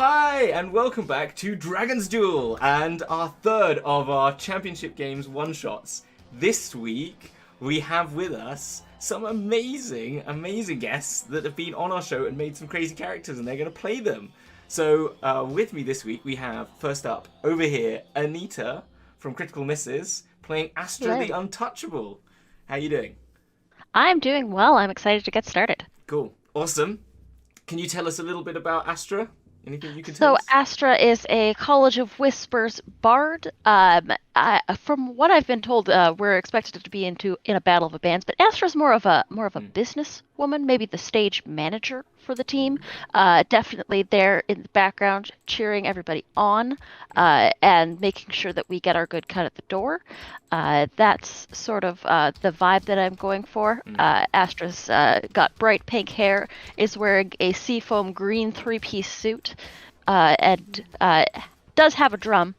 Hi, and welcome back to Dragon's Duel, and our third of our Championship Games one-shots. This week, we have with us some amazing guests that have been on our show and made some crazy characters, and they're going to play them. So, with me this week, we have, first up, over here, Anita from Critical Misses, playing Astra the Untouchable. How you doing? I'm doing well. I'm excited to get started. Cool. Awesome. Can you tell us a little bit about Astra? Anything you can tell us? Astra is a College of Whispers bard. From what I've been told, we're expected to be in a battle of the bands, but Astra's more of a business woman, maybe the stage manager for the team. Definitely there in the background, cheering everybody on, and making sure that we get our good cut at the door. That's sort of the vibe that I'm going for. Astra's got bright pink hair, is wearing a seafoam green three-piece suit, and does have a drum,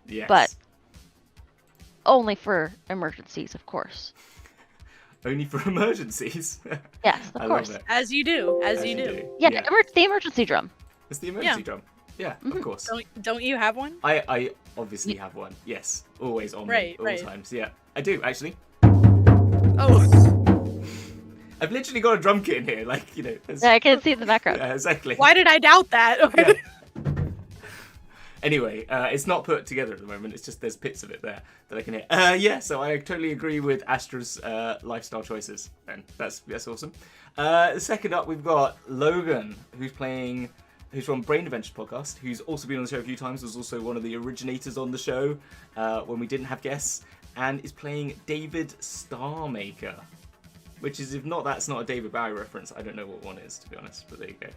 Yes. but only for emergencies, of course. Only for emergencies? Yes, of course. Love it. As you do. Yeah, the emergency drum. It's the emergency drum. Yeah, of course. Don't you have one? I obviously have one. Yes, always on me, all times. Yeah, I do actually. Oh. I've literally got a drum kit in here, like Yeah, I can see it in the background. exactly. Why did I doubt that? Yeah. Anyway, it's not put together at the moment. It's just there's bits of it there that I can hear. Yeah, so I totally agree with Astra's lifestyle choices. And that's awesome. Second up, we've got Logan, who's from Brain Adventures podcast, who's also been on the show a few times. Was also one of the originators on the show when we didn't have guests, and is playing David Starmaker. Which is, if not, that's not a David Bowie reference. I don't know what one is, to be honest. But there you go.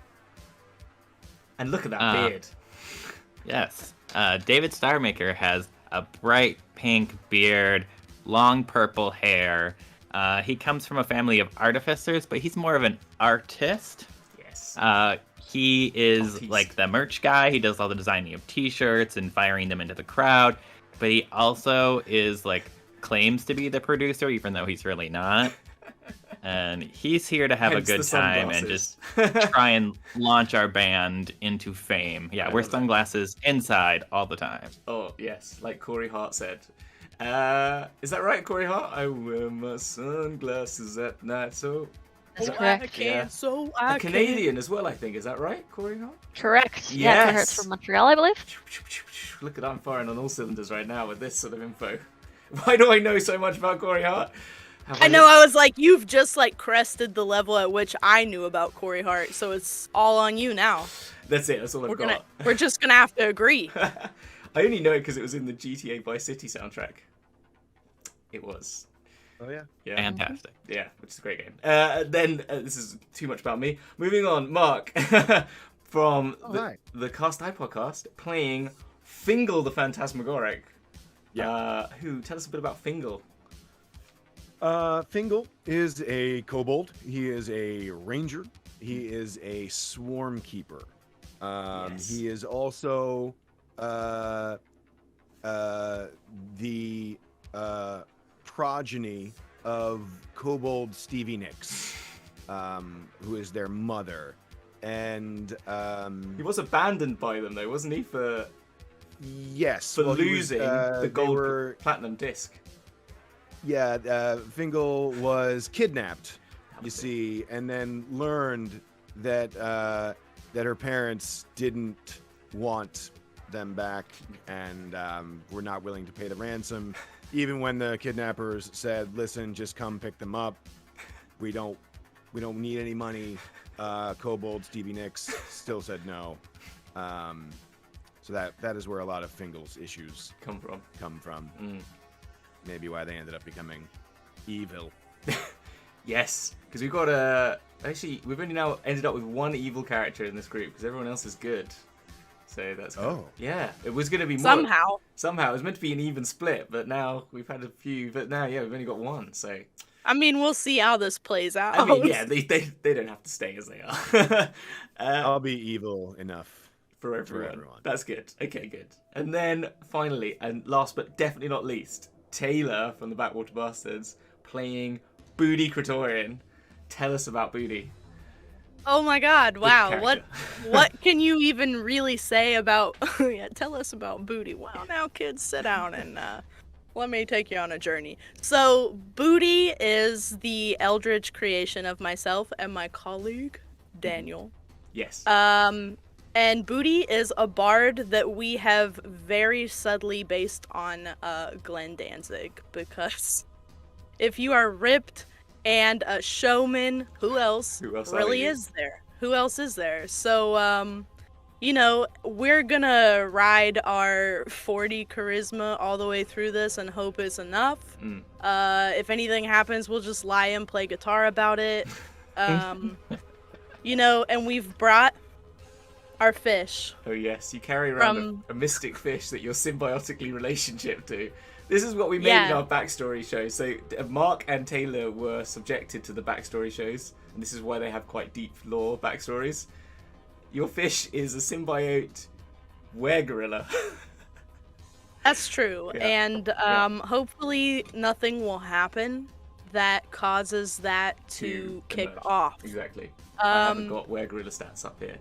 And look at that beard. Yes. David Starmaker has a bright pink beard, long purple hair. He comes from a family of artificers, but he's more of an artist. Yes. He is Artiste. like the merch guy. He does all the designing of t-shirts and firing them into the crowd. But he also is claims to be the producer, even though he's really not. And he's here to have Hence a good time and just try and launch our band into fame. Yeah, wear sunglasses inside all the time. Oh, yes, like Corey Hart said. Is that right, Corey Hart? I wear my sunglasses at night, so... That's I correct. can, Yeah. so I A Canadian as well, I think. Is that right, Corey Hart? Correct. Yes. Yeah, Claire Hart's from Montreal, I believe. Look at that, I'm firing on all cylinders right now with this sort of info. Why do I know so much about Corey Hart? I know, I was like, you've just crested the level at which I knew about Corey Hart, so it's all on you now. That's it, that's all I've got. We're just gonna have to agree. I only know it because it was in the GTA Vice City soundtrack. It was. Oh, yeah. Yeah. Fantastic. Yeah, which is a great game. Then, this is too much about me. Moving on, Mark, from the Cast Eye podcast, playing Fingle the Fantasmagoric. Yeah. Tell us a bit about Fingle. Fingle is a kobold. He is a ranger. He is a swarm keeper. Yes. He is also the progeny of Kobold Stevie Nicks, who is their mother. And He was abandoned by them, though, wasn't he, for yes, losing the gold platinum disc. Yeah, Fingle was kidnapped, you see, and then learned that that her parents didn't want them back and were not willing to pay the ransom, even when the kidnappers said, "Listen, just come pick them up. We don't need any money." Kobold Stevie Nicks still said no. So that is where a lot of Fingle's issues Come from. Maybe why they ended up becoming evil. Yes, because we've got we've only now ended up with one evil character in this group because everyone else is good. So that's yeah. It was going to be more somehow it was meant to be an even split, but now we've had a few. But now we've only got one. So I mean, we'll see how this plays out. I mean, yeah, they don't have to stay as they are. I'll be evil enough for everyone. That's good. Okay, good. And then finally, and last but definitely not least, Taylor from the Backwater Bastards playing Boody Cretorian. Tell us about Boody. Oh my God! Wow, character. what can you even really say about? Yeah, tell us about Boody. Well, now kids, sit down and let me take you on a journey. So Boody is the eldritch creation of myself and my colleague Daniel. Yes. And Boody is a bard that we have very subtly based on Glenn Danzig, because if you are ripped and a showman, who else really is there? Who else is there? So, you know, we're gonna ride our 40 charisma all the way through this and hope it's enough. If anything happens, we'll just lie and play guitar about it. You know, and we've brought our fish. Oh yes, you carry around a mystic fish that you're symbiotically relationship to. This is what we made in our backstory shows. So Mark and Taylor were subjected to the backstory shows, and this is why they have quite deep lore backstories. Your fish is a symbiote were-gorilla. That's true, and hopefully nothing will happen that causes that to kick emerge. off. Exactly. I haven't got were-gorilla stats up here.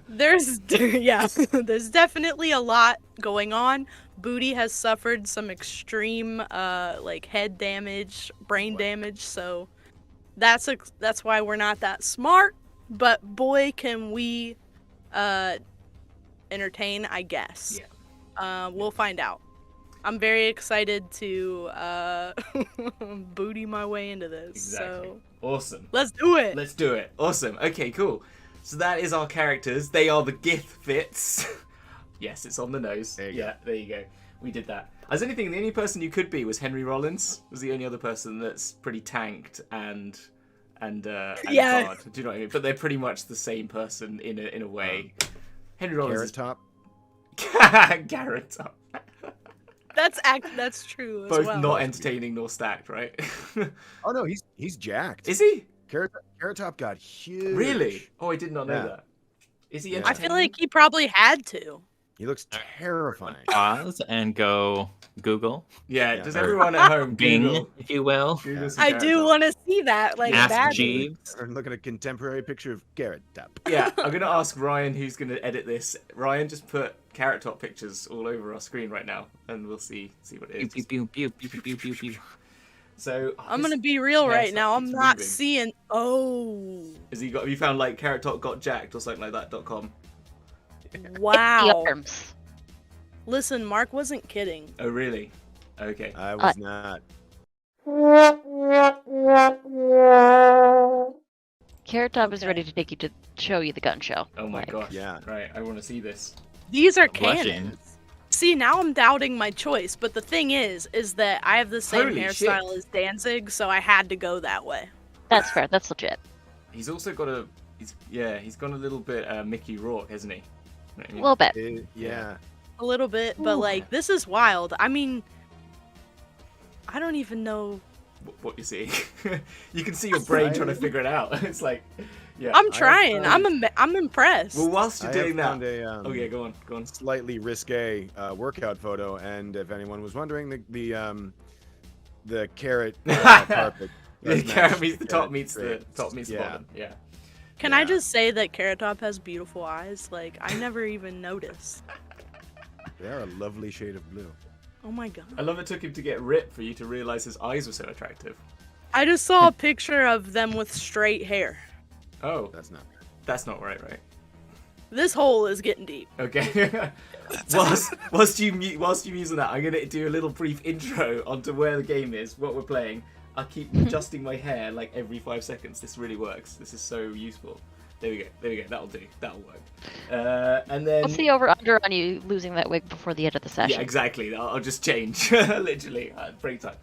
There's definitely a lot going on. Boody has suffered some extreme like head damage, brain damage, so that's why we're not that smart, but boy can we entertain, I guess. We'll find out. I'm very excited to booty my way into this. Exactly. So Awesome. let's do it. Let's do it. Awesome. Okay, cool. So that is our characters. They are the GithFits. Yes, it's on the nose. There you go. We did that. As anything, the only person you could be was Henry Rollins. Was the only other person that's pretty tanked and hard. Do you know what I mean? But they're pretty much the same person in a way. Henry Rollins. Carrot Top. Carrot Top. That's true. Both well. not entertaining nor stacked, right? Oh no, he's jacked. Is he? Carrot Top got huge. Really? Oh, I did not know that. Is he? I feel like he probably had to. He looks terrifying. Pause and go Google. Yeah. Does everyone at home Bing, Google, if you will. Google some I Carrot do Top? want to see that. Like Ask badly. Jeeves. Or look at a contemporary picture of Carrot Top. Yeah, I'm gonna ask Ryan, who's gonna edit this. Ryan, just put Carrot Top pictures all over our screen right now, and we'll see what it is. Pew, pew, pew, pew, pew, pew, pew, pew. So I'm gonna be real right now. I'm it's not moving. seeing. Oh. Have you found like Carrot Top got jacked or something like that.com? Wow. The arms. Listen, Mark wasn't kidding. Oh really? Okay. I was not. Carrot Top is ready to take you to show you the gun show. Oh my gosh. Yeah. Right, I want to see this. These are Blushing. canons. See, now I'm doubting my choice, but the thing is that I have the same Holy hairstyle shit. as Danzig, so I had to go that way. That's fair. That's legit. He's also got he's gone a little bit Mickey Rourke, hasn't he? You know what I A mean? little bit. Yeah. A little bit, but like, this is wild. I mean, I don't even know. What you're seeing. You can see your brain trying to figure it out. It's like, yeah. I'm trying. found- I'm impressed. Well, whilst you're I doing have that. found Oh yeah, go on. slightly risque workout photo, and if anyone was wondering, the carrot carpet. The does carrot match meets the top carrot meets the traits. top meets the Yeah. bottom. Yeah. Can Yeah. I just say that Carrot Top has beautiful eyes? Like, I never even noticed. They are a lovely shade of blue. Oh my god. I love it took him to get ripped for you to realize his eyes were so attractive. I just saw a picture of them with straight hair. Oh, That's not. that's not right, right? This hole is getting deep. Okay. whilst you using that, I'm gonna do a little brief intro onto where the game is, what we're playing. I keep adjusting my hair like every 5 seconds. This really works. This is so useful. There we go. That'll do. That'll work. And then. We'll see over under on you losing that wig before the end of the session. Yeah, exactly. I'll just change literally at break time.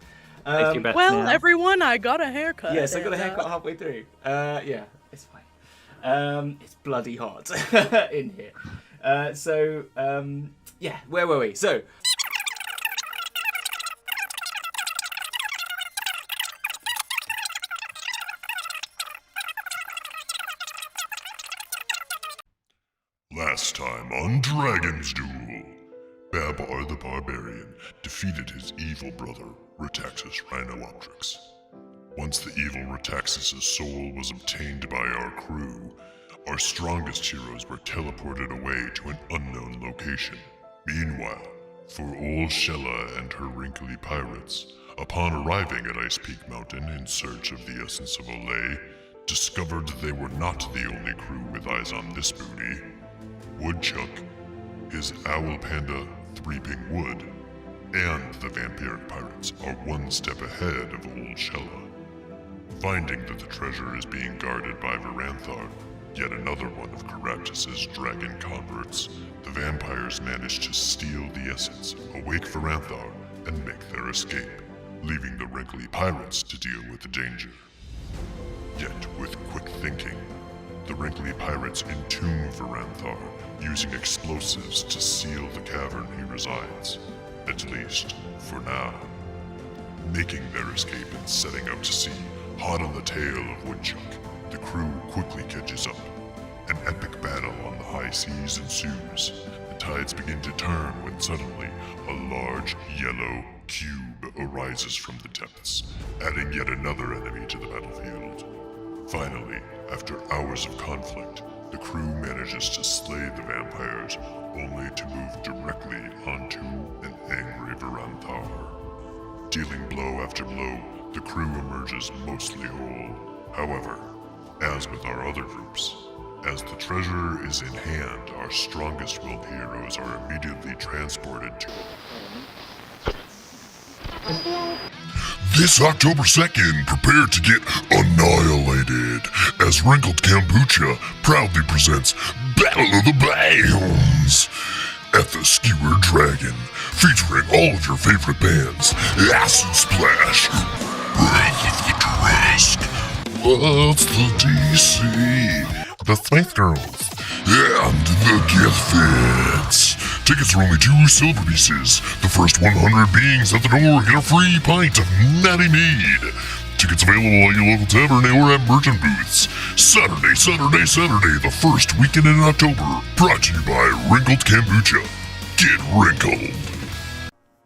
Take your bets Well, now. everyone, I got a haircut. Yes, I got a and, haircut halfway through. Yeah, it's fine. It's bloody hot in here. Yeah, where were we? So, Last time on Dragon's Duel, Babar the Barbarian defeated his evil brother, Retaxus Rhinoopteryx. Once the evil Retaxis' soul was obtained by our crew, our strongest heroes were teleported away to an unknown location. Meanwhile, for old Shella and her wrinkly pirates, upon arriving at Ice Peak Mountain in search of the essence of Olay, discovered they were not the only crew with eyes on this booty. Woodchuck, his owl panda, Three-Ping Wood, and the vampiric pirates are one step ahead of old Shella. Finding that the treasure is being guarded by Varanthar, yet another one of Karatas's dragon converts, the vampires manage to steal the essence, awake Varanthar, and make their escape, leaving the wrinkly pirates to deal with the danger. Yet, with quick thinking, the wrinkly pirates entomb Varanthar, using explosives to seal the cavern he resides, at least for now. Making their escape and setting out to sea, hot on the tail of Woodchuck, the crew quickly catches up. An epic battle on the high seas ensues. The tides begin to turn when suddenly a large yellow cube arises from the depths, adding yet another enemy to the battlefield. Finally, after hours of conflict, the crew manages to slay the vampires, only to move directly onto an angry Varanthar. Dealing blow after blow, the crew emerges mostly whole. However, as with our other groups, as the treasure is in hand, our strongest-willed heroes are immediately transported to... This October 2nd, prepare to get annihilated as Wrinkled Kombucha proudly presents Battle of the Bands at the Skewer Dragon, featuring all of your favorite bands: Acid Splash, Wrath of the Tusk, What's the DC, the Spice Girls, and the GithFits. Tickets are only 2 silver pieces. The first 100 beings at the door get a free pint of Natty Mead. Tickets available at your local tavern or at merchant booths. Saturday, the first weekend in October. Brought to you by Wrinkled Kombucha. Get wrinkled.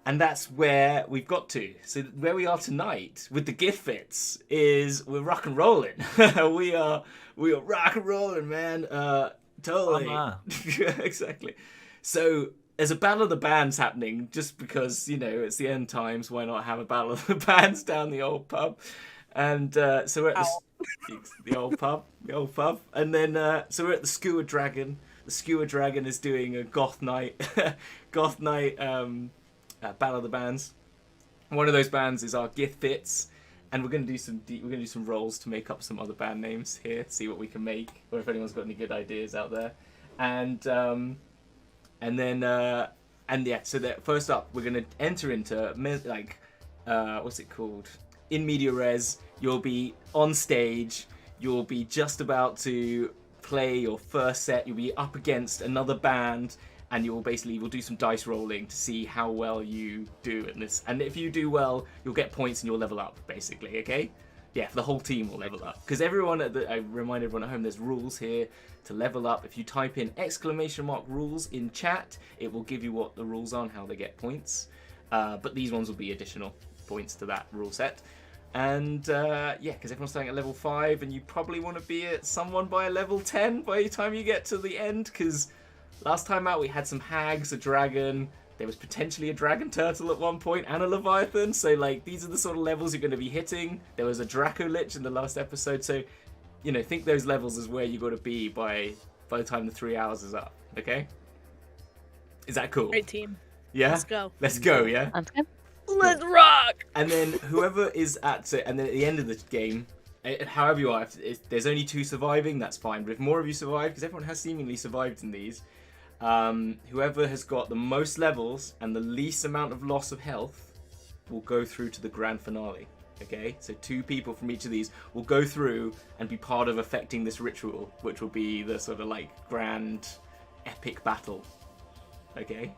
And that's where we've got to. So where we are tonight with the GithFits is we're rock and rolling. we are rock and rolling, man. Totally. Exactly. So there's a battle of the bands happening just because, you know, it's the end times. Why not have a battle of the bands down the old pub? And so we're at the old pub. And then so we're at the Skewer Dragon. The Skewer Dragon is doing a goth night, battle of the bands. One of those bands is our GithFits, and we're gonna do some rolls to make up some other band names here. See what we can make, or if anyone's got any good ideas out there. So that first up, we're gonna enter into what's it called? In media res. You'll be on stage. You'll be just about to play your first set. You'll be up against another band, and we'll do some dice rolling to see how well you do in this. And if you do well, you'll get points and you'll level up, basically. Okay? Yeah, the whole team will level up. Because I remind everyone at home, there's rules here to level up. If you type in !rules in chat, it will give you what the rules are and how they get points. But these ones will be additional points to that rule set. And because everyone's starting at level 5, and you probably want to be at someone by a level 10 by the time you get to the end, because last time out we had some hags, a dragon, there was potentially a dragon turtle at one point, and a leviathan, so these are the sort of levels you're going to be hitting. There was a Draco Lich in the last episode, so think those levels is where you got to be by the time the 3 hours is up. Okay, is that cool? Great team. Yeah, let's go. Yeah, Sounds good. Let's rock. And then whoever is and then at the end of the game, however you are, if there's only 2 surviving, that's fine. But if more of you survive, because everyone has seemingly survived in these, whoever has got the most levels and the least amount of loss of health will go through to the grand finale. Okay, so 2 people from each of these will go through and be part of affecting this ritual, which will be the sort of grand epic battle. Okay.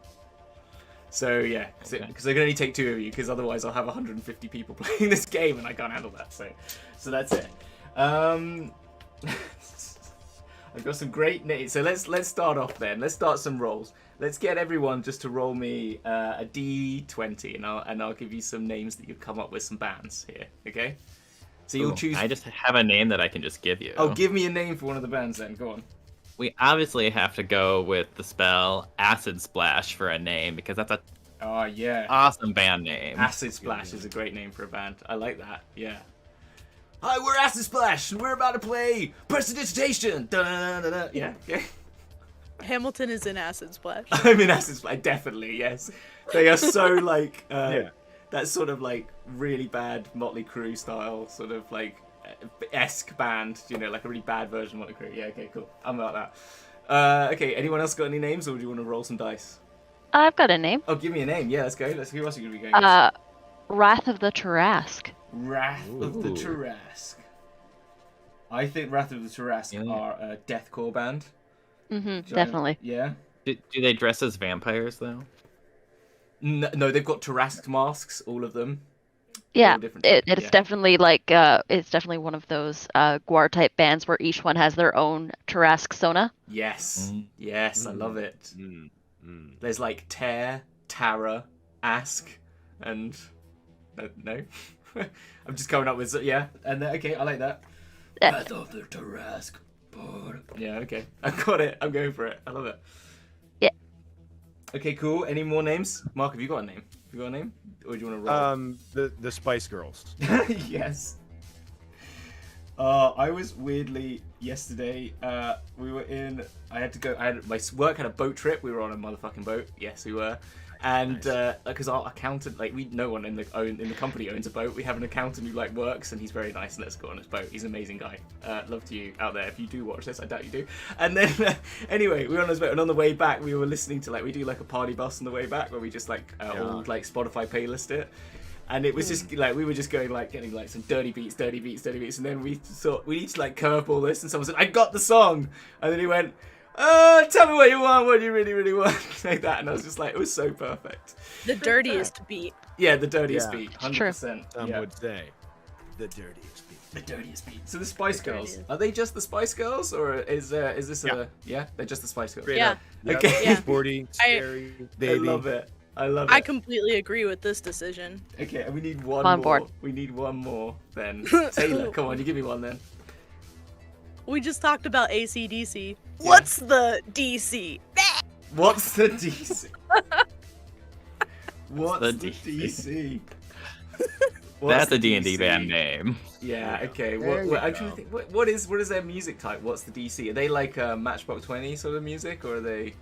So yeah, because they can only take 2 of you, because otherwise I'll have 150 people playing this game and I can't handle that. So that's it. I've got some great names. So let's start off then. Let's start some rolls. Let's get everyone just to roll me a D20, and I'll give you some names that you've come up with, some bands here. Okay. So you'll Cool. choose. I just have a name that I can just give you. Oh, give me a name for one of the bands then. Go on. We obviously have to go with the spell Acid Splash for a name because that's a Oh yeah. awesome band name. Acid Splash is a great name for a band. I like that. Yeah. Hi, we're Acid Splash, and we're about to play Prestidigitation. Da-da-da-da-da. Yeah. Okay. Hamilton is in Acid Splash. I'm in Acid Splash. Definitely, yes. They are so like Yeah. that sort of like really bad Motley Crue style sort of like esque band. You know, like a really bad version of Motley Crue. Yeah. Okay. Cool. I'm about that. Okay. Anyone else got any names, or do you want to roll some dice? I've got a name. Oh, give me a name. Yeah, let's go. Who else are you going to be going with? Wrath of the Tarrasque. Wrath of the Ooh. Tarrasque. I think Wrath of the Tarrasque Yeah. are a deathcore band. Mm-hmm, Giant- definitely. Yeah. Do they dress as vampires though? No, they've got Tarrasque masks, all of them. Yeah, all different it's types, yeah. definitely like it's definitely one of those Guar type bands where each one has their own Tarrasque Sona. Yes. Mm. Yes, I love it. Mm, mm. There's like Tear, Tara, Ask, and no. I'm just coming up with yeah, and okay, I like that. Wrath of the Tarrasque. Yeah, okay, I've got it. I'm going for it. I love it. Yeah. Okay, cool. Any more names? Mark, have you got a name? Have you got a name, or do you want to roll? The Spice Girls. Yes. I was weirdly yesterday. We were in. I had to go. My work had a boat trip. We were on a motherfucking boat. Yes, we were. And because our accountant, like, no one in the company owns a boat. We have an accountant who like works, and he's very nice and lets us go on his boat. He's an amazing guy. Love to you out there if you do watch this. I doubt you do. And then anyway, we were on his boat, and on the way back, we were listening to we do like a party bus on the way back where we just all like Spotify playlist it. And it was just like we were just going getting like some dirty beats, and then we thought we need to like curveball this, and someone said, "I got the song," and then he went, "Tell me what you want, what you really want," like that, and I was just like, it was so perfect. The dirtiest beat. Yeah, the dirtiest Yeah. beat, True. 100%. Some Yeah. would say the dirtiest beat. The dirtiest beat. So the Spice Girls, dirtiest. are they just the Spice Girls, or is this Yeah. yeah? They're just the Spice Girls. Straight Yeah. up. Yep. Okay. Yeah. Sporty, scary, baby. I love it. I love I it. completely agree with this decision. Okay, and we need one On more. board. We need one more then. Taylor, come on, you give me one then. We just talked about AC/DC. What's the DC? What's the DC? What's the the DC? That's a the D&D DC? band name. Yeah. Okay. There you I'm trying to go. think. What is their music type? What's the DC? Are they like Matchbox 20 sort of music, or are they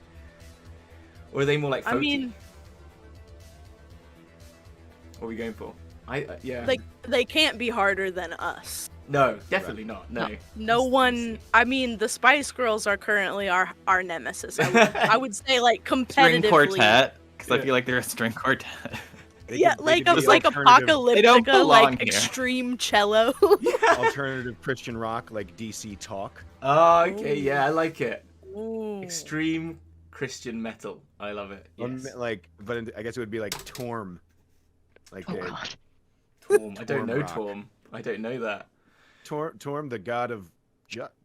more like folky? I mean, What are we going for? Yeah. they can't be harder than us. No, definitely not. No. No one. I mean, the Spice Girls are currently our nemesis. I would say like competitively. String quartet, because Yeah. I feel like they're a string quartet. They Yeah, could- they like could a be like alternative- They don't apocalyptica, belong like here. extreme cello. alternative Christian rock like DC Talk. Oh, okay. Yeah, I like it. Ooh. Extreme Christian metal. I love it. Yes. But I guess it would be like Torm. Like Oh god. Torm. I don't Torm know rock. Torm. I don't know that. Torm, the god of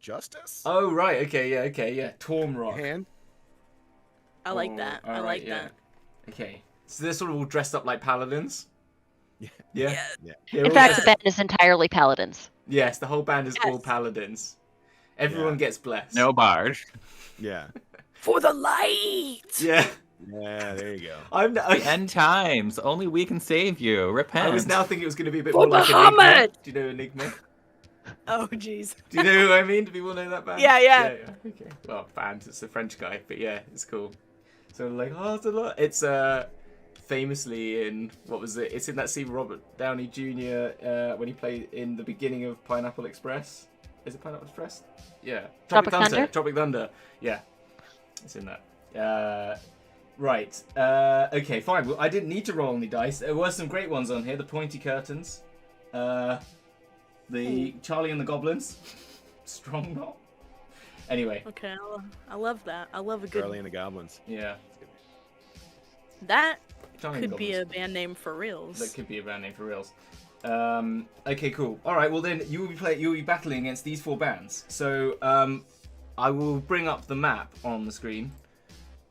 justice. Oh right. Okay. Yeah. Okay. Yeah. Torm rock. Hand. I like that. I alright, like yeah. that. Okay. So they're sort of all dressed up like paladins. Yeah. Yeah. Yeah. Yeah, In all fact, dressed- the band is entirely paladins. yes, the whole band is all Yes. paladins. Everyone Yeah. gets blessed. No bard. Yeah. For the light. Yeah. Yeah. There you go. End times. Only we can save you. Repent. I was now thinking it was going to be a bit For more like Enigma. Bahamut! Do you know Enigma? Oh jeez. Do you know who I mean? Do people know that band? Yeah, yeah. Okay. Well, band. It's a French guy, but yeah, it's cool. So like, it's a lot. It's famously in what was it? It's in that scene Robert Downey Jr. When he played in the beginning of Pineapple Express. Is it Pineapple Express? Yeah. Tropic Thunder? Tropic Thunder. Yeah. It's in that. Right. Okay. Fine. Well, I didn't need to roll any dice. There were some great ones on here. The Pointy Curtains. The Charlie and the Goblins. Strong Knot. Anyway. Okay, I love that. I love a good. Charlie and the Goblins. Yeah. That Charlie and could the be a Goblins. band name for reals. That could be a band name for reals. Okay, cool. All right. Well, then you will be battling against these four bands. So I will bring up the map on the screen.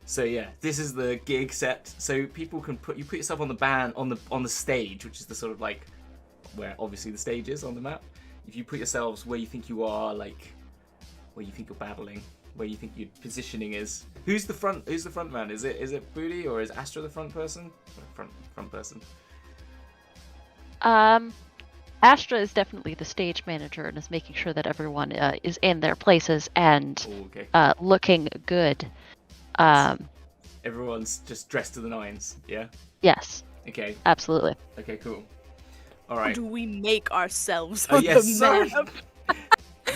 So yeah, this is the gig set. So people can put yourself on the band on the stage, which is the sort of like where obviously the stage is on the map. if you put yourselves where you think you are, like where you think you're battling, where you think your positioning is. Who's the front man? Is it Boody or is Astra the front person? Front person. Astra is definitely the stage manager and is making sure that everyone is in their places and looking good. Everyone's just dressed to the nines, yeah? Yes. Okay. Absolutely. Okay, cool. All How right. do we make ourselves Oh, on yes, the sorry. map?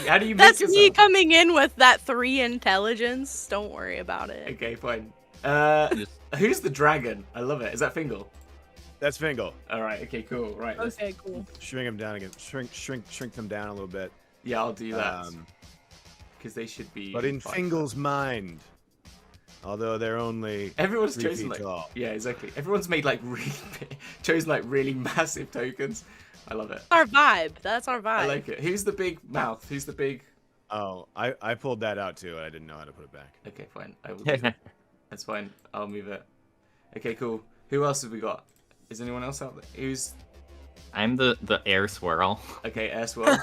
How do you make That's yourself? me coming in with that 3 intelligence. Don't worry about it. Okay, fine. Who's the dragon? I love it. Is that Fingle? That's Fingle. All right. Okay, cool. Right. Okay, cool. Shrink them down again. Shrink them down a little bit. Yeah, I'll do that. Because they should be. But in 5 Fingle's mind, although they're only everyone's 3 chosen feet like tall. yeah, exactly. Everyone's made like really chosen like really massive tokens. I love it. Our vibe. That's our vibe. I like it. Who's the big mouth? Who's the big? Oh, I pulled that out too. I didn't know how to put it back. Okay, fine. I will do that. That's fine. I'll move it. Okay, cool. Who else have we got? Is anyone else out there? Who's? I'm the air swirl. Okay, air swirl.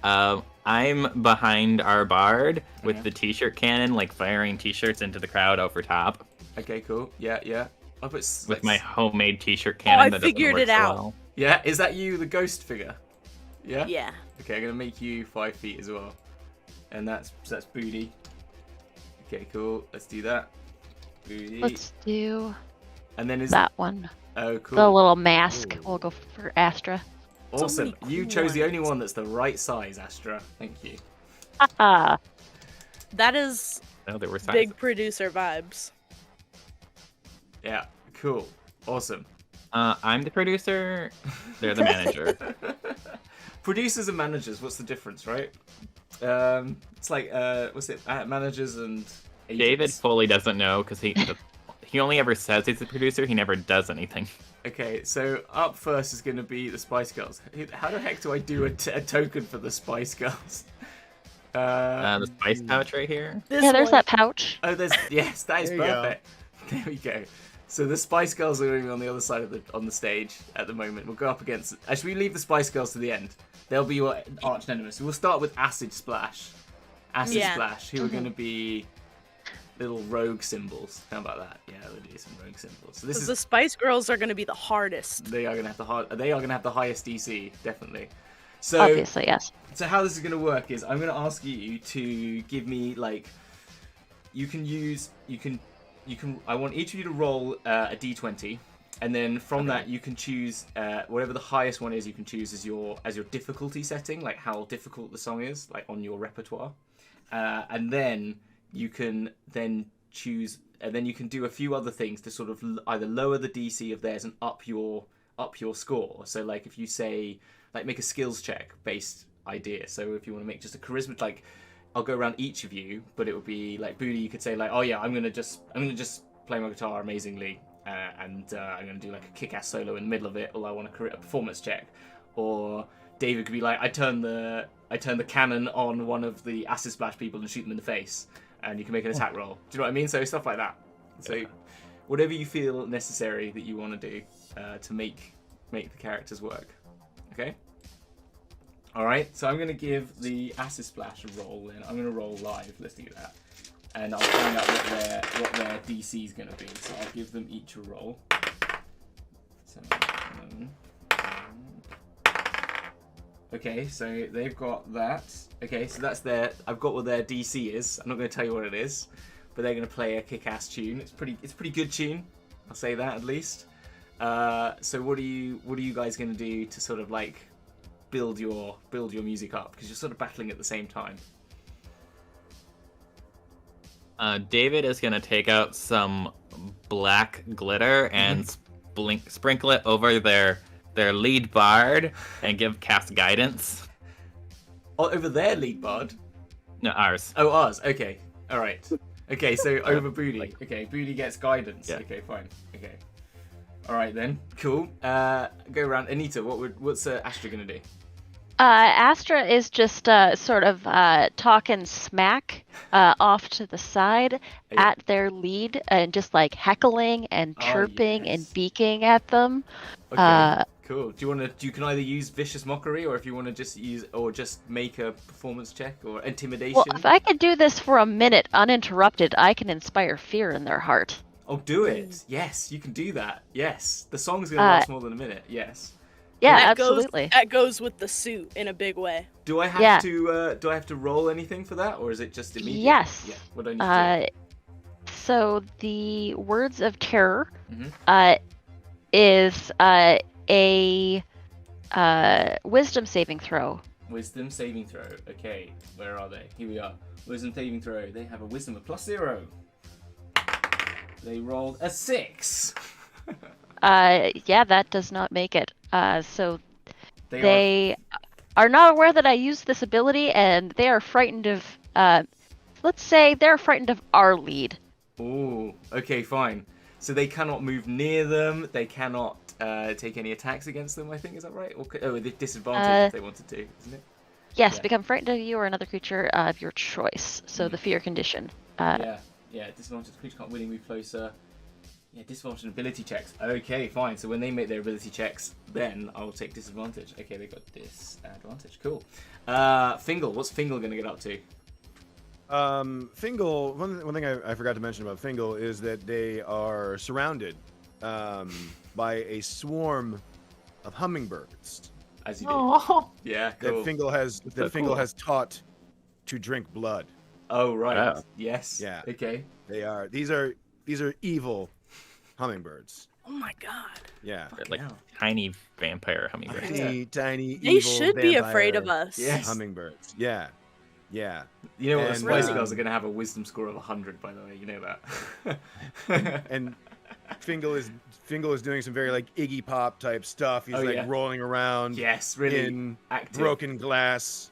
I'm behind our bard with Okay. the t-shirt cannon, like firing t-shirts into the crowd over top. Okay, cool. Yeah, yeah. I'll put With my homemade t-shirt I cannon that doesn't figured work it so out. well. Yeah, is that you, the ghost figure? Yeah. Yeah. Okay, I'm gonna make you 5 feet as well, and that's Boody. Okay, cool. Let's do that. Boody. Let's do And then is that one. Oh, cool. The little mask. Ooh. We'll go for Astra. Awesome. many You cool chose the only ones. one that's the right size, Astra. Thank you. Haha. That is No, there were sizes. big producer vibes. Yeah. Cool. Awesome. I'm the producer. They're the manager. Producers and managers. What's the difference, right? It's like what's it? Managers and agents. David fully doesn't know because he only ever says he's the producer. He never does anything. Okay, so up first is going to be the Spice Girls. How the heck do I do a token for the Spice Girls? The spice pouch right here. This Yeah, there's one- that pouch. Oh, there's yes, that is There you go. perfect. There we go. So the Spice Girls are going to be on the other side of the stage at the moment. We'll go up against. Actually, we leave the Spice Girls to the end. They'll be your arch nemesis. We'll start with Acid Splash. Acid Yeah. Splash, who are going to be little rogue symbols. How about that? Yeah, we'll do some rogue symbols. So this is The Spice Girls are going to be the hardest. they are going to have the highest DC, definitely. So Obviously, yes. So how this is going to work is I'm going to ask you to give me like I want each of you to roll a d20, and then from that you can choose whatever the highest one is. You can choose as your difficulty setting, like how difficult the song is, like on your repertoire, and then you can choose, and then you can do a few other things to sort of either lower the DC of theirs and up your score. So like if you say like make a skills check based idea. So if you want to make just a charisma, like I'll go around each of you, but it would be like Boody. You could say like, oh yeah, I'm gonna just play my guitar amazingly, and I'm gonna do like a kick-ass solo in the middle of it, or I want a performance check. Or David could be like, I turn the cannon on one of the acid splash people and shoot them in the face, and you can make an attack roll. Do you know what I mean? So stuff like that. So whatever you feel necessary that you want to do to make the characters work. Okay. All right, so I'm going to give the Acid Splash a roll, and I'm going to roll live. Let's do that. And I'll find out what their DC is going to be. So I'll give them each a roll. Okay, so they've got that. Okay, so that's I've got what their DC is. I'm not going to tell you what it is, but they're going to play a kick-ass tune. It's a pretty good tune. I'll say that at least. So what are you guys going to do to sort of like build your music up, because you're sort of battling at the same time? David is gonna take out some black glitter and sprinkle it over their lead bard and cast guidance. Oh, over their lead bard? No, ours. Oh, ours. Okay. All right. Okay, so over Boody. Okay, Boody gets guidance. Yeah. Okay, fine. Okay. All right then. Cool. Go around. Anita, what's Astra gonna do? Astra is just sort of talking smack off to the side at their lead and just like heckling and chirping and yes. beaking at them. Okay. Cool. Do you can either use vicious mockery, or if you want to just make a performance check or intimidation. Well, if I could do this for a minute uninterrupted, I can inspire fear in their heart. Oh, do it. Yes, you can do that. Yes. The song's going to last more than a minute. Yes. Yeah, That absolutely. That goes with the suit in a big way. Do I have to roll anything for that, or is it just immediate? Yes. Yeah. What do I need to do? So the words of terror Mhm. is a wisdom saving throw. Wisdom saving throw. Okay, where are they? Here we are. Wisdom saving throw. They have a wisdom of +0. They rolled a 6. Yeah, that does not make it. So they are not aware that I used this ability, and they are frightened of. Let's say they're frightened of our lead. Oh, okay, fine. So they cannot move near them. They cannot take any attacks against them. I think, is that right? Or the disadvantage if they wanted to, isn't it? Yes, Yeah. become frightened of you or another creature of your choice. So the fear condition. Yeah. Disadvantage. The creature can't willingly move closer. Yeah, disadvantage on ability checks. Okay, fine. So when they make their ability checks, then I will take disadvantage. Okay, they got disadvantage. Cool. Fingle. What's Fingle gonna get up to? Fingle. One thing I forgot to mention about Fingle is that they are surrounded by a swarm of hummingbirds As you do. Oh. Yeah, cool. that Fingle has taught to drink blood. Oh right. Wow. Yes. Yeah. Okay. These are evil hummingbirds. Oh my god. Yeah. They're like hell. tiny vampire hummingbirds. Tiny They evil should be afraid of vampire us. Yes. hummingbirds. Yeah. Yeah. You know what? The And, Spice Girls are gonna have a wisdom score of 100. By the way, you know that. And Fingle is doing some very like Iggy Pop type stuff. He's like yeah. rolling around Yes, really in active. broken glass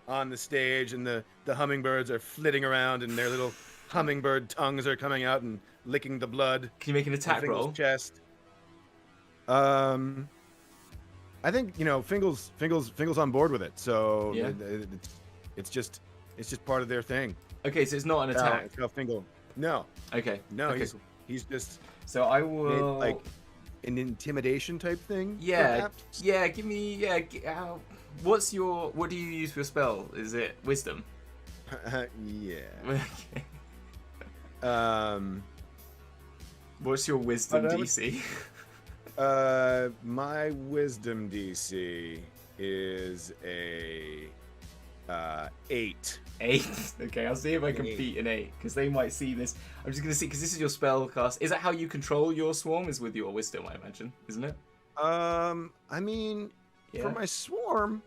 on the stage, and the hummingbirds are flitting around, and their little hummingbird tongues are coming out and licking the blood Can you make an on attack Fingle's roll? chest. I think Fingle's on board with it, so Yeah. it's just part of their thing. Okay, so it's not an attack. It's how Fingle. No, Okay. no, Okay, he's cool. he's just So I will like an intimidation type thing. Yeah, perhaps? yeah. Give me what do you use for your spell? Is it wisdom? Yeah. Okay. Um. What's your wisdom I would- DC? My wisdom DC is a 8. 8. Okay, I'll see if I can 8. beat an 8 because they might see this. I'm just gonna see because this is your spell cast. Is that how you control your swarm? Is with your wisdom, I imagine, isn't it? I mean, Yeah. for my swarm,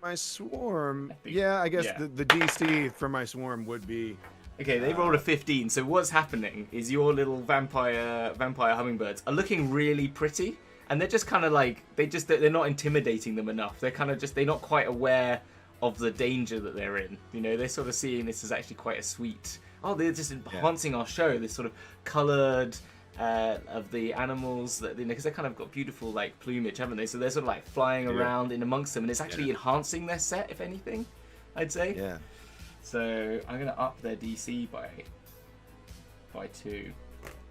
I think- yeah, I guess yeah. the DC for my swarm would be. Okay, they rolled a 15. So what's happening is your little vampire hummingbirds are looking really pretty, and they're just kind of like they're not intimidating them enough. They're kind of they're not quite aware of the danger that they're in. You know, they're sort of seeing this as actually quite a sweet. Oh, they're just enhancing our show. This sort of coloured of the animals that because they kind of got beautiful like plumage, haven't they? So they're sort of like flying around in amongst them, and it's actually enhancing their set, if anything. I'd say. Yeah. So I'm gonna up their DC by 2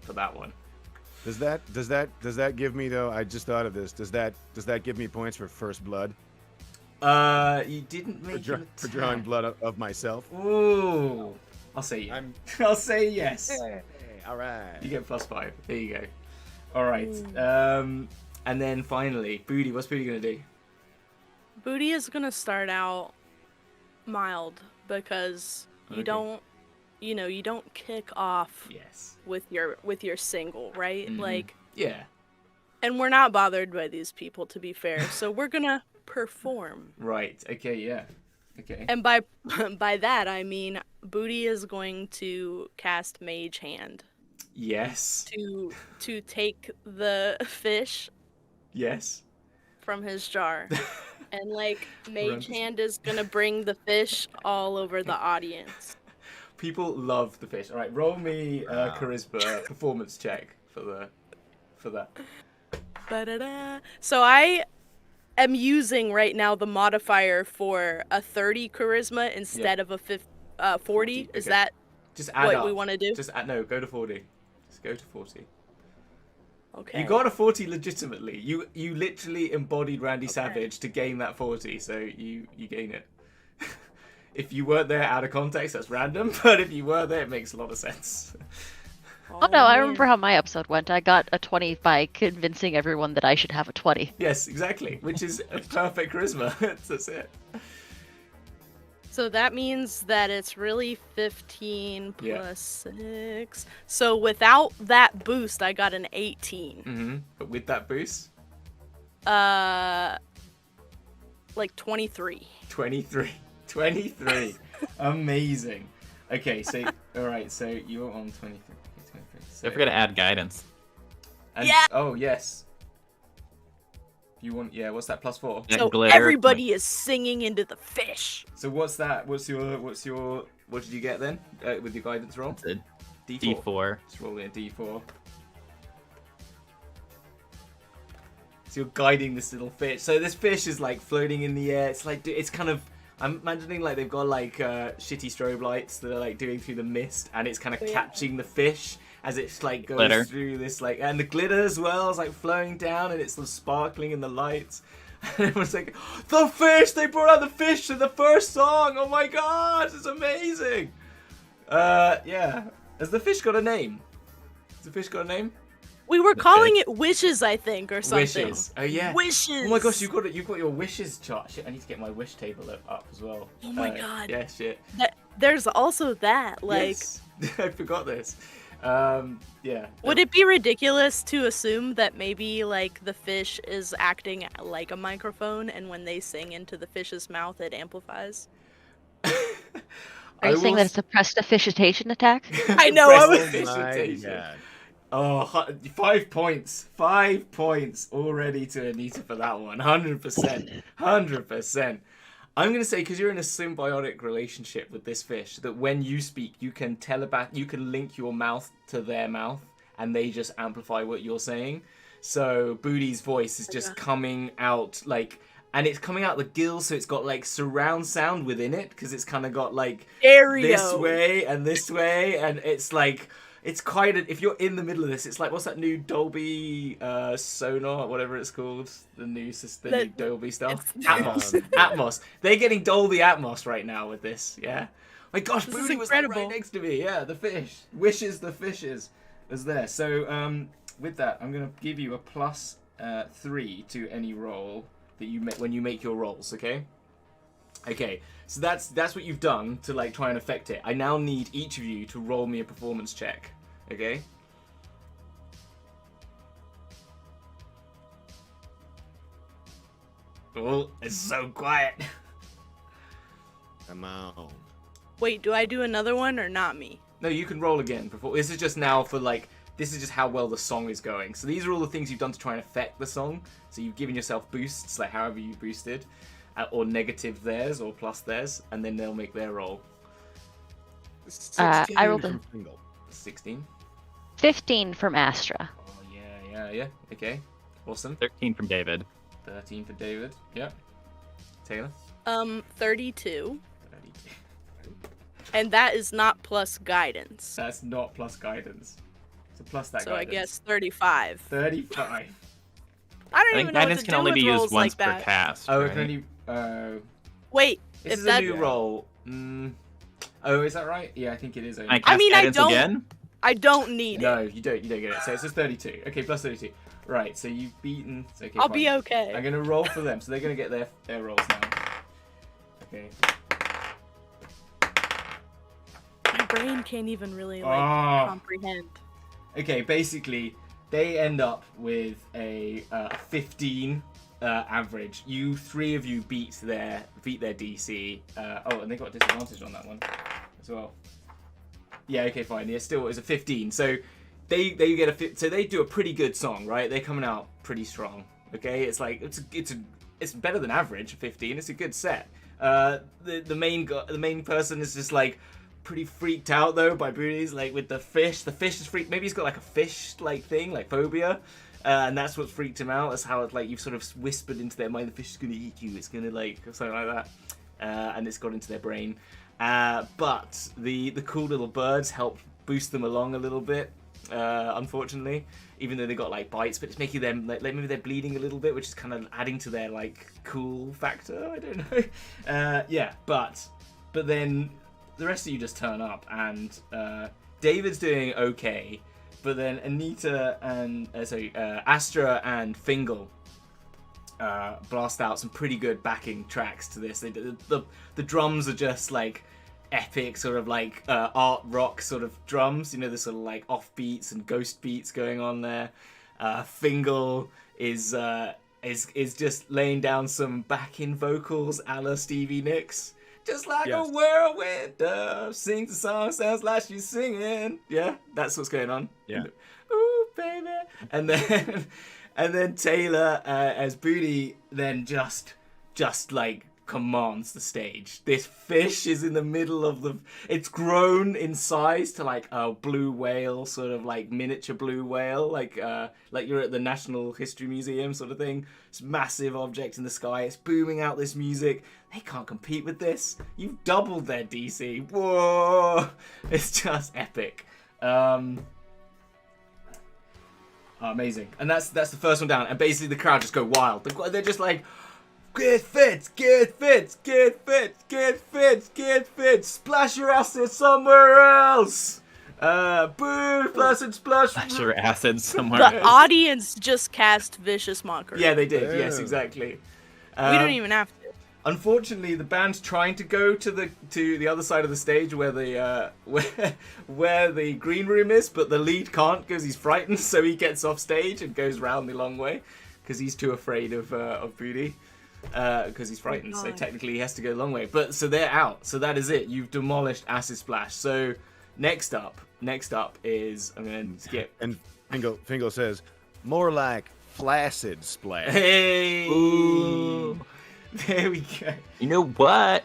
for that one. Does that give me though? I just thought of this. Does that give me points for first blood? You didn't make For drawing blood of myself? Ooh, I'll say yes. I'll say yes. Hey, all right. You get +5. There you go. All right. And then finally, Boody. What's Boody gonna do? Boody is gonna start out mild because you Okay. don't kick off Yes. with your single, right? Mhm. Like, Yeah. and we're not bothered by these people, to be fair. So we're gonna perform. Right. Okay. Yeah. Okay. And by that I mean Boody is going to cast Mage Hand Yes. to take the fish Yes. from his jar. And like Mage Runs. Hand is gonna bring the fish all over the audience. People love the fish. All right. Roll me a charisma performance check for that. Ba-da-da. So I am using right now the modifier for a 30 charisma instead of a 40. Is okay. that Just add what up. we want to do? Just add, no. Go to 40. Just go to 40. Okay. You got a 40 legitimately. You literally embodied Randy Savage to gain that 40, so you gain it. If you weren't there out of context, that's random, but if you were there, it makes a lot of sense. Oh no, I man. remember how my episode went. I got a 20 by convincing everyone that I should have a 20. Yes, exactly, which is a perfect charisma. That's it. So that means that it's really 15 Yeah. plus 6. So without that boost, I got an 18. Mm-hmm. But with that boost, Like 23. 23. 23. Amazing. Okay, so, alright, so you're on 23. Okay, 23. So, Don't forget to add guidance. and, Yeah. Oh, yes. You want, yeah, what's that, +4? That So glitter- everybody is singing into the fish. So what's that? What did you get then with your guidance roll? It's a D4. D4. Just roll in a D4. So you're guiding this little fish. So this fish is like floating in the air. It's like, it's kind of, I'm imagining like they've got like shitty strobe lights that are like doing through the mist, and it's kind of Yeah. catching the fish as it's like goes Glitter. through this like, and the glitter as well is like flowing down, and it's sort of sparkling in the lights. And everyone's like, the fish! They brought out the fish in the first song! Oh my god, it's amazing! Yeah. Has the fish got a name? Has the fish got a name? We were The calling fish. it wishes, I think, or something. Wishes. Oh yeah. Wishes. Oh my gosh, you've got your wishes chart. Shit, I need to get my wish table up as well. Oh my god. Yeah, shit. There's also that. Like, Yes. I forgot this. Yeah. would it be ridiculous to assume that maybe like the fish is acting like a microphone, and when they sing into the fish's mouth, it amplifies? Are you saying that it's a prestidigitation attack? I know, I was- Prestidigitation. God. Oh, 5 points. 5 points already to Anita for that one. 100%. 100%. I'm going to say, because you're in a symbiotic relationship with this fish, that when you speak, you can you can link your mouth to their mouth, and they just amplify what you're saying. So Boody's voice is just coming out, like, and it's coming out the gills, so it's got, like, surround sound within it, because it's kind of got, like, Stereo. this way, and it's, like... It's quite if you're in the middle of this, it's like, what's that new Dolby Sonar, whatever it's called, the new Dolby stuff, Atmos. They're getting Dolby Atmos right now with this. Yeah, my gosh, This is Boody was like incredible. right next to me. Yeah, the fish wishes the fishes is there. So with that, I'm gonna give you a +3 to any roll that you make when you make your rolls. Okay. Okay, so that's what you've done to like try and affect it. I now need each of you to roll me a performance check. Okay? Oh, it's so quiet. Come on. Wait, do I do another one or not me? No, you can roll again. This is just now for like, this is just how well the song is going. So these are all the things you've done to try and affect the song. So you've given yourself boosts, like however you boosted, or negative theirs or plus theirs, and then they'll make their roll. 16 I rolled from a- Fingle. 16. 15 from Astra. Oh yeah. Okay, awesome. 13 from David. 13 for David. Yep. Taylor. 32. 32. And that is not plus guidance. That's not plus guidance. So plus that So guidance. I guess 35. 35. I don't I even think know what guidance to can do only with be used rolls once like per that. cast. Oh, right? it can only. Wait, This if is that a new roll. Oh, is that right? Yeah, I think it is. Only. I cast mean, I guidance don't- again. I don't need No, it. you don't get it. So it's just 32. Okay, plus 32. Right, so you've beaten. Okay, I'll fine. be okay. I'm gonna roll for them, so they're gonna get their rolls now. Okay. My brain can't even really like Ah. comprehend. Okay, basically, they end up with a 15 average. You three of you beat their DC. And they got disadvantage on that one as well. Yeah, okay, fine. Yeah, still it's a 15. So they get so they do a pretty good song, right? They're coming out pretty strong. Okay, it's like it's better than average. 15. It's a good set. The main person is just like pretty freaked out though by Boody's like with the fish. The fish is freaked. Maybe he's got like a fish like thing, like phobia. And that's what freaked him out. That's how it's like you've sort of whispered into their mind, the fish is gonna eat you. It's gonna like something like that. And it's got into their brain. But the cool little birds help boost them along a little bit. unfortunately. Even though they got like bites, but it's making them like maybe they're bleeding a little bit, which is kind of adding to their like cool factor. I don't know. Yeah, but then the rest of you just turn up, and David's doing okay, but then Anita and Astra and Fingle blast out some pretty good backing tracks to this. The drums are just like epic sort of like art rock sort of drums, you know, the sort of like off beats and ghost beats going on there. Fingle is just laying down some backing vocals a la Stevie Nicks. Just like a whirlwind dove sings the song, sounds like she's singing. Yeah, that's what's going on. Yeah. Ooh, baby. And then Taylor as Boody then just like commands the stage. This fish is in the middle of it's grown in size to like a blue whale, sort of like miniature blue whale, like you're at the National History Museum sort of thing. It's a massive object in the sky. It's booming out this music. They can't compete with this. You've doubled their DC. Whoa! It's just epic. Amazing. And that's the first one down. And basically the crowd just go wild. They're just like, GithFits, GithFits, GithFits, GithFits, GithFits, splash your acid somewhere else. Boo, splash your acid somewhere The else. audience just cast vicious mockery. Yeah, they did. Yes, exactly. We don't even have to. Unfortunately, the band's trying to go to the other side of the stage where the where the green room is, but the lead can't because he's frightened. So he gets off stage and goes round the long way because he's too afraid of Boody. Because he's frightened, so technically he has to go the long way. But so they're out. So that is it. You've demolished Acid Splash. So next up is I'm gonna skip. And Fingle says, more like flaccid splash. Hey, Ooh. There we go. You know what?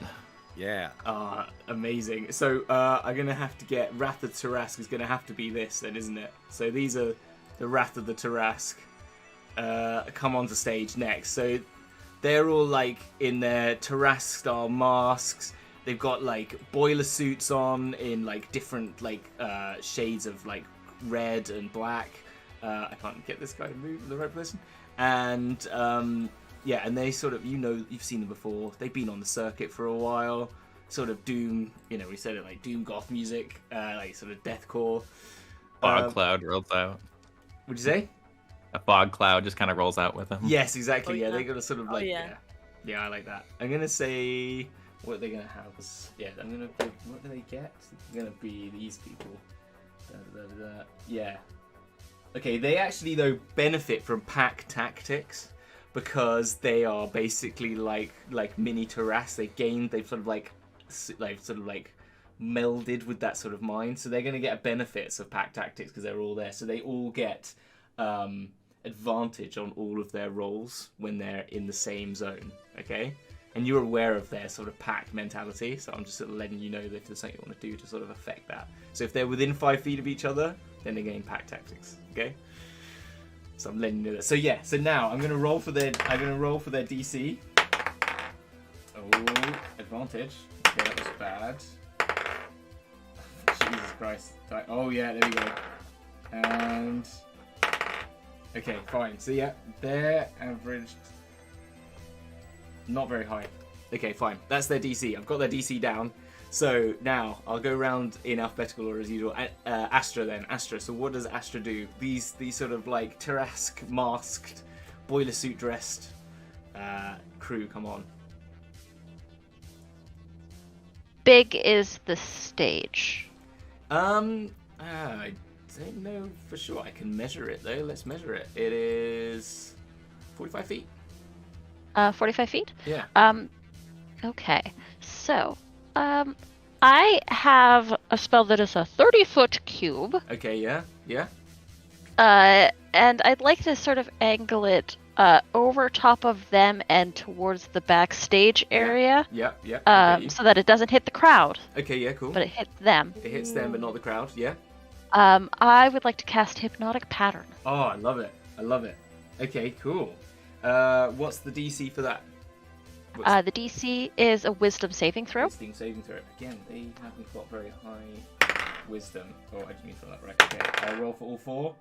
Yeah. Amazing. So I'm gonna have to get Wrath of Tarask is gonna have to be this then, isn't it? So these are the Wrath of the Tarask. Come onto stage next. So they're all like in their Tarask style masks. They've got like boiler suits on in like different like shades of like red and black. I can't get this guy to move in the right person. And yeah, and they sort of, you know, you've seen them before. They've been on the circuit for a while. Sort of doom, you know, we said it like doom goth music, like sort of deathcore. Fog cloud rolls out. What'd you say? A fog cloud just kind of rolls out with them. Yes, exactly. Oh, Yeah, yeah. they got a sort of like yeah. Yeah, I like that. I'm gonna say what they're gonna have is I'm gonna pick, what do they get? It's gonna be these people. Yeah. Okay, they actually though benefit from pack tactics because they are basically like mini Taras. They've sort of like melded with that sort of mind, so they're gonna get benefits of pack tactics because they're all there. So they all get advantage on all of their rolls when they're in the same zone, okay? And you're aware of their sort of pack mentality, so I'm just sort of letting you know that if there's something you want to do to sort of affect that. So if they're within 5 feet of each other, then they're getting pack tactics, okay? So I'm letting you know that. So yeah, so now I'm gonna roll for their DC. Oh, advantage. Okay, that was bad. Jesus Christ. Oh yeah, there we go. And okay, fine. So yeah, they're averaged not very high. Okay, fine. That's their DC. I've got their DC down. So now I'll go around in alphabetical order as usual. Astra then. Astra. So what does Astra do? These sort of like Tarask masked, boiler suit dressed crew. Come on. Big is the stage. I don't know for sure. I can measure it though. Let's measure it. It is 45 feet. 45 feet? Yeah. Okay. So, I have a spell that is a 30-foot cube. Okay, yeah. And I'd like to sort of angle it over top of them and towards the backstage area. Yeah. Okay, so that it doesn't hit the crowd, okay, yeah, cool. but it hits them. It hits them, but not the crowd. Yeah. I would like to cast Hypnotic Pattern. Oh, I love it. Okay, cool. What's the DC for that? The DC is a Wisdom saving throw. Wisdom saving throw. Again, they haven't got very high. wisdom. Oh, I didn't mean for that. Right. Okay. I'll roll for all 4.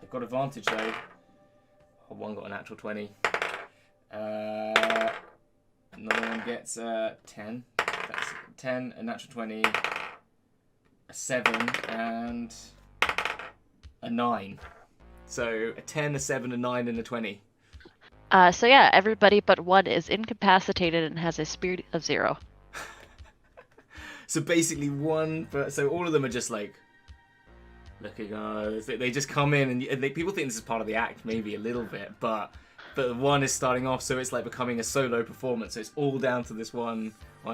They've got advantage though. Oh, one got a natural 20. Another one gets 10. That's 10, a natural 20, a 7, and a 9. So a 10, a 7, a 9, and a 20. So yeah, everybody but one is incapacitated and has a spirit of 0. So basically so all of them are just like looking. They just come in and people think this is part of the act, maybe a little bit, but one is starting off, so it's like becoming a solo performance. So it's all down to this one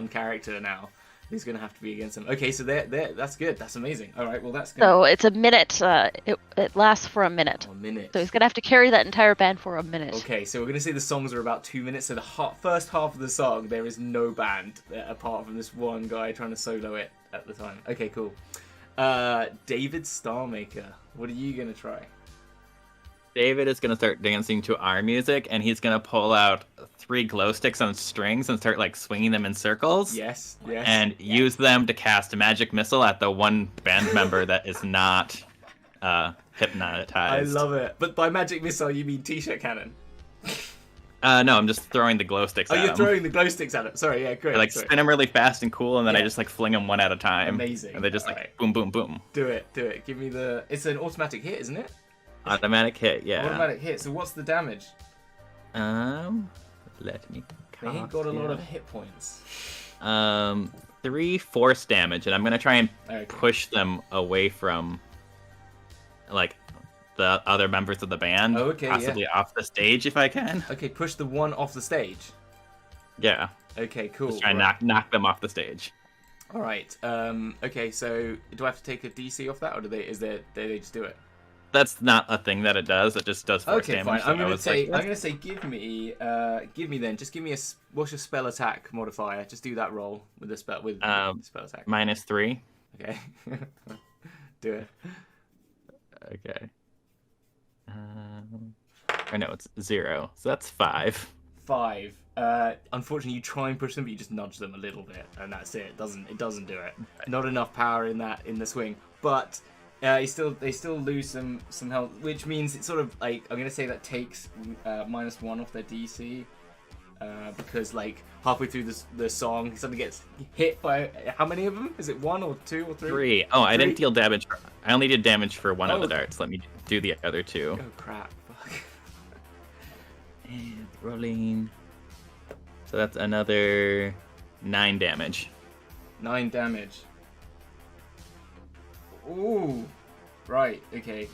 character now. He's gonna have to be against them. Okay, so that's good. That's amazing. All right, well that's good. So it's a minute. It lasts for a minute. A minute. So he's gonna have to carry that entire band for a minute. Okay, so we're gonna say the songs are about 2 minutes. So the first half of the song, there is no band apart from this one guy trying to solo it at the time. Okay, cool. David Starmaker, what are you gonna try? David is going to start dancing to our music, and he's going to pull out 3 glow sticks on strings and start like swinging them in circles. Yes. And use them to cast a magic missile at the one band member that is not hypnotized. I love it. But by magic missile, you mean t-shirt cannon? No, I'm just throwing the glow sticks at him. Oh, you're throwing the glow sticks at him. Sorry, yeah, great. I spin them really fast and cool, and then I just like fling them one at a time. Amazing. And they just boom, boom, boom. Do it. Give me the... It's an automatic hit, isn't it? Automatic hit, yeah. Automatic hit. So what's the damage? Let me. They ain't got a lot of hit points. 3 force damage, and I'm gonna try and push them away from, like, the other members of the band. Oh, okay, possibly off the stage if I can. Okay, push the one off the stage. Yeah. Okay, cool. Just try and knock them off the stage. All right. Okay, so do I have to take a DC off that, or do they just do it? That's not a thing that it does. It just does force damage. Fine. So I'm gonna say, give me then. Just give me what's your spell attack modifier? Just do that roll with the spell spell attack. -3. Okay. Do it. Okay. Or no, it's 0. So that's 5. 5. Unfortunately, you try and push them, but you just nudge them a little bit, and that's it. It doesn't do it. Not enough power in the swing, but. They still lose some health, which means it's sort of like, I'm gonna say that takes -1 off their DC, because like halfway through the song, somebody gets hit by how many of them? Is it 1 or 2 or 3? 3. Oh, I didn't deal damage. I only did damage for 1 of the darts. Let me do the other 2. Oh crap! Fuck. And rolling. So that's another 9 damage. 9 damage. Ooh, right, okay.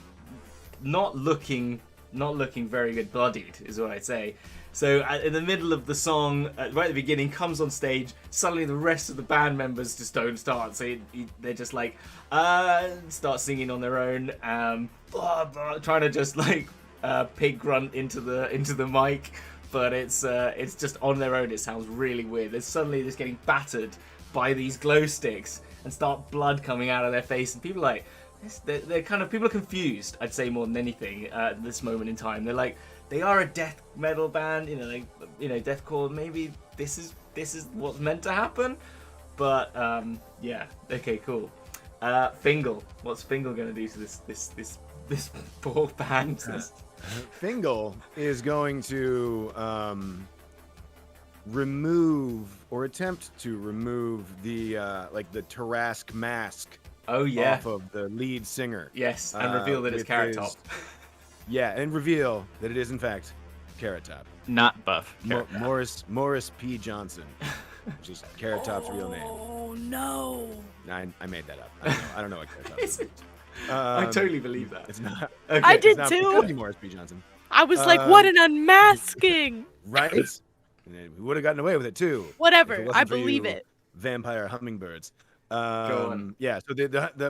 Not looking very good. Bloodied is what I'd say. So in the middle of the song, right at the beginning, comes on stage. Suddenly the rest of the band members just don't start. So they're just like start singing on their own, trying to just like pig grunt into the mic, but it's just on their own. It sounds really weird. They're suddenly just getting battered by these glow sticks and start blood coming out of their face, and people are like, they're kind of, people are confused, I'd say, more than anything at this moment in time. They're like, they are a death metal band, deathcore. Maybe this is what's meant to happen, but yeah, okay, cool. Fingle, what's Fingle gonna do to this poor band? Fingle is going to remove or attempt to remove the the Tarrasque mask off of the lead singer. Yes, and reveal that it's Carrot Top. Yeah, and reveal that it is in fact Carrot Top. Not Buff. Morris P. Johnson, which is Carrot Top's real name. Oh no! I made that up. I don't know what Carrot Top is. I totally believe that. It's not. Okay. I did it's too. Not Morris P. Johnson. I was like, what an unmasking! Right? And we would have gotten away with it too. Whatever, I believe it. Vampire hummingbirds. Go on. Yeah. So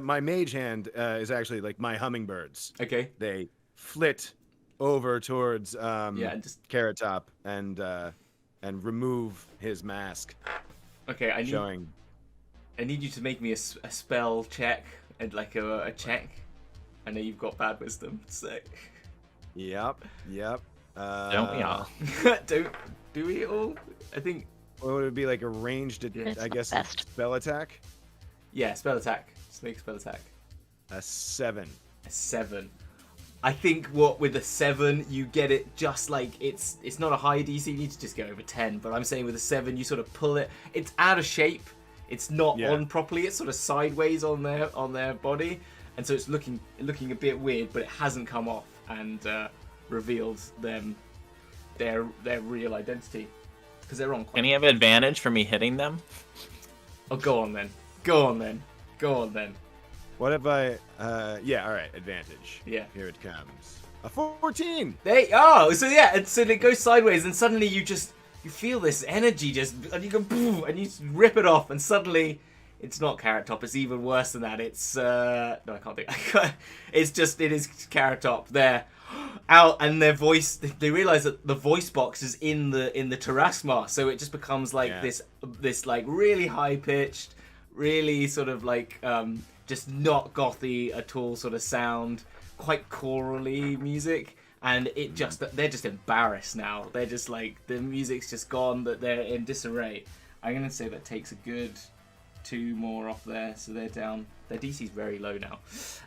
my mage hand is actually like my hummingbirds. Okay. They flit over towards just Carrot Top and remove his mask. Okay. I need you to make me a spell check and like a check. I know you've got bad wisdom, so. Yep. Don't we all? Do we all? I think. What would it be, like a ranged, I guess, spell attack? Yeah, spell attack. Just make a spell attack. A 7. A 7. I think with a 7 you get it just like it's not a high DC. You need to just go over 10. But I'm saying with a 7 you sort of pull it. It's out of shape. It's not on properly. It's sort of sideways on their body, and so it's looking a bit weird. But it hasn't come off and revealed their real identity because they're on. Can he have advantage for me hitting them? Oh, go on then. Go on then. What if I? Yeah, all right. Advantage. Yeah. Here it comes. A 14. So it goes sideways, and suddenly you feel this energy and you go boom, and you just rip it off, and suddenly it's not Carrot Top. It's even worse than that. It's no, I can't think. It is Carrot Top. They're out, and their voice. They realize that the voice box is in the Terrasma, so it just becomes like this like really high pitched, really sort of like just not gothy at all sort of sound, quite chorally music, and they're just embarrassed now. They're just like the music's just gone, that they're in disarray. I'm gonna say that takes a good 2 more off there, so they're down. Their DC's very low now.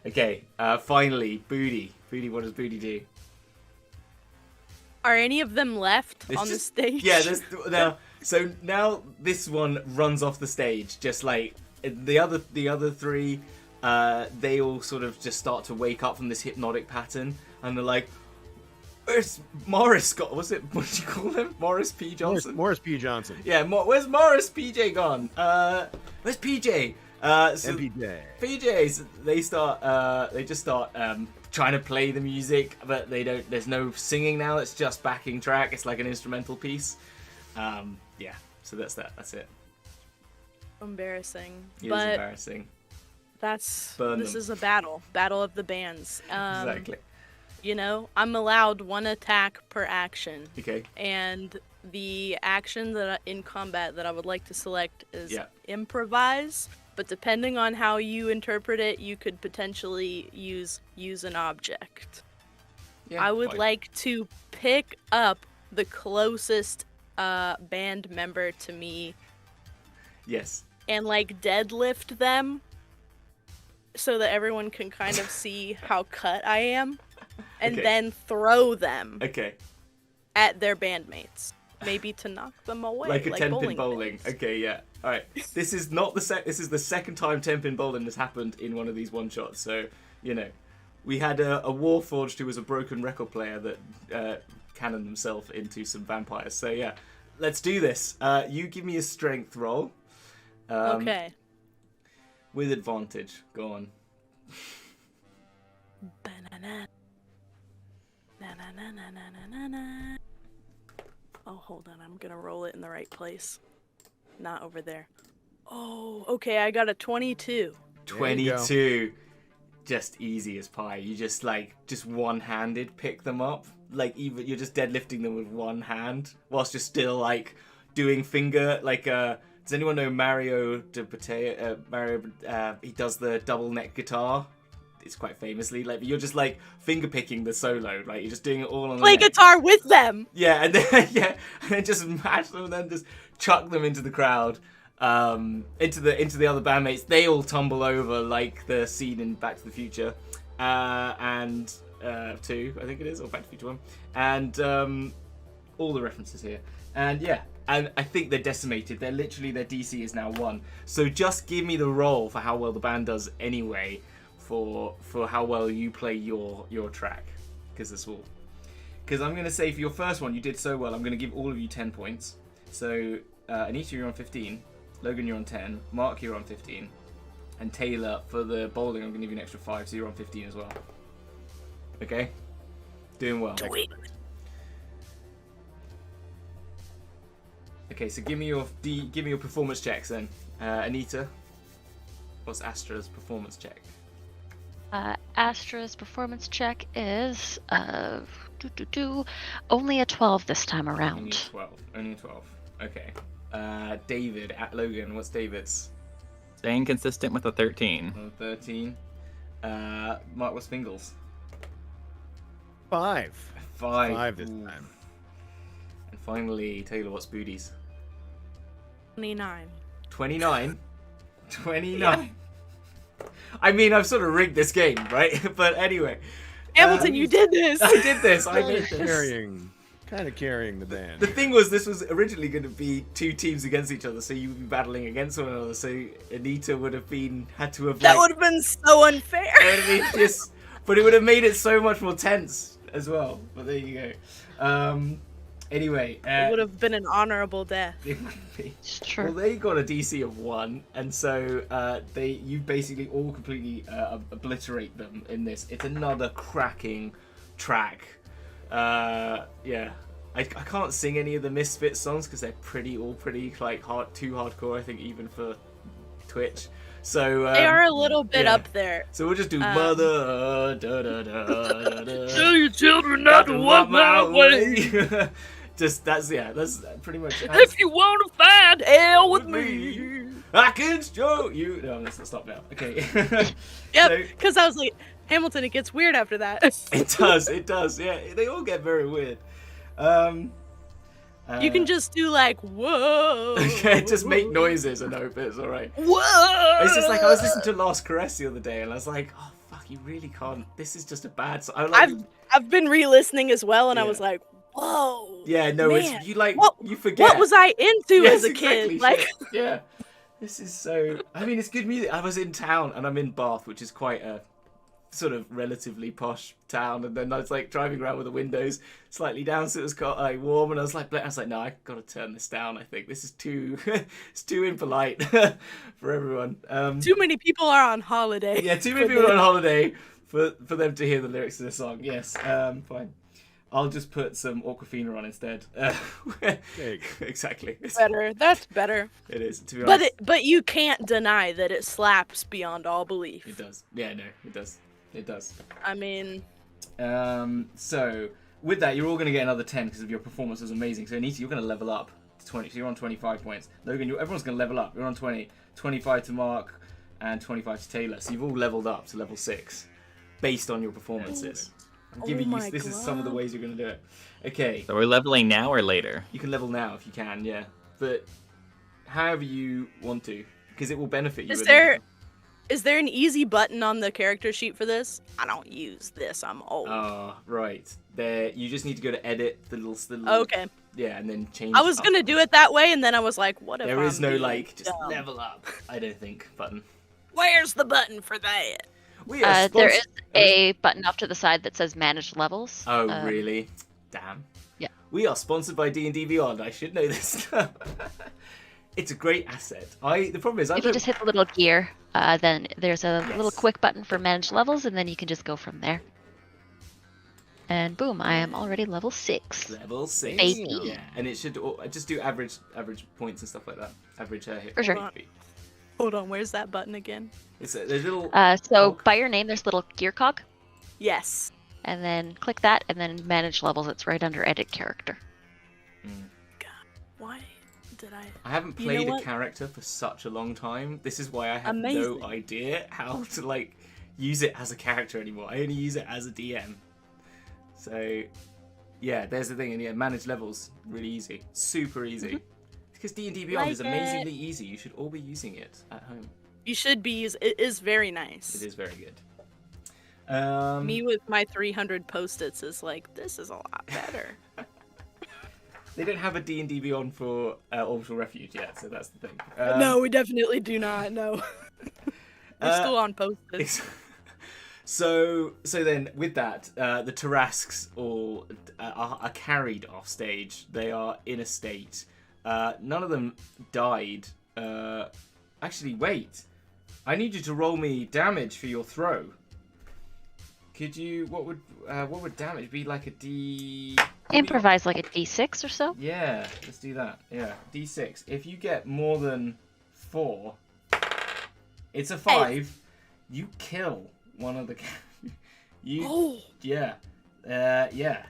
Okay, finally, Boody. Boody, what does Boody do? Are any of them left on the stage? Yeah, now this one runs off the stage, just like the other 3. They all sort of just start to wake up from this hypnotic pattern, and they're like, "Where's Morris got? What did you call him? Morris P. Johnson? Morris P. Johnson. Yeah, where's Morris PJ gone? Where's PJ? MPJ. PJs. They just start trying to play the music, but they don't. There's no singing now. It's just backing track. It's like an instrumental piece. Yeah. So that's that. That's it. Embarrassing. It is embarrassing. This is a battle of the bands. Exactly. You know, I'm allowed 1 attack per action. Okay. And the action in combat that I would like to select is improvise. But depending on how you interpret it, you could potentially use an object. Yeah, I would like to pick up the closest band member to me. Yes. And like deadlift them so that everyone can kind of see how cut I am. And then throw them at their bandmates. Maybe to knock them away. Like a 10-pin bowling. Pins. Okay, yeah. Alright. This is not this is the second time 10-pin bowling has happened in one of these one-shots. So, you know. We had a Warforged who was a broken record player that cannoned himself into some vampires. So, yeah. Let's do this. You give me a strength roll. Okay. With advantage. Go on. Banana. Na-na-na-na-na-na-na. Oh, hold on. I'm gonna roll it in the right place. Not over there. Oh, okay. I got a 22. 22. Just easy as pie. You just one-handed pick them up. Like even you're just deadlifting them with one hand whilst you're still like doing finger does anyone know Mario de Bateo? He does the double neck guitar. It's quite famously like you're just like finger picking the solo, right? You're just doing it all on. Play guitar with them. Yeah, and then just match them and then just chuck them into the crowd, into the other bandmates. They all tumble over like the scene in Back to the Future, and 2, I think it is, or Back to the Future 1, and all the references here, and yeah. And I think they're decimated. They're literally, their DC is now 1. So just give me the roll for how well the band does anyway, for how well you play your track. Because I'm going to say for your first one, you did so well, I'm going to give all of you 10 points. So Anita, you're on 15. Logan, you're on 10. Mark, you're on 15. And Taylor, for the bowling, I'm going to give you an extra 5, so you're on 15 as well. Okay? Doing well. Sweet. Okay, so give me your performance checks then. Anita, what's Astra's performance check? Astra's performance check is only a 12 this time around. Only a 12. Okay. David, at Logan, what's David's? Staying consistent with a 13. 13. Mark, what's Fingle's? 5. 5 this Ooh. time. And finally, Taylor, what's Boody's? 29. 29? 29? I mean, I've sort of rigged this game, right? But anyway. Hamilton, you did this. I did this. I made this. Kind of carrying the band. The thing was, this was originally going to be 2 teams against each other, so you would be battling against one another. So Anita would have had to have. That would have been so unfair. But it would have made it so much more tense as well. But there you go. Anyway, it would have been an honorable death. It would be. It's true. Well, they got a DC of 1, and so you basically all completely obliterate them in this. It's another cracking track. Yeah. I can't sing any of the Misfits songs because they're all pretty like too hardcore, I think, even for Twitch. So they are a little bit up there. So we'll just do Mother. Tell your children not to walk my way. Just that's pretty much. If you want to find hell with me, I can show you. No, let's stop now. Okay. Yep. Because I was like, Hamilton, it gets weird after that. It does. Yeah, they all get very weird. You can just do like, whoa. Okay, just make noises and hope it's alright. Whoa. It's just like, I was listening to Last Caress the other day and I was like, oh fuck, you really can't. This is just a bad song. I've been re-listening as well and I was like, whoa. Yeah, no, man. it's, you like, what, you forget. What was I into as a exactly, kid? Like, yeah. This is so, I mean, it's good music. I was in town and I'm in Bath, which is quite a sort of relatively posh town, and then I was like driving around with the windows slightly down so it was quite like warm, and I was like no, I gotta turn this down. I think this is too it's too impolite for everyone. Too many people are on holiday. Yeah, too many people are on holiday for them to hear the lyrics to this song. Yes, fine. I'll just put some Aquafina on instead. Exactly. Better. That's better. It is, to be honest. But you can't deny that it slaps beyond all belief. It does. Yeah, no, it does. It does. I mean... So, with that, you're all going to get another 10 because of your performance was amazing. So, Anita, you're going to level up to 20. So, you're on 25 points. Logan, everyone's going to level up. You're on 20. 25 to Mark and 25 to Taylor. So, you've all leveled up to level 6 based on your performances. I'm giving you... This is some of the ways you're going to do it. Okay. So, we're leveling now or later? You can level now if you can, yeah. But however you want to, because it will benefit you. Is there an easy button on the character sheet for this? I don't use this. I'm old. Oh, right. There, you just need to go to edit the little. Okay. Yeah, and then change. I was gonna do it that way, and then I was like, "What if?" There is no like just dumb? level up. I don't think button. Where's the button for that? There is a button off to the side that says Manage Levels. Oh, really? Damn. Yeah. We are sponsored by D&D Beyond. I should know this. It's a great asset. The problem is If you just hit the little gear, then there's a little quick button for Manage Levels, and then you can just go from there. And boom, I am already level 6. Level 6. Baby. Yeah, and it should just do average points and stuff like that. Average hit. For sure. Hold on, where's that button again? There's a little. So by your name, there's a little gear cog. Yes. And then click that, and then Manage Levels. It's right under Edit Character. God, why did I? I haven't played a character for such a long time. This is why I have no idea how to like use it as a character anymore. I only use it as a DM. So, yeah, there's the thing. And yeah, manage levels really easy, super easy. Because D&D Beyond is amazingly easy. You should all be using it at home. You should be. It is very nice. It is very good. Me with my 300 post-its is like, this is a lot better. They don't have a D&D Beyond for Orbital Refuge yet, so that's the thing. No, we definitely do not. No. We're still on post-its. So then, with that, the Tarrasques all are carried off stage. They are in a state. None of them died. Actually, wait. I need you to roll me damage for your throw. Could you? What would damage be? Like a D? Improvise like a D6 or so. Yeah, let's do that. Yeah, D6. If you get more than 4, it's a 5. You kill one of the. Yeah,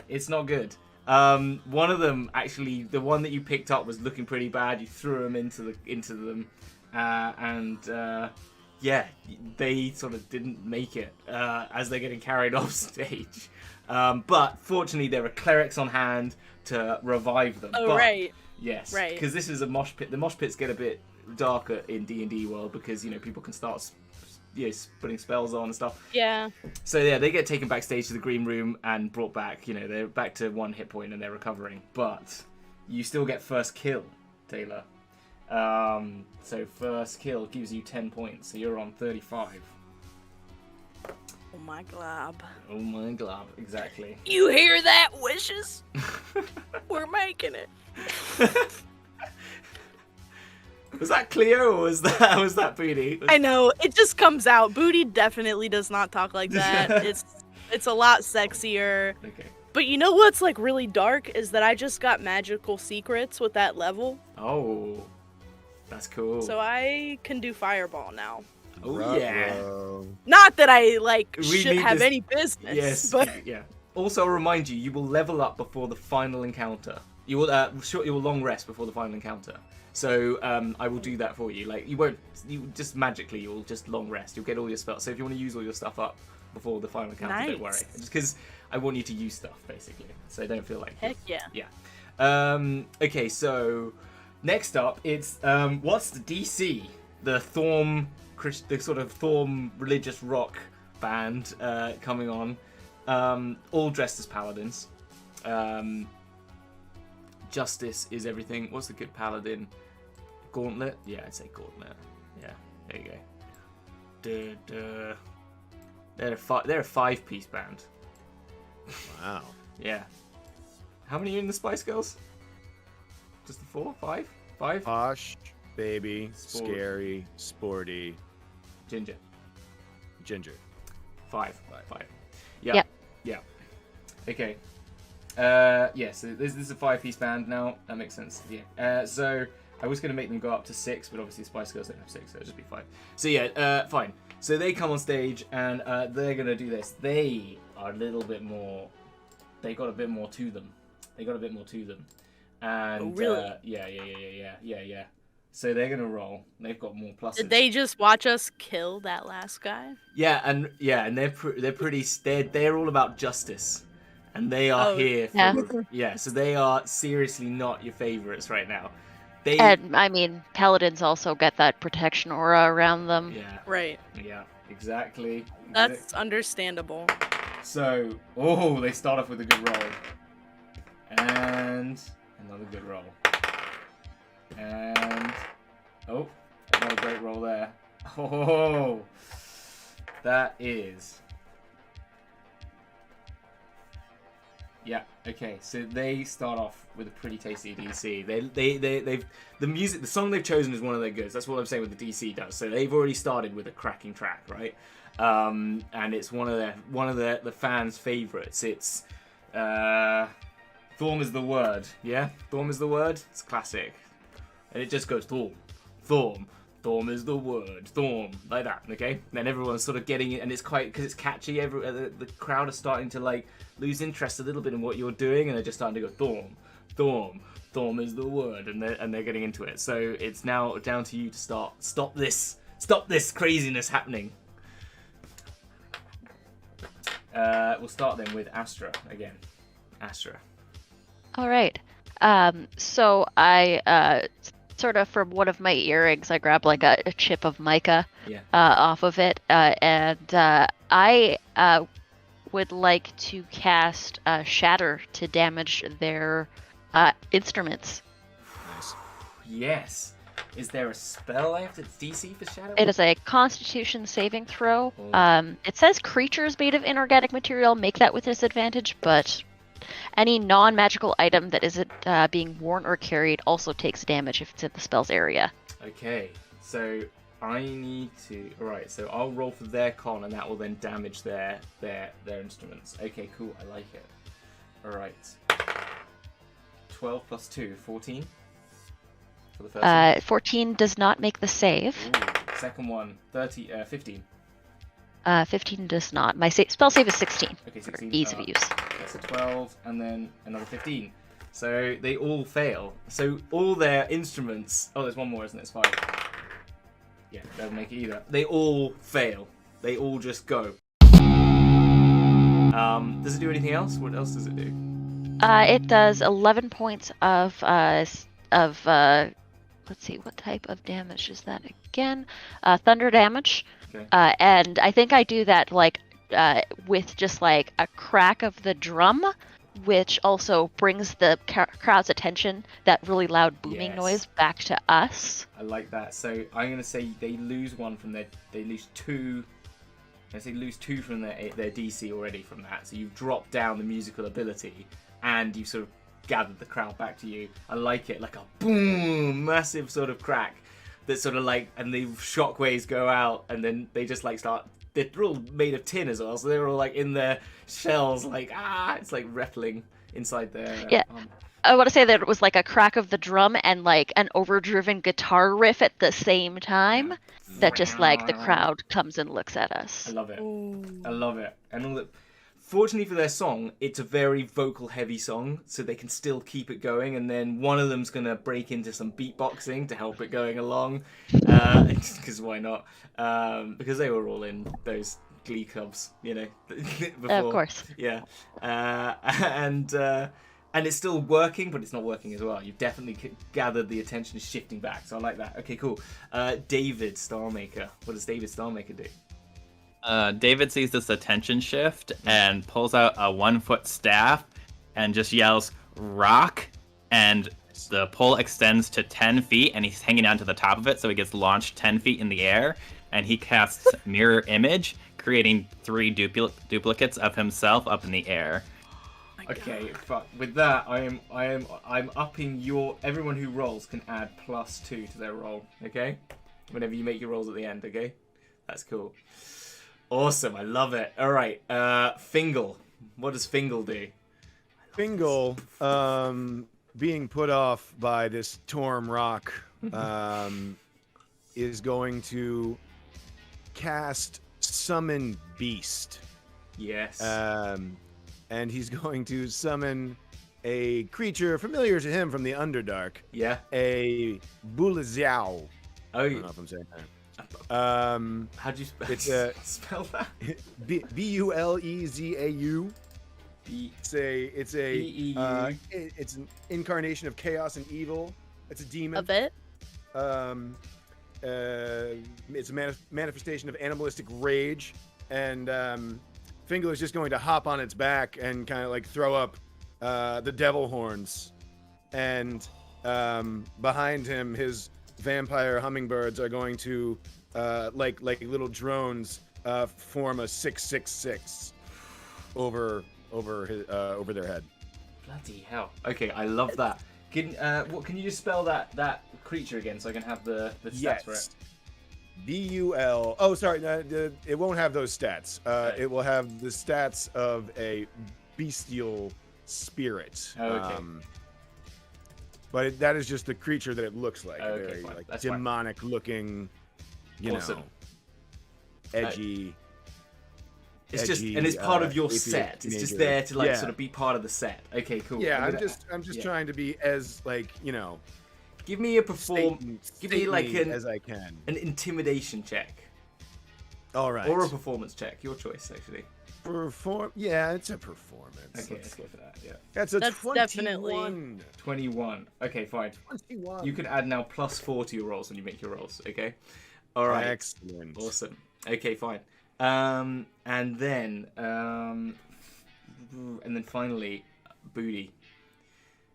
it's not good. One of them actually, the one that you picked up was looking pretty bad. You threw him into them, yeah, they sort of didn't make it as they're getting carried off stage. But fortunately, there are clerics on hand to revive them. Oh, right. Yes, right. Because this is a mosh pit. The mosh pits get a bit darker in D&D world because people can start putting spells on and stuff. Yeah. So yeah, they get taken backstage to the green room and brought back. You know, they're back to 1 hit point and they're recovering. But you still get first kill, Taylor. So first kill gives you 10 points. So you're on 35. Oh my glob. Oh my glob, exactly. You hear that, Wishes? We're making it. Was that Cleo or was that Boody? I know, it just comes out. Boody definitely does not talk like that. It's a lot sexier. Okay. But you know what's like really dark is that I just got magical secrets with that level. Oh, that's cool. So I can do fireball now. Oh yeah. Not that I We should need have this- any business. Yes. But Yeah. Also, I'll remind you, you will level up before the final encounter. You will long rest before the final encounter. So I will do that for you. Like you just magically you'll just long rest. You'll get all your spells. So if you want to use all your stuff up before the final encounter, don't worry. Nice. Just because I want you to use stuff basically. So don't feel like heck yeah. Yeah. Okay. So next up, it's what's the DC? The the sort of Thorm religious rock band coming on. All dressed as paladins. Justice is everything. What's the good paladin? Gauntlet? Yeah, I'd say Gauntlet. Yeah, there you go. They're a 5-piece band. Wow. Yeah. How many are in the Spice Girls? Just the 4? 5? 5? Posh, baby, Sport. scary, sporty, Ginger. ginger. 5. Yeah. Yep. Yeah. Okay. Yeah, so this is a 5-piece band now. That makes sense. Yeah. So I was going to make them go up to 6, but obviously Spice Girls don't have 6, so it'll just be 5. So yeah, fine. So they come on stage and they're going to do this. They are a little bit more... They got a bit more to them. And, Oh, really? Yeah. So they're going to roll. They've got more pluses. Did they just watch us kill that last guy? Yeah, and they're all about justice, and they are Oh. here for Yeah. yeah. So they are seriously not your favorites right now. They And I mean, paladins also get that protection aura around them. Right. yeah, exactly. That's understandable. So they start off with a good roll, and another good roll, and another great roll there. Oh, that is. Yeah. Okay. So they start off with a pretty tasty DC. The song they've chosen is one of their goods. That's what I'm saying with the DC does. So they've already started with a cracking track, right? And it's one of the fans' favorites. It's Thorm is the word. Yeah, Thorm is the word. It's classic, and it just goes Thorm, Thorm. Thorm is the word. Thorm, like that, okay? Then everyone's sort of getting it, and it's quite because it's catchy. The crowd are starting to like lose interest a little bit in what you're doing, and they're just starting to go Thorm, Thorm, Thorm is the word, and they're getting into it. So it's now down to you to stop this craziness happening. We'll start then with Astra again. Astra. All right. So I sort of from one of my earrings, I grabbed like a chip of mica off of it, and I would like to cast Shatter to damage their instruments. Nice. Yes. Is there a spell I have to DC for Shadow? It is a Constitution saving throw. Oh. It says creatures made of inorganic material make that with disadvantage, but any non-magical item that isn't being worn or carried also takes damage if it's in the spell's area. Okay, so I need to. Alright, so I'll roll for their con, and that will then damage their instruments. Okay, cool. I like it. Alright. 12 plus 2, 14? For the first one. 14 does not make the save. Ooh, second one, 15. 15 does not. My spell save is 16. Okay, For 16. ease of use. That's a 12, and then another 15. So they all fail. So all their instruments. Oh, there's one more, isn't it? It's 5. Yeah, doesn't make it either. They all fail. They all just go. Does it do anything else? What else does it do? It does 11 points of let's see, what type of damage is that again? Thunder damage. Okay. And I think I do that like with just like a crack of the drum, which also brings the crowd's attention, that really loud booming Yes. noise, back to us. I like that. So I'm gonna say they lose one from their. They lose two. They lose two from their DC already from that. So you've dropped down the musical ability, and you've sort of gathered the crowd back to you. I like it, like a boom, massive sort of crack. That sort of like, and the shockwaves go out, and then they just like start. They're all made of tin as well, so they're all like in their shells, like it's like rattling inside their. Yeah. I want to say that it was like a crack of the drum and like an overdriven guitar riff at the same time. That just like the crowd comes and looks at us. I love it. Ooh. I love it. And all that. Fortunately for their song, it's a very vocal heavy song, so they can still keep it going. And then one of them's gonna break into some beatboxing to help it going along, because why not? Because they were all in those glee clubs, you know. Before. Of course. Yeah. And it's still working, but it's not working as well. You've definitely gathered the attention is shifting back, so I like that. Okay, cool. David Starmaker. What does David Starmaker do? David sees this attention shift and pulls out a 1-foot staff and just yells, "Rock!" And the pole extends to 10 feet, and he's hanging on to the top of it, so he gets launched 10 feet in the air, and he casts Mirror Image, creating 3 duplicates of himself up in the air. Okay, fuck. With that, I'm upping your. Everyone who rolls can add +2 to their roll. Okay, whenever you make your rolls at the end. Okay, that's cool. Awesome, I love it. All right, Fingle. What does Fingle do? Fingle, being put off by this Torm rock, is going to cast Summon Beast. Yes. And he's going to summon a creature familiar to him from the Underdark. Yeah. A Buleziao. Oh. I don't know if I'm saying that. How do you it's spell that? Buleziau. B. It's a B-E-U. it's an incarnation of chaos and evil. It's a demon. A bit. It's a manifestation of animalistic rage, and Fingle is just going to hop on its back and kind of like throw up the devil horns, and behind him, his vampire hummingbirds are going to like little drones form a 666 over their head. Bloody hell. Okay, I love that. Can you just spell that creature again so I can have the stats for it? B-U-L. Oh, sorry. It won't have those stats. Okay. It will have the stats of a bestial spirit. Oh, okay. But that is just the creature that it looks like. Okay, Very fine. like That's fine. demonic-looking, Awesome. edgy. It's just, edgy, and it's part of your atheist set. It's just teenager. there to like Yeah. sort of be part of the set. Okay, cool. Yeah, I'm I'm just yeah. trying to be as Give me a give me like as I can. an intimidation check All right. or a performance check. Your choice, actually. Yeah, it's a performance. Okay, let's go for that. Yeah. That's That's 21. definitely- 21. Okay, fine. 21. You can add now +4 to your rolls when you make your rolls. Okay. All right. Excellent. Awesome. Okay, fine. And then finally, Boody.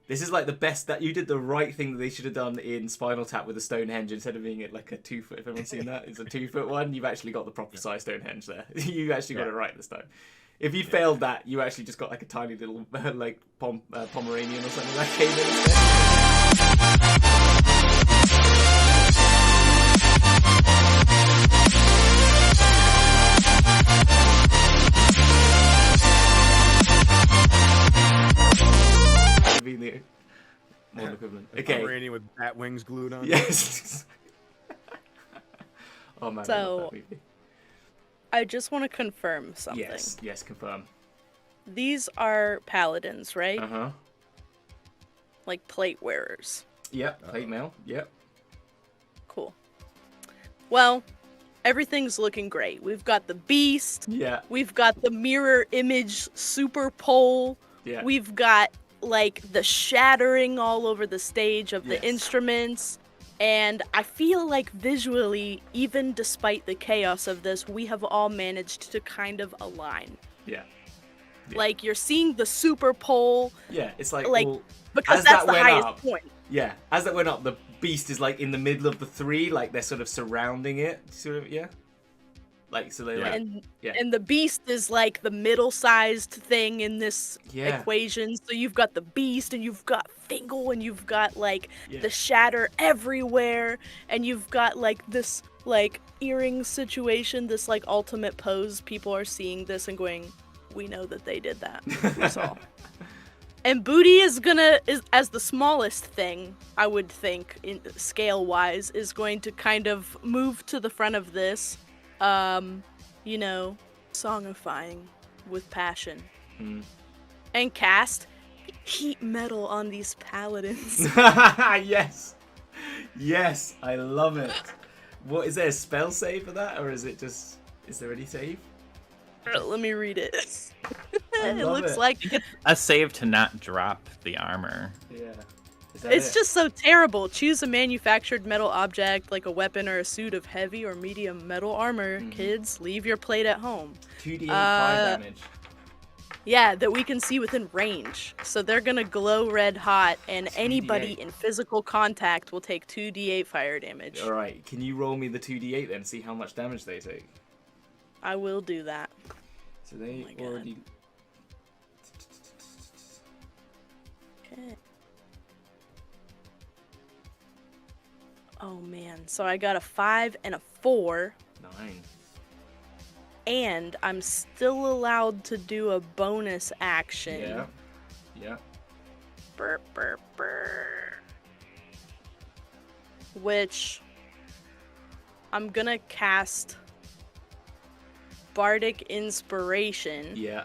This is like the best that you did the right thing that they should have done in Spinal Tap with the Stonehenge instead of being it like a 2-foot. If everyone's seen that, it's a 2-foot one. You've actually got the proper size Stonehenge there. You actually got it right this time. If you failed that, you actually just got like a tiny little like Pomeranian or something that came in instead. Being the modern equivalent. Okay. Pomeranian with bat wings glued on. Yes. Oh man. I love So, that movie. I just want to confirm something. Yes, confirm. These are paladins, right? Uh-huh. Like plate wearers. Yep, plate mail. Yep. Cool. Well, everything's looking great. We've got the beast. Yeah. We've got the mirror image super pole. Yeah. We've got like the shattering all over the stage of the Yes. instruments. And I feel like visually, even despite the chaos of this, we have all managed to kind of align. Yeah. Like, you're seeing the super pole. Yeah, it's like, well, because as that's that the went highest up, point. Yeah, as that went up, the beast is like in the middle of the three, like they're sort of surrounding it, sort of, yeah. Like so they like, And the beast is like the middle-sized thing in this Yeah. equation. So you've got the beast, and you've got Fingle, and you've got like the shatter everywhere, and you've got like this like earring situation, this like ultimate pose. People are seeing this and going, "We know that they did that." We saw. And Boody is as the smallest thing, I would think, in scale-wise, is going to kind of move to the front of this. You know, songifying with passion. And cast heat metal on these paladins. Yes. Yes, I love it. What is there a spell save for that, or is it just? Is there any save? Let me read it. I It love looks it. like A save to not drop the armor. Yeah. Is that it's it? just so terrible. Choose a manufactured metal object like a weapon or a suit of heavy or medium metal armor. Kids, leave your plate at home. 2d8 fire damage. Yeah, that we can see within range. So they're gonna glow red hot, and 2d8. anybody in physical contact will take 2d8 fire damage. All right, can you roll me the 2d8 then? See how much damage they take. I will do that. So they my God. already. Okay. Oh man, so I got a 5 and a 4, 9. and I'm still allowed to do a bonus action. Yeah. Yeah. Burp, burp, burp. Which I'm gonna cast Bardic Inspiration. Yeah.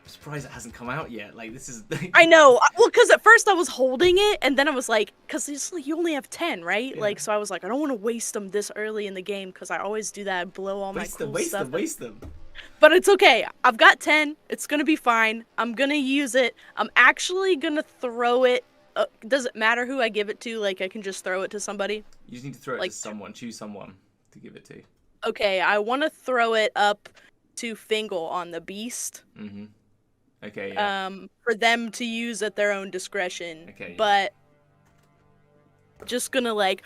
I'm surprised it hasn't come out yet. Like this is. I know. Well, because at first I was holding it, and then I was like, because you only have 10, right? Yeah. Like, so I was like, I don't want to waste them this early in the game, because I always do that and blow all my cool stuff. Waste them. But it's okay. I've got 10. It's gonna be fine. I'm gonna use it. I'm actually gonna throw it. Does it matter who I give it to? Like, I can just throw it to somebody? You just need to throw it Like- to someone. Choose someone to give it to. Okay, I want to throw it up to Fingle on the beast. Mm-hmm. Okay. Yeah. For them to use at their own discretion. Okay, yeah. But just gonna like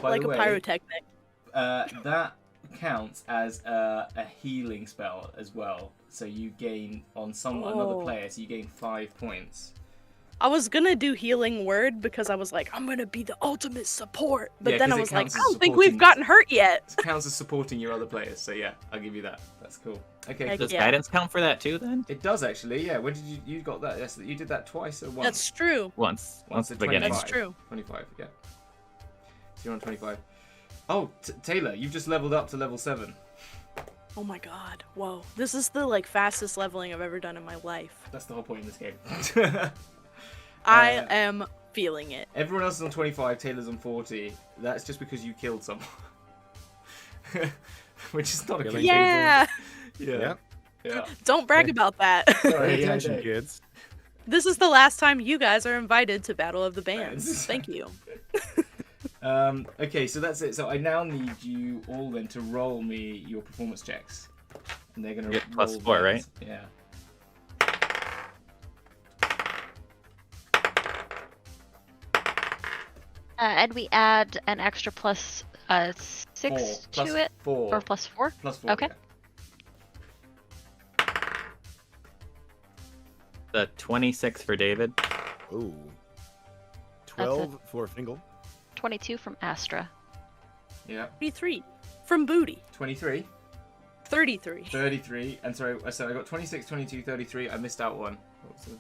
By like the a way, pyrotechnic. That counts as a healing spell as well. So you gain on another player. So you gain 5 points. I was gonna do healing word because I was like, I'm gonna be the ultimate support. But Yeah, then 'cause I it was like, counts I as don't think supporting. we've gotten hurt yet. It counts as supporting your other players. So yeah, I'll give you that. That's cool. Okay. Heck Cool. Does yeah. guidance count for that too then? It does actually. Yeah. When did you got that? Yes, you did that twice or once. That's true. Once Once at at the beginning. 25. That's true. 25. Yeah. So you're on 25. Oh, Taylor, you've just leveled up to level 7. Oh my god. Whoa. This is the like fastest leveling I've ever done in my life. That's the whole point in this game. I am feeling it. Everyone else is on 25, Taylor's on 40. That's just because you killed someone. Which is not a good Killing Yeah. Yeah. Yep. Yeah. Don't brag about that. Sorry, Pay yeah, attention, no. kids. This is the last time you guys are invited to Battle of the Bands. Bands. Thank you. Okay, so that's it. So I now need you all then to roll me your performance checks. And they're going to You get +4, right? Yeah. And we add an extra plus 6 4. to it, 4. or plus 4. +4. Okay. Yeah. The 26 for David. Ooh. 12 for Fingle. 22 from Astra. Yeah. 33 from Boody. 23. 33. 33. And sorry, so I got 26, 22, 33. I missed out one. What was it?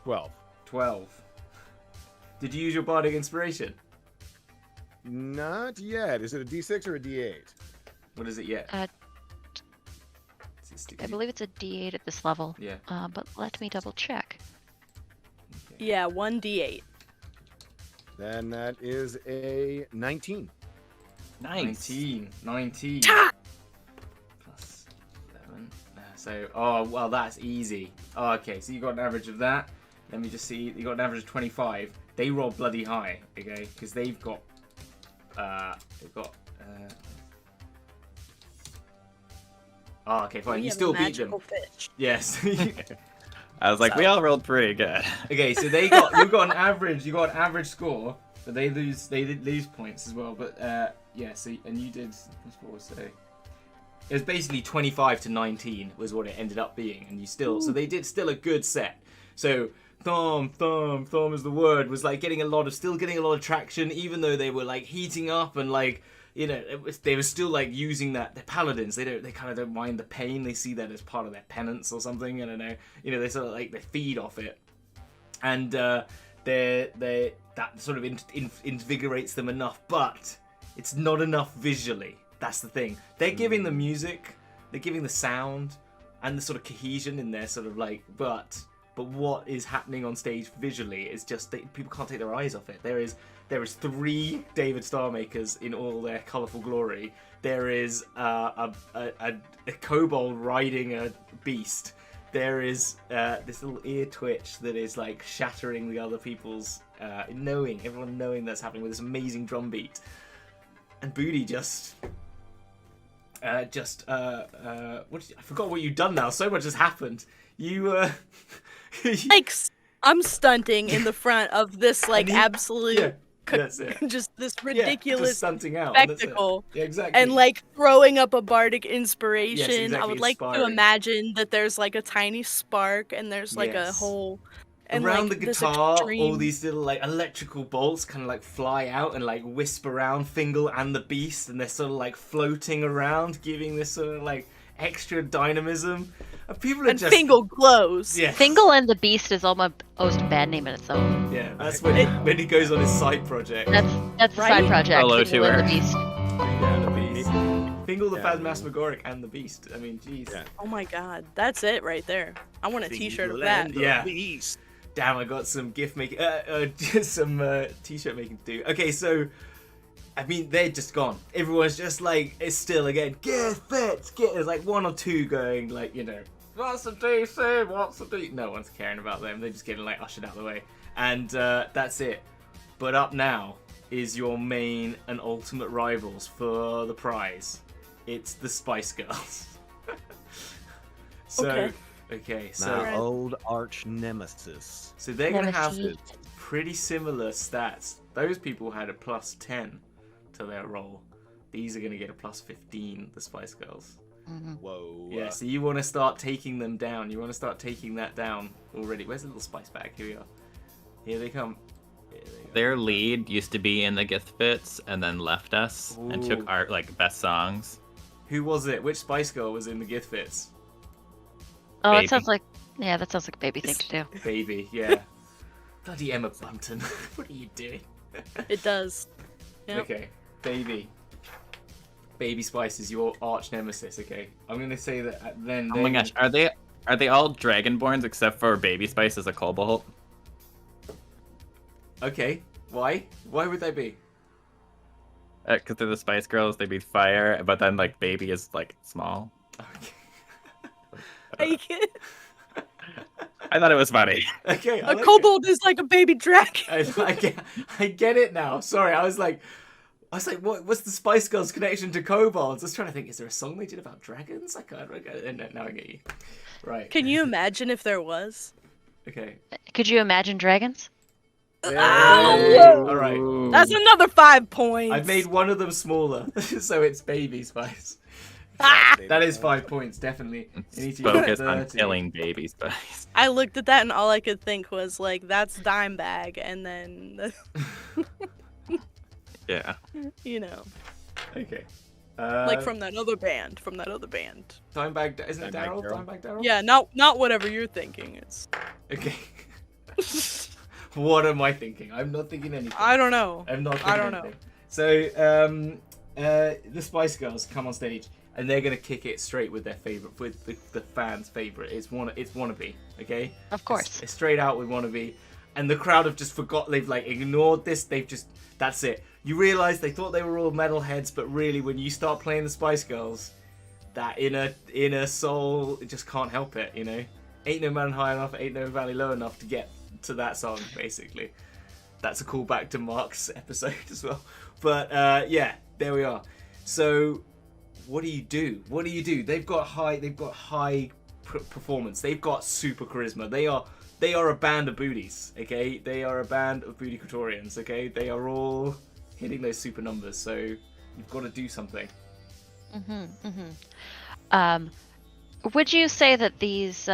12. 12. Did you use your bardic inspiration? Not yet. Is it a D6 or a D8? What is it yet? I believe it's a D8 at this level. Yeah. But let me double check. Yeah, 1d8. Then that is a 19. Nice. 19. Plus 11. So, oh, well, that's easy. Oh, okay, so you got an average of that. Let me just see. You got an average of 25. they roll bloody high, okay? Because they've got oh, okay, fine. We You have still beat magical them. fish. Yes. I was like, we all rolled pretty good. Okay, so you got an average score, but they did lose points as well. But yeah, so and you did what was it? It was basically 25 to 19 was what it ended up being, and you still so they did still a good set. So thumb is the word was like getting a lot of traction, even though they were like heating up and like. You know, they were still like using that. They're paladins. They kind of don't mind the pain. They see that as part of their penance or something. I don't know. You know, they sort of like they feed off it, and they that sort of invigorates them enough. But it's not enough visually. That's the thing. They're giving the music, they're giving the sound, and the sort of cohesion in there. Sort of like, but what is happening on stage visually is just people can't take their eyes off it. There is 3 David Starmakers in all their colourful glory. There is a kobold riding a beast. There is this little ear twitch that is like shattering the other people's everyone knowing that's happening with this amazing drum beat. And Boody I forgot what you've done now. So much has happened. Yikes! I'm stunting in the front of this like absolute. Yeah. That's it. Just this Just ridiculous stunting out. spectacle. Yeah, exactly. And like throwing up a bardic inspiration. Yes, exactly, I would like to inspiring. imagine that there's like a tiny spark and there's like a Yes. whole. And around like, the this guitar, extreme... all these little like electrical bolts kind of like fly out and like wisp around Fingle and the Beast, and they're sort of like floating around, giving this sort of like extra dynamism. And people are And just Fingle glows. yeah, Fingle and the Beast is almost a bad name in its own. yeah. That's when he goes on his side project. That's the Right? side project. Hello Fingle to and her. the Beast. Yeah, the Beast. Fingle the Yeah. Phantasmagoric and the Beast. I mean, jeez. Yeah. Oh my god, that's it right there. I want a t-shirt of that. Yeah. Damn, I got some gift making, some t-shirt making to do. Okay, so, I mean, they're just gone. Everyone's just like, it's still again, GithFits, there's like 1 or 2 going, like, you know, what's the DC, what's the DC? No one's caring about them. They're just getting like ushered out of the way. And that's it. But up now is your main and ultimate rivals for the prize. It's the Spice Girls. So, okay, so... My old arch nemesis. So they're going to have Nemesis. pretty similar stats. Those people had a plus 10 to their roll. These are going to get a plus 15, the Spice Girls. Whoa. Yeah, so you want to start taking them down. You want to start taking that down already. Where's the little spice bag? Here we are. Here they come. Here they go. Their lead used to be in the GithFits and then left us and Ooh. took our like best songs. Who was it? Which Spice Girl was in the GithFits? Oh, Baby. it sounds like that sounds like a baby thing to do. Baby, yeah. Bloody Emma Bunton. What are you doing? It does. Yep. Okay, Baby. Baby Spice is your arch nemesis, okay? I'm going to say that then... Oh my gosh, are they all Dragonborns except for Baby Spice as a Kobold? Okay, why? Why would they be? Because they're the Spice Girls, they be fire, but then like Baby is like small. Okay. I thought it was funny. Okay, I A like it. kobold is like a baby dragon. I get it now. Sorry, I was like, what's the Spice Girls connection to kobolds? I was trying to think, is there a song they did about dragons? I can't remember. Now I get you. Right. Can you imagine if there was? Okay. Could you imagine dragons? Ow! All right. That's another 5 points. I've made one of them smaller, so it's Baby Spice. Ah! That is 5 points, definitely. You need to use Focus on 30. killing Baby Spice. I looked at that and all I could think was like, that's dime bag, and then, Yeah. you know, Okay. like from that other band. Dimebag, isn't it Dimebag Daryl? Daryl? Dimebag Daryl? Yeah, not whatever you're thinking. It's Okay. What am I thinking? I'm not thinking anything. I don't know. I'm not thinking I don't know. anything. So, the Spice Girls come on stage, and they're gonna kick it straight with their favorite, with the fans' favorite. It's Wannabe, okay? Of course. It's straight out with Wannabe, and the crowd have just forgot. They've like ignored this. That's it. You realize they thought they were all metalheads, but really, when you start playing the Spice Girls, that inner soul, it just can't help it. You know, ain't no mountain high enough, ain't no valley low enough to get to that song. Basically, That's a callback to Mark's episode as well. But yeah, there we are. So what do you do? What do you do? They've got high performance. They've got super charisma. They are a band of booties, okay? They are a band of booty Cretorians, okay? They are all hitting those super numbers, so you've got to do something. Would you say that these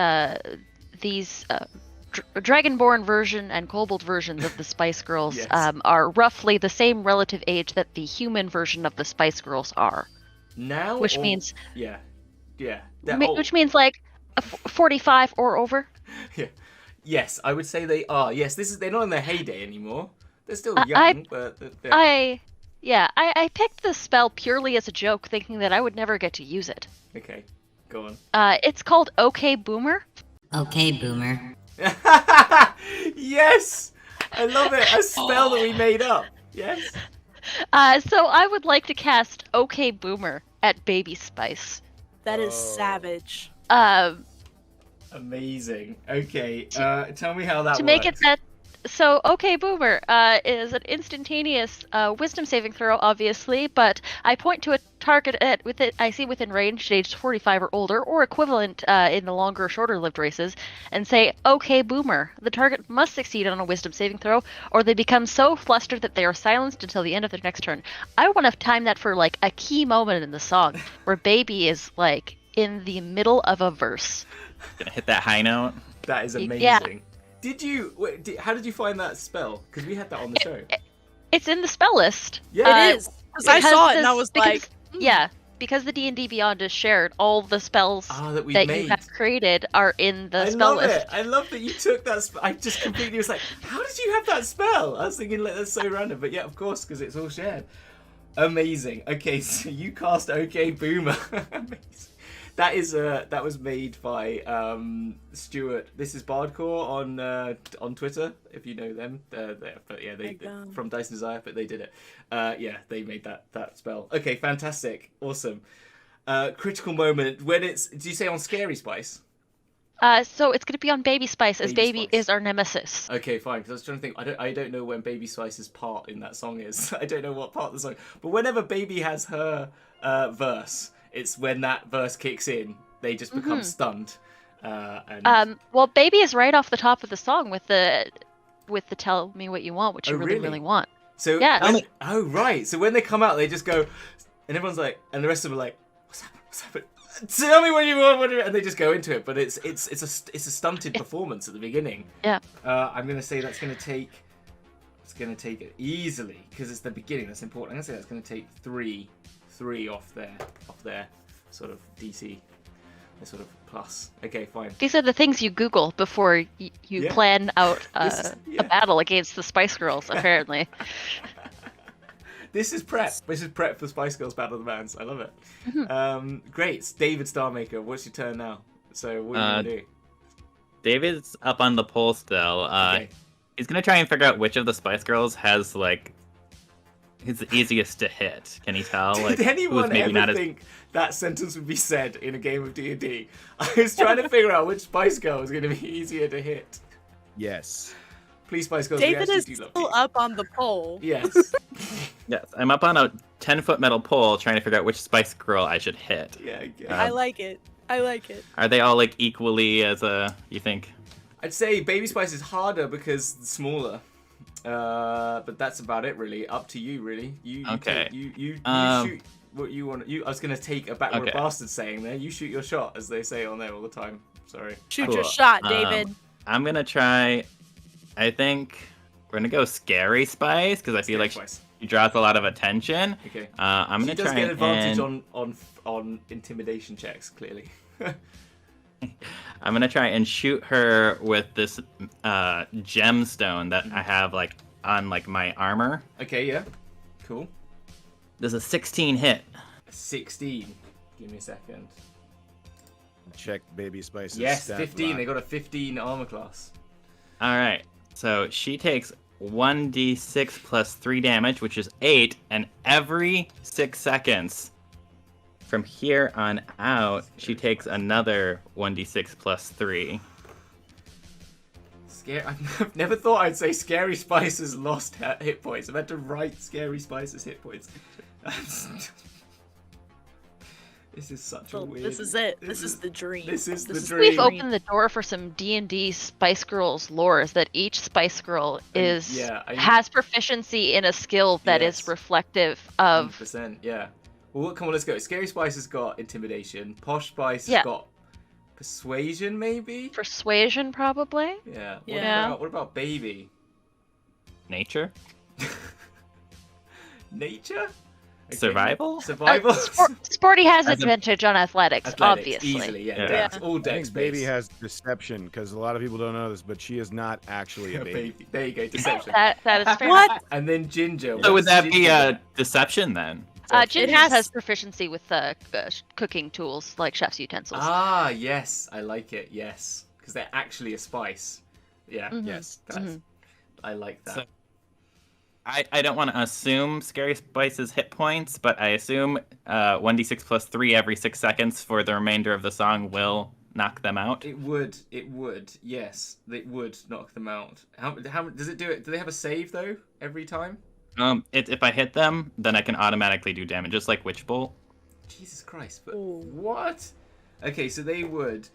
Dragonborn version and Kobold versions of the Spice Girls Yes. Are roughly the same relative age that the human version of the Spice Girls are? Now, Which means... Yeah. Which means like 45 or over? Yeah. Yes, I would say they are. Yes, they're not in their heyday anymore. They're still young, I- but... I picked this spell purely as a joke, thinking that I would never get to use it. Okay, go on. It's called OK Boomer. Okay, Boomer. Yes! I love it. A spell that we made up. Yes. So I would like to cast OK Boomer at Baby Spice. That is savage. Amazing. Okay, tell me how that To works. make it that... So, OK Boomer is an instantaneous wisdom saving throw, obviously, but I point to a target I see within range, aged 45 or older, or equivalent in the longer or shorter lived races, and say, OK Boomer. The target must succeed on a wisdom saving throw, or they become so flustered that they are silenced until the end of their next turn. I want to time that for, like, a key moment in the song, where Baby is, like, in the middle of a verse. Gonna hit that high note. That is amazing. Yeah. How did you find that spell? Because we had that on the show. It's in the spell list. Yeah, It is. Because I saw it and I was like, Yeah, because the D&D Beyond is shared, all the spells that we that made. you have created are in the I spell love list. it. I love that you took that spell. I just completely was like, how did you have that spell? I was thinking, like, that's so random. But yeah, of course, because it's all shared. Amazing. Okay, so you cast OK Boomer. Amazing. That was made by Stuart. This is Bardcore on Twitter, if you know them. But yeah, they from Dice and Desire, but they did it. Yeah, they made that spell. Okay, fantastic, awesome. Critical moment when it's. Did you say on Scary Spice? So it's going to be on Baby Spice, as Baby Baby Spice. is our nemesis. Okay, fine. Because I was trying to think. I don't know when Baby Spice's part in that song is. I don't know what part of the song. But whenever Baby has her verse, it's when that verse kicks in, they just become stunned. Well, Baby is right off the top of the song with the "Tell me what you want," which you really, really? really want. So Yeah. oh right. So when they come out, they just go, and everyone's like, and the rest of them are like, "What's happened? What's happened? Tell me what you want." And they just go into it. But it's a stunted performance at the beginning. Yeah. I'm gonna say that's gonna take. It's gonna take it easily because it's the beginning. That's important. I'm gonna say that's gonna take three off their sort of DC, their sort of plus. Okay, fine. These are the things you Google before you Yeah. plan out This is- a battle against the Spice Girls, apparently. This is prep. This is prep for Spice Girls Battle of the Bands. I love it. Great. It's David Starmaker. What's your turn now? So what are you gonna do? David's up on the pole still. Okay. He's gonna try and figure out which of the Spice Girls has like is the easiest to hit. Can he tell? Like, Did anyone who's maybe ever not as think that sentence would be said in a game of D&D? I was trying to figure out which Spice Girl was going to be easier to hit. Yes. Please, Spice Girls, we David actually is do love still you. up on the pole. Yes. Yes, I'm up on a 10-foot metal pole trying to figure out which Spice Girl I should hit. Yeah. I like it. I like it. Are they all like equally as you think? I'd say Baby Spice is harder because it's smaller. But that's about it, really. Up to you, really. You Okay. You shoot what you want. I was gonna take a backward Okay. bastard saying there. You shoot your shot, as they say on there all the time. Sorry. Shoot Cool. your shot, David. I'm gonna try. I think we're gonna go Scary Spice because I feel like Spice. she draws a lot of attention. Okay. I'm She gonna does try get advantage and on intimidation checks, clearly. I'm gonna try and shoot her with this gemstone that I have like on like my armor. Okay, yeah. Cool. There's a 16 hit. 16. Give me a second. Check Baby Spice's Yes, stat 15. block. They got a 15 armor class. All right. So she takes 1d6 plus 3 damage, which is 8, and every 6 seconds from here on out, she takes another 1d6 plus 3. I've never thought I'd say Scary Spice has lost hit points. I've had to write Scary Spice's hit points. This is such a weird... This is it. This is the dream. This is the dream. We've opened the door for some D&D Spice Girls lore, is that each Spice Girl has proficiency in a skill that is reflective of... 100%, yeah. Well, come on, let's go. Scary Spice has got Intimidation. Posh Spice has got Persuasion, maybe? Persuasion, probably? Yeah. What about Baby? Nature? Nature? Okay. Survival? Survival? Sporty has advantage on athletics, obviously. Easily, Dex. All Dex based. Baby has Deception, because a lot of people don't know this, but she is not actually a baby. There you go, Deception. that is fair. What? And then Ginger. So would that be a Deception then? Ginger has proficiency with cooking tools, like chef's utensils. Ah, yes. I like it, yes. Because they're actually a spice. Yeah, yes. I like that. So, I don't want to assume Scary Spice's hit points, but I assume 1d6 plus 3 every 6 seconds for the remainder of the song will knock them out. It would, yes. It would knock them out. How does it do it? Do they have a save, though, every time? If I hit them, then I can automatically do damage, just like Witch Bolt. Jesus Christ, but what? Okay, so they would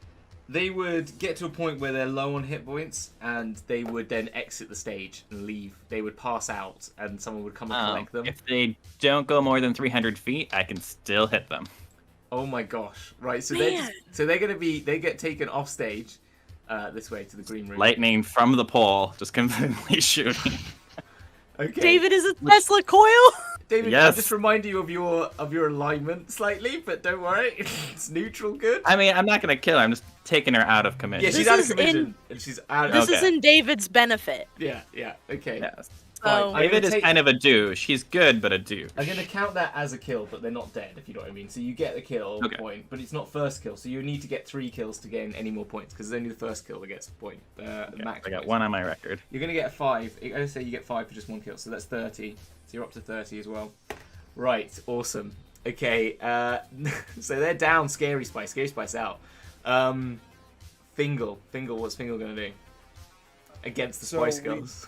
get to a point where they're low on hit points, and they would then exit the stage and leave. They would pass out, and someone would come and collect them. If they don't go more than 300 feet, I can still hit them. Oh my gosh! Right, so they get taken off stage, this way to the green room. Lightning from the pole, just completely shooting. Okay. David is a Tesla coil. David, yes. I'll just remind you of your alignment slightly, but don't worry, it's neutral good. I mean, I'm not gonna kill her. I'm just taking her out of commission. Yeah, she's out of commission, and she's out. This is in David's benefit. Yeah, okay. Yes. So David is kind of a douche. He's good, but a douche. I'm going to count that as a kill, but they're not dead, if you know what I mean. So you get the kill point, but it's not first kill. So you need to get 3 kills to gain any more points, because it's only the first kill that gets a point. Max I got points. 1 on my record. You're going to get 5. I say you get 5 for just 1 kill, so that's 30. So you're up to 30 as well. Right, awesome. Okay, so they're down Scary Spice. Scary Spice out. Fingle, what's Fingle going to do against the Spice Girls?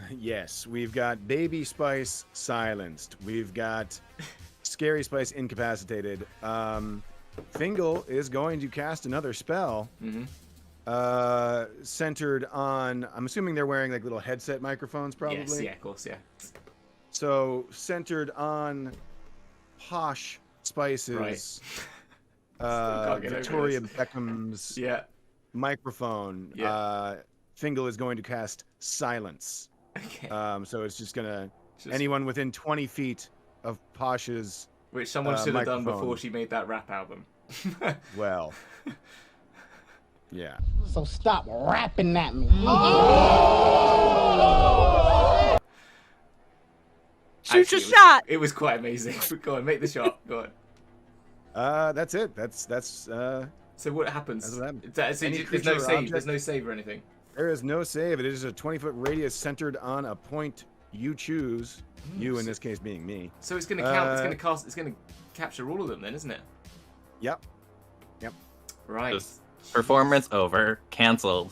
Yes, we've got Baby Spice silenced. We've got Scary Spice incapacitated. Fingle is going to cast another spell. Centered on... I'm assuming they're wearing like little headset microphones, probably? Yes, yeah, of course, yeah. So, centered on Posh Spice's Victoria Beckham's microphone. Fingle is going to cast Silence. Okay. So it's just gonna anyone within 20 feet of Posh's which someone should have done before she made that rap album. Well, yeah. So stop rapping at me. Shoot your shot. It was quite amazing. Go on, make the shot. Go on. That's it. That's So what happens? That's what happens. There's no save. There's no save or anything. There is no save. It is a 20-foot radius centered on a point you choose. You, in this case, being me. So it's going to count. It's going to capture all of them, then, isn't it? Yep. Right. Just performance over. Cancelled.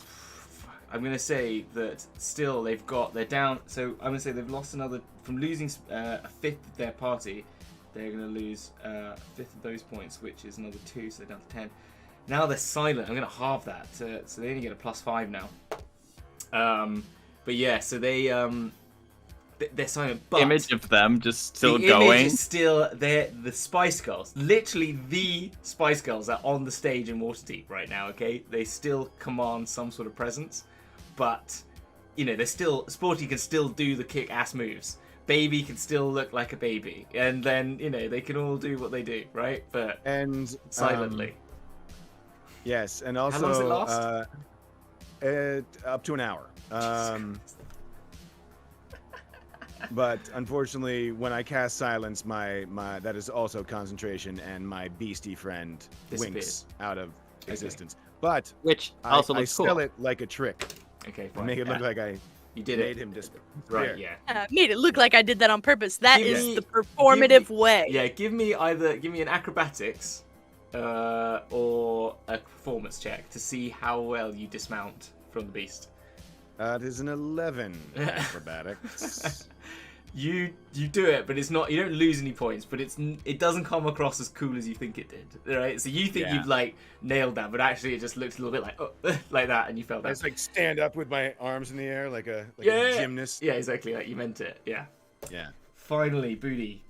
I'm going to say that still they're down. So I'm going to say they've lost another from losing a fifth of their party. They're going to lose a fifth of those points, which is another 2, so they're down to 10. Now they're silent. I'm going to halve that, so they only get a +5 now. But yeah, so they're silent. But image of them just still the going. Image is still they're the Spice Girls. Literally, the Spice Girls are on the stage in Waterdeep right now. Okay, they still command some sort of presence, but they're still Sporty can still do the kick-ass moves. Baby can still look like a baby, and then they can all do what they do, right? But silently. Yes, and also how long does it last? Up to an hour. But unfortunately, when I cast Silence, my that is also concentration, and my beastie friend winks out of existence. But which also I looks cool. sell it like a trick. Okay, fine. Make it look like you did made him disappear. Right, yeah. Made it look like I did that on purpose. That is the performative way. Yeah, give me an acrobatics or a performance check to see how well you dismount from the beast. It is an 11 acrobatics. You do it, but it's not. You don't lose any points, but it doesn't come across as cool as you think it did, right? So you think you've like nailed that, but actually it just looks a little bit like like that, and you fell down. I just like stand up with my arms in the air like a gymnast. Yeah, exactly. Like you meant it. Yeah. Yeah. Finally, Boody.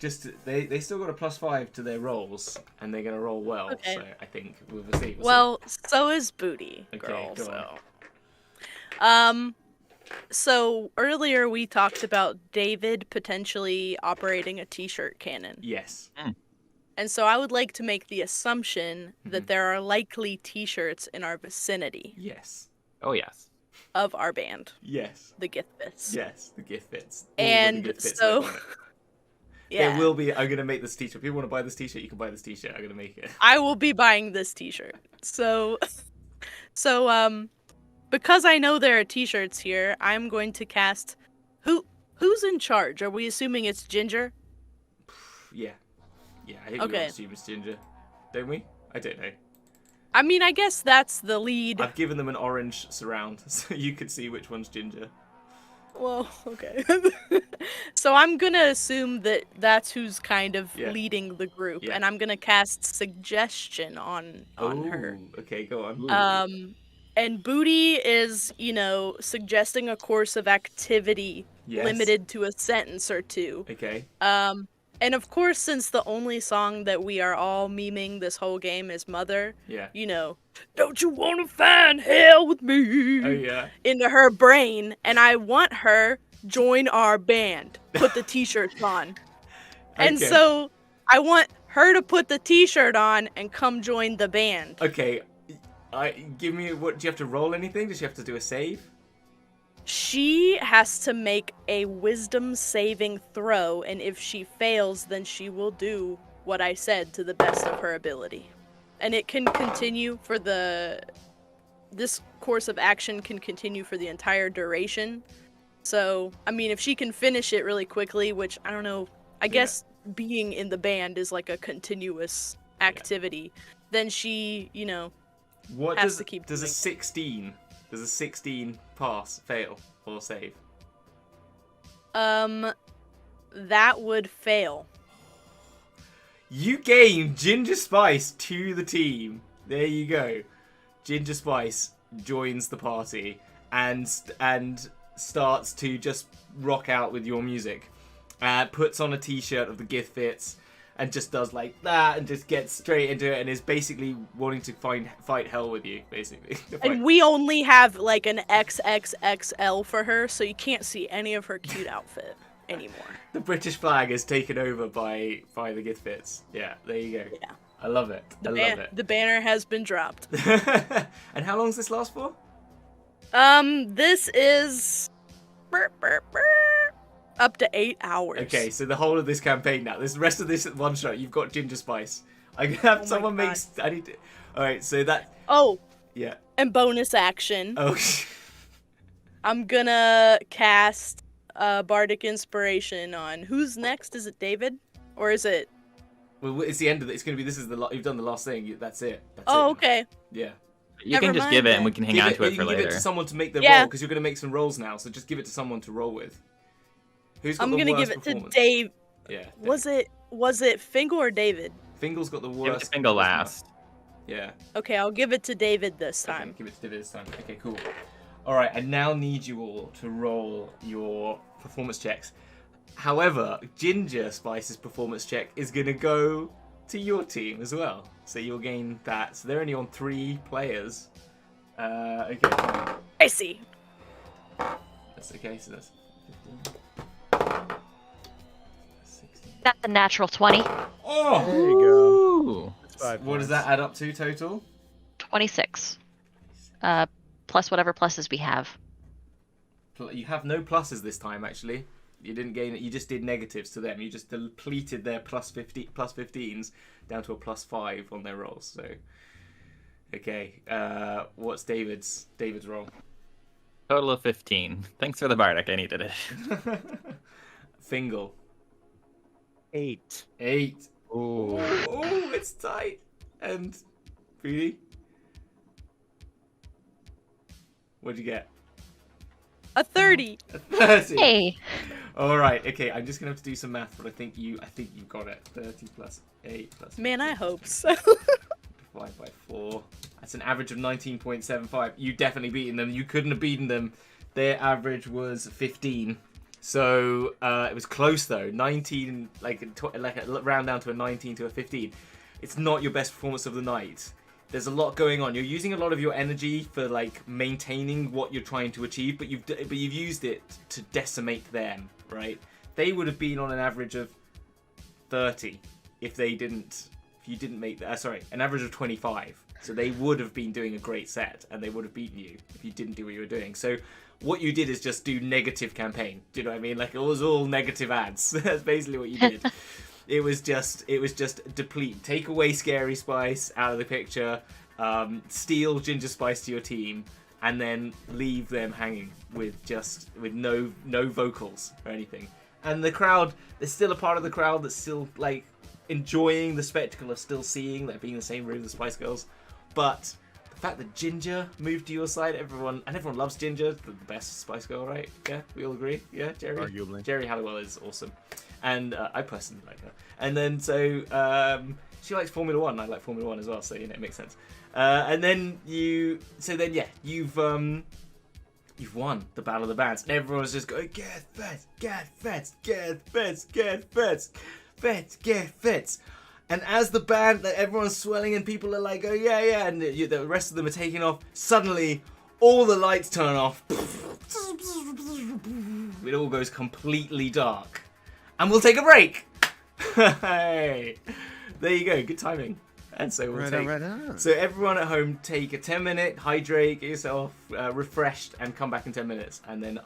They still got a +5 to their rolls, and they're gonna roll well. Okay. So I think we'll see. Well, so is Boody, Okay, girl. go on. So earlier we talked about David potentially operating a t-shirt cannon. Yes. And so I would like to make the assumption that there are likely t-shirts in our vicinity Yes. Oh yes. of our band, Yes. the GithFits. Yes. The GithFits. And so yeah, There will be. I'm gonna make this t-shirt. If people want to buy this t-shirt, you can buy this t-shirt. I'm gonna make it. I will be buying this t-shirt. So because I know there are t-shirts here, I'm going to cast who's in charge? Are we assuming it's Ginger? Yeah. Yeah. I think we all assume it's Ginger, don't we? I don't know. I mean, I guess that's the lead. I've given them an orange surround, so you can see which one's Ginger. Well, okay. So I'm gonna assume that that's who's kind of leading the group, and I'm gonna cast suggestion on her. Okay, go on. And Boody is, suggesting a course of activity limited to a sentence or two. Okay. And of course, since the only song that we are all memeing this whole game is Mother, don't you want to find hell with me? Oh, yeah. Into her brain, and I want her join our band, put the t-shirts on. And so I want her to put the t-shirt on and come join the band. Okay. Give me, what, do you have to roll anything? Does she have to do a save? She has to make a wisdom saving throw, and if she fails, then she will do what I said to the best of her ability. And it can continue for this course of action can continue for the entire duration. So, I mean, if she can finish it really quickly, which I don't know, I guess being in the band is like a continuous activity, then she, what has to keep does doing Does a 16 pass, fail, or save? That would fail. You gain Ginger Spice to the team. There you go. Ginger Spice joins the party and starts to just rock out with your music. Puts on a t-shirt of the GithFits and just does like that and just gets straight into it and is basically wanting to fight hell with you, basically. And we only have like an XXXL for her, so you can't see any of her cute outfit anymore. The British flag is taken over by the GithFits. Yeah, there you go. Yeah. I love it. I love it. The banner has been dropped. And how long does this last for? This is up to 8 hours. Okay, so the whole of this campaign now, the rest of this one shot, you've got Ginger Spice. I can have someone makes. I need to. All right, so that. Oh. Yeah. And bonus action. Oh. I'm gonna cast bardic inspiration on who's next? Is it David, or is it? Well, it's the end of it. It's gonna be. This is you've done the last thing. That's it. Okay. Yeah. You can just give it, and we can hang on to it for later. Give it to someone to make the roll, because you're gonna make some rolls now. So just give it to someone to roll with. Who's got I'm the gonna worst give it performance? to Dave. Yeah. Was it Fingle or David? Fingle's got the worst. Give it to Fingle last. Yeah. Okay, I'll give it to David this time. Okay, give it to David this time. Okay, cool. All right, I now need you all to roll your performance checks. However, Ginger Spice's performance check is gonna go to your team as well, so you'll gain that. So they're only on 3 players. Okay. I see. That's okay. So that's 15. 16. That's a natural 20. Oh! There you go. What does that add up to total? 26. Plus whatever pluses we have. You have no pluses this time, actually. You didn't gain it. You just did negatives to them. You just depleted their plus 15s down to a +5 on their rolls. So, okay. What's David's roll? Total of 15. Thanks for the bardic. I needed it. Fingle. 8. 8. Ooh. Oh, it's tight. And Boody? What'd you get? A 30. 30. Hey. All right. Okay. I'm just gonna have to do some math, but I think you got it. 30 plus 8 plus. Man, I hope so. Divided by 4. That's an average of 19.75. You definitely beaten them. You couldn't have beaten them. Their average was 15. So it was close though. 19, like a round down to a 19 to a 15. It's not your best performance of the night. There's a lot going on. You're using a lot of your energy for like maintaining what you're trying to achieve, but you've used it to decimate them, right? They would have been on an average of 30 if you didn't make that. Sorry, an average of 25. So they would have been doing a great set, and they would have beaten you if you didn't do what you were doing. So what you did is just do negative campaign. Do you know what I mean? Like it was all negative ads. That's basically what you did. It was just deplete. Take away Scary Spice out of the picture. Steal Ginger Spice to your team, and then leave them hanging with no vocals or anything. And the crowd, there's still a part of the crowd that's still like enjoying the spectacle of still seeing that being in the same room as the Spice Girls. But the fact that Ginger moved to your side, everyone loves Ginger, the best Spice Girl, right? Yeah, we all agree. Yeah, Jerry. Arguably. Jerry Halliwell is awesome, and I personally like her. And then so she likes Formula One. I like Formula One as well, so it makes sense. And then you've won the Battle of the Bands, and everyone's just going GithFits, GithFits, GithFits, GithFits, Fits, GithFits. And as the band, everyone's swelling and people are like, oh yeah, and the rest of them are taking off, suddenly all the lights turn off. It all goes completely dark. And we'll take a break. Hey, there you go, good timing. And so so everyone at home take a 10-minute hydrate, get yourself refreshed, and come back in 10 minutes. And then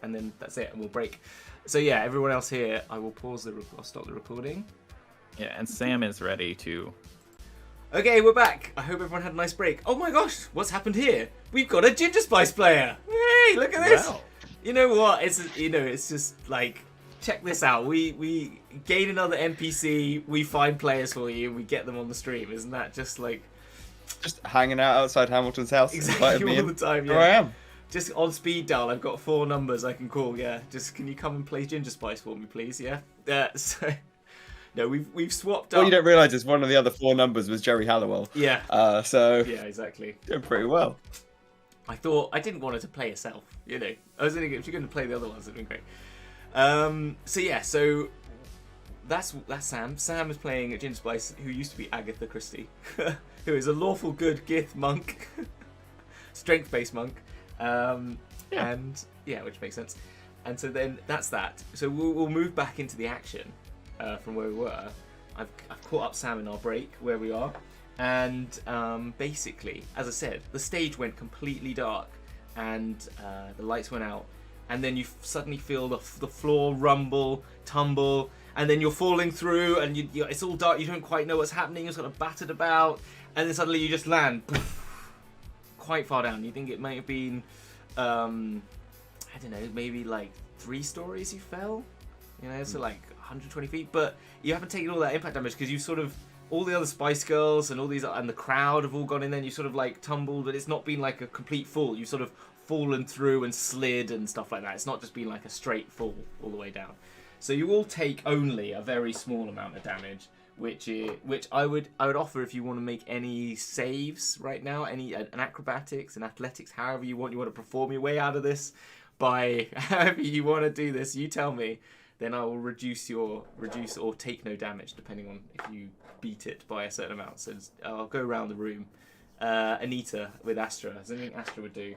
and then that's it, and we'll break. So yeah, everyone else here, I will I'll stop the recording. Yeah, and Sam is ready to... Okay, we're back. I hope everyone had a nice break. Oh my gosh, what's happened here? We've got a Ginger Spice player. Hey, look at this. Wow. You know what? It's just like, check this out. We gain another NPC. We find players for you. We get them on the stream. Isn't that just like... Just hanging out outside Hamilton's house. Exactly, all the time, yeah. Here I am. Just on speed dial, I've got 4 numbers I can call, yeah. Just, can you come and play Ginger Spice for me, please, yeah? So... No, we've swapped up. What you don't realise is one of the other 4 numbers was Jerry Halliwell. Yeah. So yeah, exactly. doing pretty well. I thought I didn't want her to play herself. I was thinking if you're going to play the other ones, it'd be great. So yeah, so that's Sam. Sam is playing Ginger Spice, who used to be Agatha Christie, who is a lawful good Gith monk, strength-based monk, and yeah, which makes sense. And so then that's that. So we'll move back into the action. From where we were. I've caught up Sam in our break where we are, and basically, as I said, the stage went completely dark, and the lights went out, and then you suddenly feel the floor rumble, tumble, and then you're falling through, and it's all dark. You don't quite know what's happening. You're sort of battered about, and then suddenly you just land quite far down. You think it might have been, I don't know, maybe like 3 stories you fell. So like 120 feet, but you haven't taken all that impact damage because you've sort of, all the other Spice Girls and all these, and the crowd have all gone in there, and you sort of like tumbled, but it's not been like a complete fall. You've sort of fallen through and slid and stuff like that. It's not just been like a straight fall all the way down. So you all take only a very small amount of damage, which I would offer if you want to make any saves right now, an acrobatics, an athletics, however you want to perform your way out of this, by however you want to do this, you tell me. Then I will reduce or take no damage depending on if you beat it by a certain amount. So I'll go around the room. Anita with Astra. Is there anything Astra would do?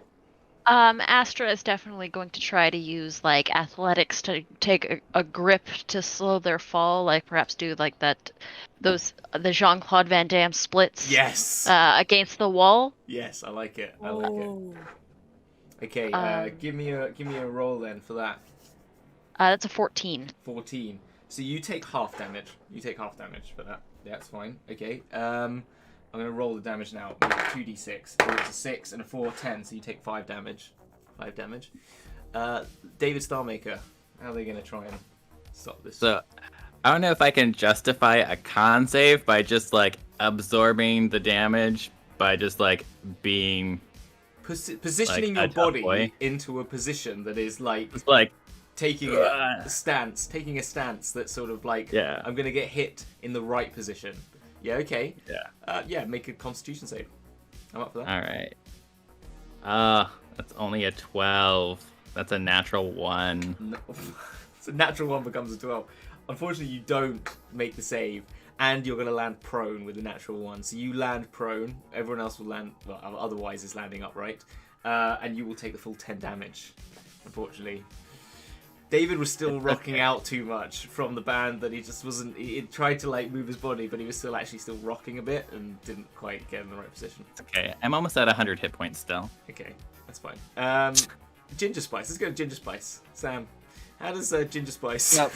Astra is definitely going to try to use like athletics to take a grip to slow their fall, like perhaps do like the Jean-Claude Van Damme splits. Yes. Against the wall. Yes, I like it. I like it. Okay, give me a roll then for that. That's a 14. 14. So you take half damage. You take half damage for that. Yeah, that's fine. Okay. I'm going to roll the damage now. 2d6. It's a 6 and a 4, 10. So you take 5 damage. 5 damage. David Starmaker. How are they going to try and stop this? So, I don't know if I can justify a con save by just, like, absorbing the damage by just, like, being positioning Like your a tough body boy. into a position that is like It's like, taking a stance that's sort of like, Yeah. I'm gonna get hit in the right position. Yeah, okay. yeah. Yeah, make a Constitution save. I'm up for that. All right. That's only a 12. That's a natural 1. No. So natural 1 becomes a 12. Unfortunately, you don't make the save, and you're going to land prone with a natural 1. So you land prone. Everyone else will land, well, otherwise is landing upright. And you will take the full 10 damage, unfortunately. David was still rocking out too much from the band that he just wasn't... He tried to, like, move his body, but he was still rocking a bit and didn't quite get in the right position. Okay, I'm almost at 100 hit points still. Okay, that's fine. Ginger Spice. Let's go to Ginger Spice. Sam, how does Ginger Spice... Now,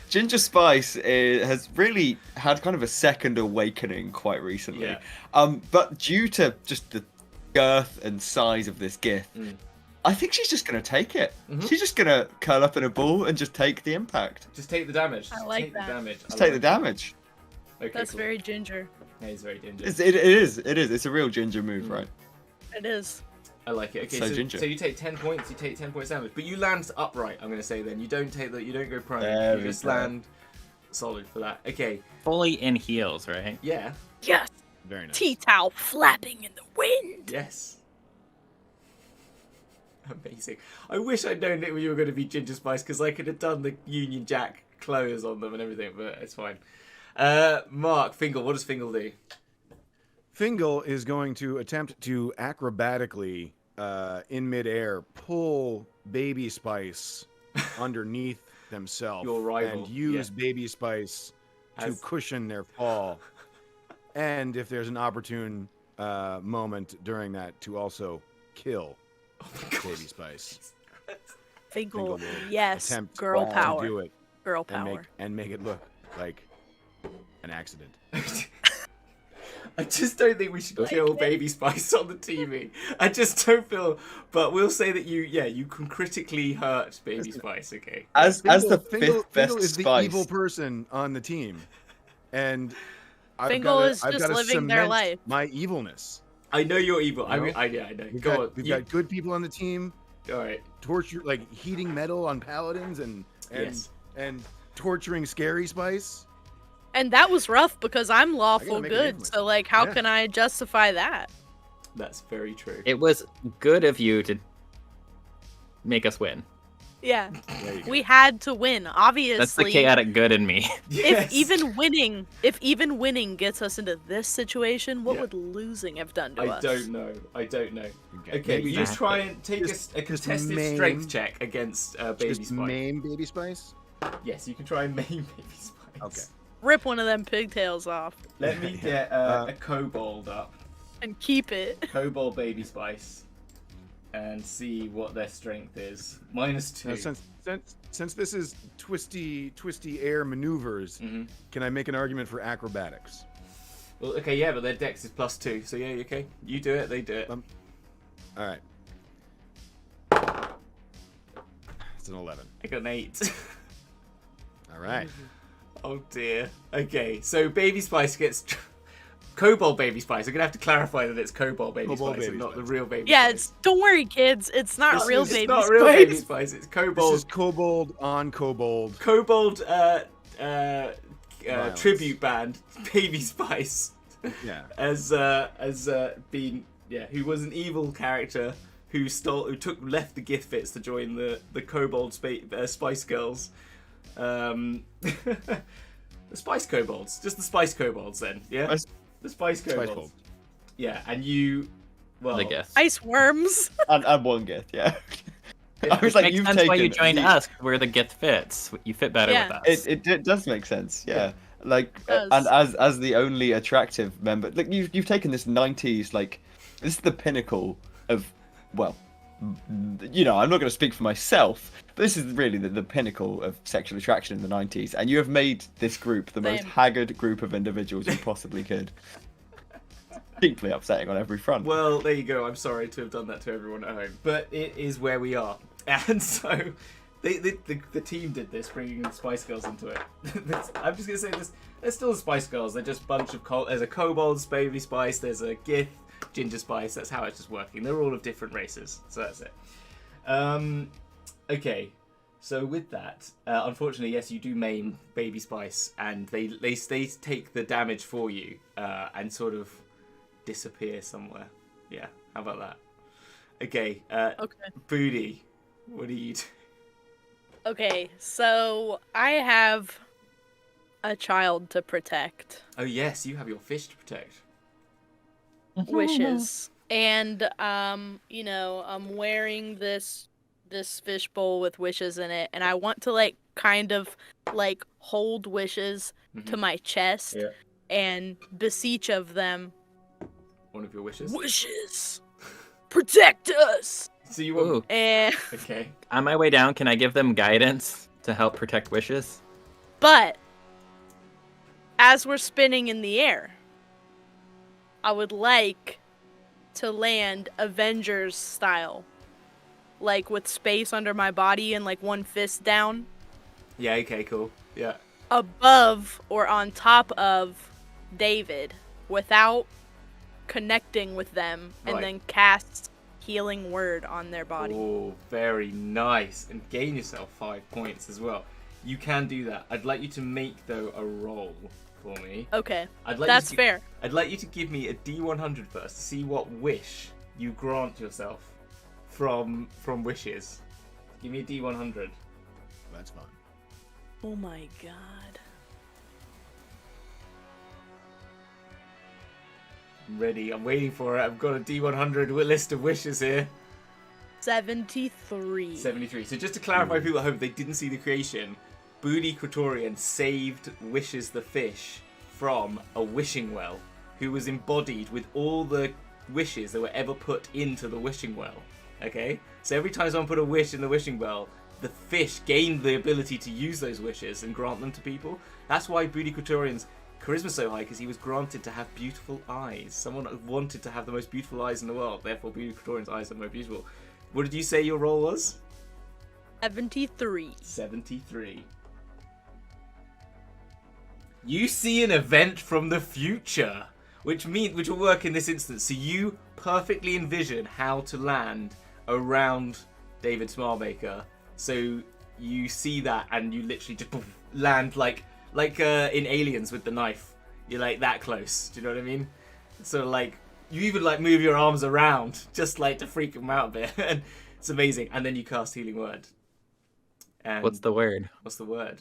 Ginger Spice has really had kind of a second awakening quite recently. Yeah. But due to just the girth and size of this gift, I think she's just going to take it. Mhm. She's just going to curl up in a ball and just take the impact. Just take the damage. I like take that. The damage. Just take the damage. Okay, That's cool. very ginger. Yeah, he's very ginger. It is. It's a real ginger move, right? It is. I like it. Okay, So ginger. so you take 10 points. You take 10 points damage, but you land upright. I'm going to say then you don't take that. You don't go prone. There You we just go. land solid for that. Okay. Fully in heels, right? Yeah. Yes. Very nice. Tea towel flapping in the wind. Yes. Amazing. I wish I'd known that you were going to be Ginger Spice because I could have done the Union Jack clothes on them and everything, but it's fine. Mark, Fingle, what does Fingle do? Fingle is going to attempt to acrobatically, in midair, pull Baby Spice underneath themselves Your rival, and use yeah. Baby Spice to As- cushion their fall. And if there's an opportune moment during that, to also kill Baby Spice. Fingal, will yes. attempt Girl to power. do it Girl and power. make it look like an accident. I just don't think we should kill Baby Spice on the TV. I just don't feel. But we'll say that you can critically hurt Baby Spice. Okay. As the Fingle fifth best is the Spice. evil person on the team, and Fingle is I've just gotta living their cement life. my evilness. I know you're evil. I You mean, know? I know. Go on. We've got good people on the team. All right. Torture, like heating metal on paladins, and Yes. and torturing Scary Spice. And that was rough because I'm lawful make a name good. for So, myself. like, how Yeah. can I justify that? That's very true. It was good of you to make us win. Yeah. There you go. We had to win, obviously. That's the chaotic good in me. Yes. If even winning gets us into this situation, what Yeah. would losing have done to I us? don't know. Okay, Maybe you just- try and take just a contested maim- strength check against Baby Just Spice. maim Baby Spice. Yes, you can try and maim Baby Spice. Okay. Rip one of them pigtails off Let me get a Kobold up. and keep it. Kobold Baby Spice. And see what their strength is. -2. Now, since this is twisty air maneuvers, Mhm. can I make an argument for acrobatics? Well, okay, yeah, but their dex is +2. So yeah, okay. You do it, they do it. All right. It's an 11. I got an 8. All right. Oh dear. Okay, so Baby Spice gets Kobold Baby Spice. I'm gonna have to clarify that it's Kobold Baby Kobold Spice Baby and not the Spice. real Baby Yeah, Spice. it's don't worry, kids. It's not It's- real it's baby not real spice. Baby Spice. It's This Kobold. is Kobold on Kobold. Kobold Violence. tribute band Baby Spice Yeah. as being who was an evil character who left the GithFits to join the Kobold Spice Girls. The Spice Kobolds, just the Spice Kobolds then, yeah? Spice- The Spice Kobolds. Kobold. Yeah, and you, well, I guess. Ice worms. and one gift, yeah. Yeah, I was like, Makes you've sense taken why you joined the- us. We're the GithFits. You fit better Yeah. with us. It does make sense, yeah. Like, Does. and as the only attractive member, like you've taken this '90s, like this is the pinnacle of, well, you know, I'm not going to speak for myself, but this is really the pinnacle of sexual attraction in the '90s, and you have made this group the most Same. haggard group of individuals you possibly could. Deeply upsetting on every front. well, there you go. I'm sorry to have done that to everyone at home, but it is where we are. And so, the team did this, bringing the Spice Girls into it. I'm just going to say this. They're still the Spice Girls. They're just a bunch of... There's a Kobold's Baby Spice. There's a Gith. Ginger Spice. That's how it's just working. They're all of different races, so that's it. Okay, so with that, unfortunately, yes, you do main Baby Spice, and they take the damage for you and sort of disappear somewhere. Yeah, how about that? Okay. Okay. Boody, what do you do? Okay, so I have a child to protect. Oh yes, you have your fish to protect. Wishes. And you know, I'm wearing this fishbowl with wishes in it, and I want to like kind of like hold wishes to my chest and beseech of them. One of your wishes. Wishes, protect us. So you want? And Okay. On my way down, can I give them guidance to help protect wishes? but as we're spinning in the air, I would like to land Avengers style. Like with space under my body and like one fist down. Yeah, okay, cool. Yeah. Above or on top of David without connecting with them and Right. then cast healing word on their body. Oh, very nice. And gain yourself 5 points as well. You can do that. I'd like you to make, though, a roll for me. Okay, I'd like that's you to, fair. I'd like you to give me a D100 first to see what wish you grant yourself from wishes. Give me a D100. That's fine. Oh my god. I'm ready. I'm waiting for it. I've got a D100 list of wishes here. 73. 73. So just to clarify, people at home, they didn't see the creation. Boody Cretorian saved Wishes the fish from a wishing well, who was embodied with all the wishes that were ever put into the wishing well. Okay? So every time someone put a wish in the wishing well, the fish gained the ability to use those wishes and grant them to people. That's why Boody Cretorian's charisma so high, because he was granted to have beautiful eyes. Someone wanted to have the most beautiful eyes in the world, therefore Boody Cretorian's eyes are most beautiful. What did you say your roll was? 73. 73. You see an event from the future, which will work in this instance. So you perfectly envision how to land around David Starmaker. So you see that, and you literally just land like in Aliens with the knife. You're like that close. Do you know what I mean? So like you even like move your arms around just like to freak him out a bit. And it's amazing. And then you cast Healing Word. And What's the word? What's the word?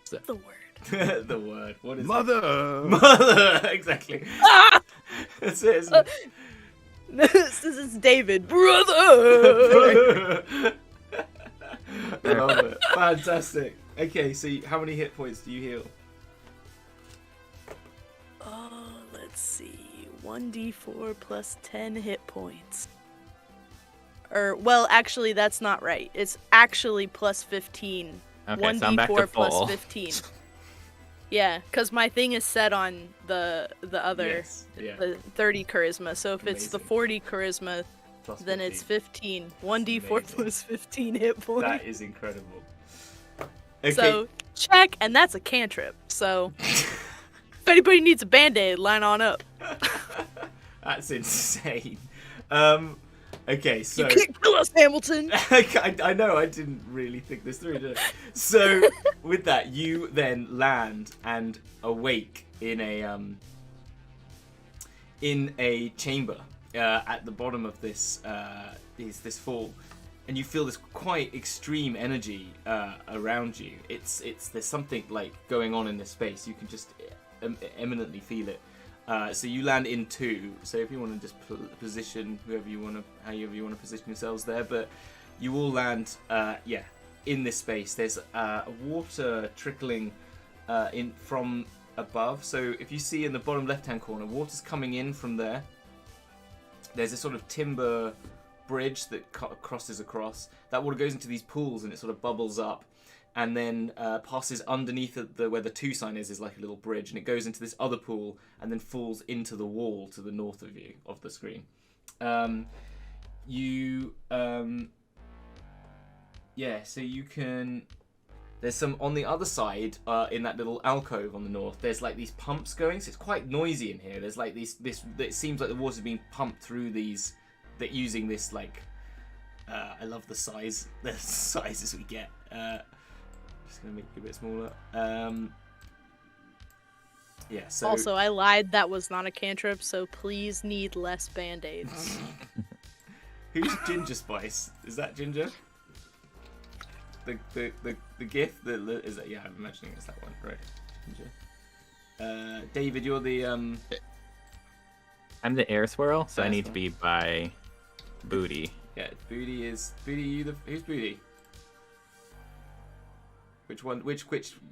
The word. The word. What is Mother! Mother! Exactly. That's it, isn't it? This is David. Brother! I love it. Fantastic. Okay, so how many hit points do you heal? Let's see. 1d4 plus 10 hit points. Well, actually, that's not right. It's actually plus 15. Okay, so I'm back to 1d4 plus full. 15. Yeah, because my thing is set on the other, Yes, yeah. the 30 charisma. So if it's the Amazing. 40 charisma, Plus then it's 15. 15. 1d4 Amazing. plus 15 hit points. That is incredible. Okay. So check, and that's a cantrip. So if anybody needs a band-aid, line on up. That's insane. Okay, so You can't kill us, Hamilton. I know, I didn't really think this through, did I? So, with that, you then land and awake in a chamber at the bottom of this fall, and you feel this quite extreme energy around you. There's something like going on in this space. You can just eminently feel it. So you land in 2. So if you want to just position however you want to position yourselves there, but you all land, in this space. There's water trickling in from above. So if you see in the bottom left-hand corner, water's coming in from there. There's a sort of timber bridge that crosses across. That water goes into these pools and it sort of bubbles up. And then passes underneath where the 2 sign is like a little bridge, and it goes into this other pool and then falls into the wall to the north of you, of the screen. So you can There's some on the other side, in that little alcove on the north. There's like these pumps going, so it's quite noisy in here. There's like this. It seems like the water's being pumped through these. That using this like. I love the sizes we get. Just gonna make it a bit smaller. Yeah. So. Also, I lied. That was not a cantrip, so please need less band-aids. Who's Ginger Spice? Is that Ginger? The GIF is that? Yeah, I'm imagining it's that one, right? Ginger. David, you're the I'm the air swirl, so I need to be by Boody. Yeah, Boody is who's Boody? Which one? Which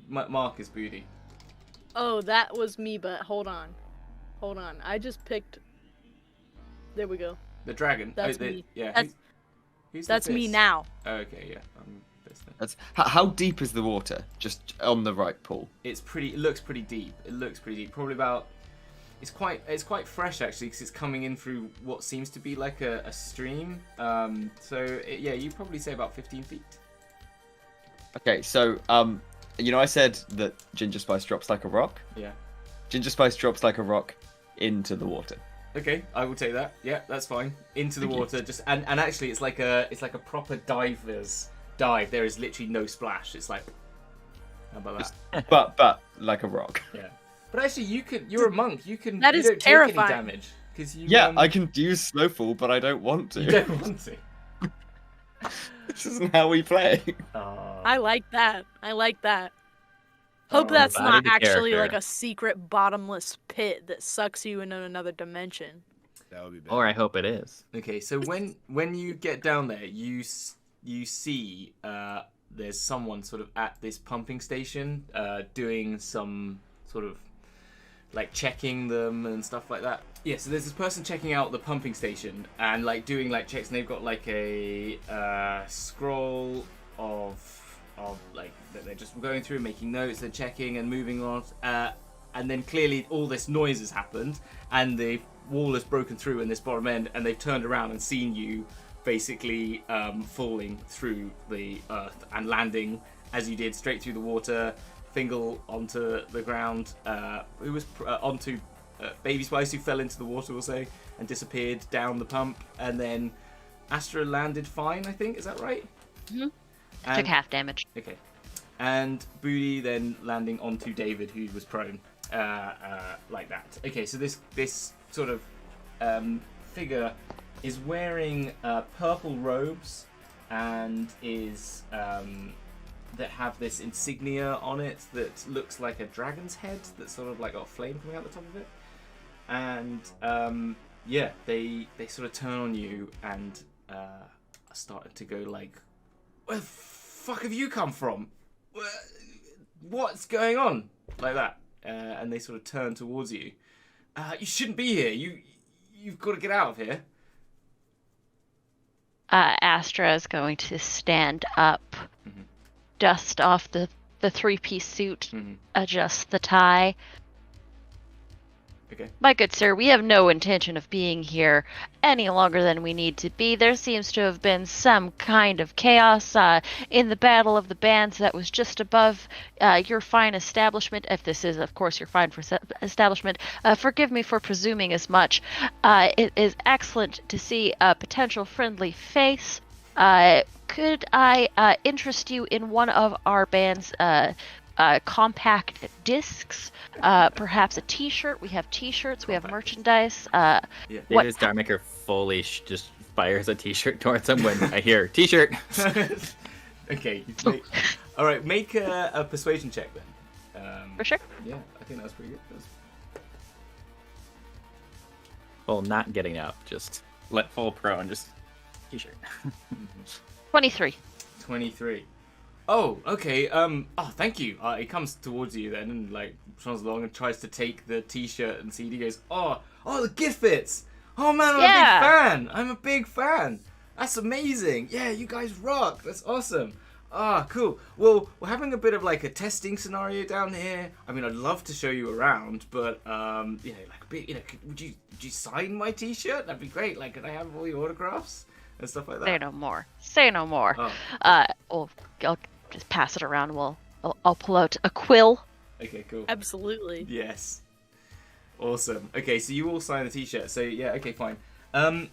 mark is Boody? Oh, that was me, but hold on. I just picked. There we go. The dragon. That's me. Yeah. Who's That's the me fist? now. Oh, okay, yeah. That's how deep is the water? Just on the right pool. It looks pretty deep. Probably about. It's quite fresh actually, because it's coming in through what seems to be like a stream. Yeah, you'd probably say about 15 feet. Okay, so I said that Ginger Spice drops like a rock. Yeah. Ginger Spice drops like a rock into the water. Okay, I will take that. Yeah, that's fine. Into the water, just and actually, it's like a proper diver's dive. There is literally no splash. It's like, how about that? But like a rock. Yeah. But actually, you're a monk. You That is don't terrifying. take any damage because you. Yeah, I can use Snowfall, but I don't want to. You don't want to. This isn't how we play. I like that. Hope that's Body not the actually character. like a secret bottomless pit that sucks you into another dimension. That would be bad. Or I hope it is. Okay, so when you get down there, you see there's someone sort of at this pumping station doing some sort of like checking them and stuff like that. Yeah, so there's this person checking out the pumping station and like doing like checks, and they've got like a scroll of like that they're just going through, making notes, they're checking and moving on, and then clearly all this noise has happened and the wall has broken through in this bottom end, and they've turned around and seen you basically falling through the earth and landing as you did straight through the water. Fingle onto the ground, who was onto Baby Spice, who fell into the water, we'll say, and disappeared down the pump, and then Astra landed fine, I think, is that right? Mm-hmm. And, Took half damage. Okay. And Boody then landing onto David, who was prone, like that. Okay, so this sort of figure is wearing purple robes and is that have this insignia on it that looks like a dragon's head that's sort of like got a flame coming out the top of it. And yeah, they sort of turn on you and started to go like, where the fuck have you come from? What's going on? Like that. And they sort of turn towards you. You shouldn't be here. You've got to get out of here. Astra is going to stand up, dust off the three-piece suit, adjust the tie. Okay. My good sir, we have no intention of being here any longer than we need to be. There seems to have been some kind of chaos in the Battle of the Bands that was just above your fine establishment. If this is, of course, your fine establishment, forgive me for presuming as much. It is excellent to see a potential friendly face. Could I interest you in one of our band's compact discs, perhaps a t-shirt? We have t-shirts, we have merchandise. David Starmaker fully just fires a t-shirt towards him when I hear t-shirt. Okay. Alright, make a persuasion check then. For sure. Yeah, I think that was pretty good. Well, not getting up, just let full pro and just t-shirt. 23. 23. Oh, okay. Oh, thank you. He comes towards you then and like runs along and tries to take the t-shirt, and CD goes, oh, the GithFits. Oh man, I'm a big fan. That's amazing. Yeah, you guys rock. That's awesome. Ah, cool. Well, we're having a bit of like a testing scenario down here. I mean, I'd love to show you around, but would you sign my t-shirt? That'd be great. Like, could I have all your autographs and stuff like that? Say no more. Oh, I'll just pass it around. I'll pull out a quill. Okay, cool. Absolutely. Yes. Awesome. Okay, so you all sign the t-shirt. So yeah, okay, fine.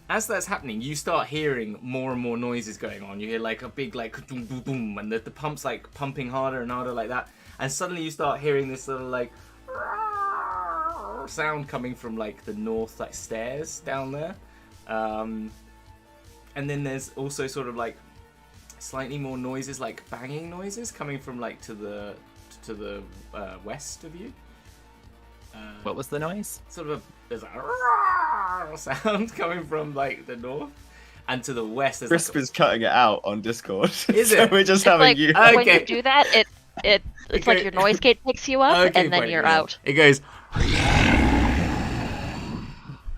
As that's happening, you start hearing more and more noises going on. You hear like a big like boom boom boom, and the pump's like pumping harder and harder like that. And suddenly you start hearing this little like sound coming from like the north like stairs down there. And then there's also sort of like slightly more noises, like banging noises coming from like to the west of you. What was the noise? Sort of there's a sound coming from like the north, and to the west there's Crisp is cutting it out on Discord. Is So it? we're just It's having like you. when Okay. you do that, it's Okay. like your noise gate picks you up, Okay, and then fine, you're yeah. out. It goes.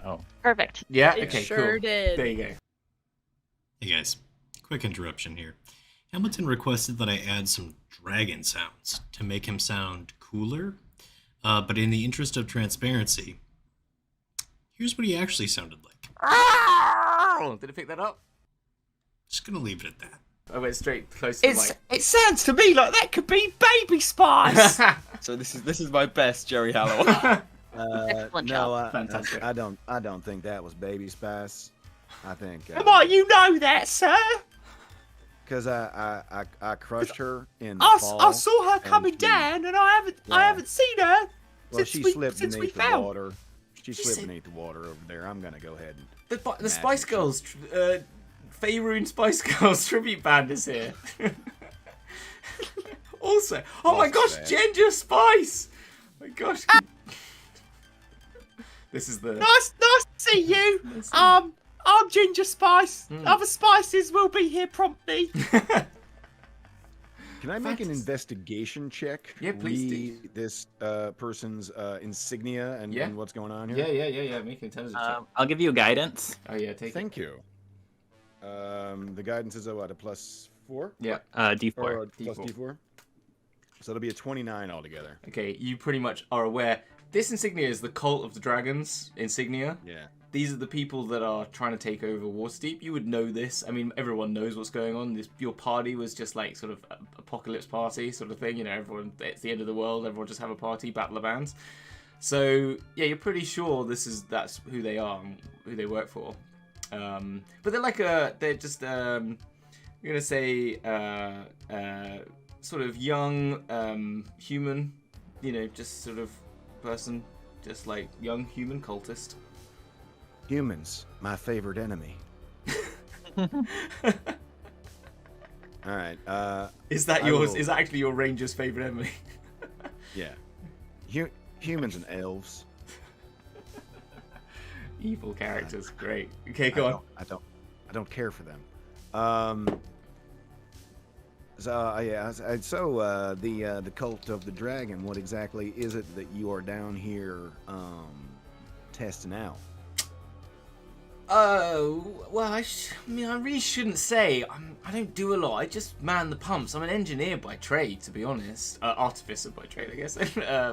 Oh. Perfect. Yeah. It Okay. sure cool. did. There you go. Hey guys, quick interruption here. Hamilton requested that I add some dragon sounds to make him sound cooler, but in the interest of transparency, here's what he actually sounded like. Did it pick that up? Just gonna leave it at that. I went straight close to the mic. It sounds to me like that could be Baby Spice. So this is my best Jerry Halliwell. Excellent no, job. Fantastic. I don't think that was Baby Spice. I think. Come on, you know that, sir. Because I crushed her in the I fall. saw her coming she- down, and I haven't seen her Well, since she we slipped since we beneath the fell. water. She She slipped said- beneath the water over there. I'm gonna go ahead and. The Spice Girls, Faerun Spice Girls tribute band is here. Also, oh my gosh, bad. Ginger Spice! Oh my gosh. This is the. Nice to see you. I'm Ginger Spice. Other spices will be here promptly. Can I make an Fantastic. investigation check? Yeah, please do. Read this person's insignia and, Yeah. and what's going on here. Yeah. Make an intelligence check. I'll give you guidance. Oh yeah, take it. Thank you. The guidance is what, a +4? Yeah. D4. Or a plus D4. D4? So it'll be a 29 altogether. Okay, you pretty much are aware. This insignia is the Cult of the Dragons insignia. Yeah. These are the people that are trying to take over Waterdeep. You would know this. I mean, everyone knows what's going on. Your party was just like sort of apocalypse party sort of thing. You know, everyone, it's the end of the world. Everyone just have a party, battle of bands. So yeah, you're pretty sure that's who they are, and who they work for. But they're like they're just I'm gonna say sort of young human. You know, just sort of person, just like young human cultist. Humans, my favorite enemy. All right. Is that I yours? will- Is that actually your ranger's favorite enemy? Yeah. Humans and elves. Evil characters, great. Okay, go on. I don't care for them. The cult of the dragon. What exactly is it that you are down here testing out? Well, I mean, I really shouldn't say. I don't do a lot. I just man the pumps. I'm an engineer by trade, to be honest. Artificer by trade, I guess.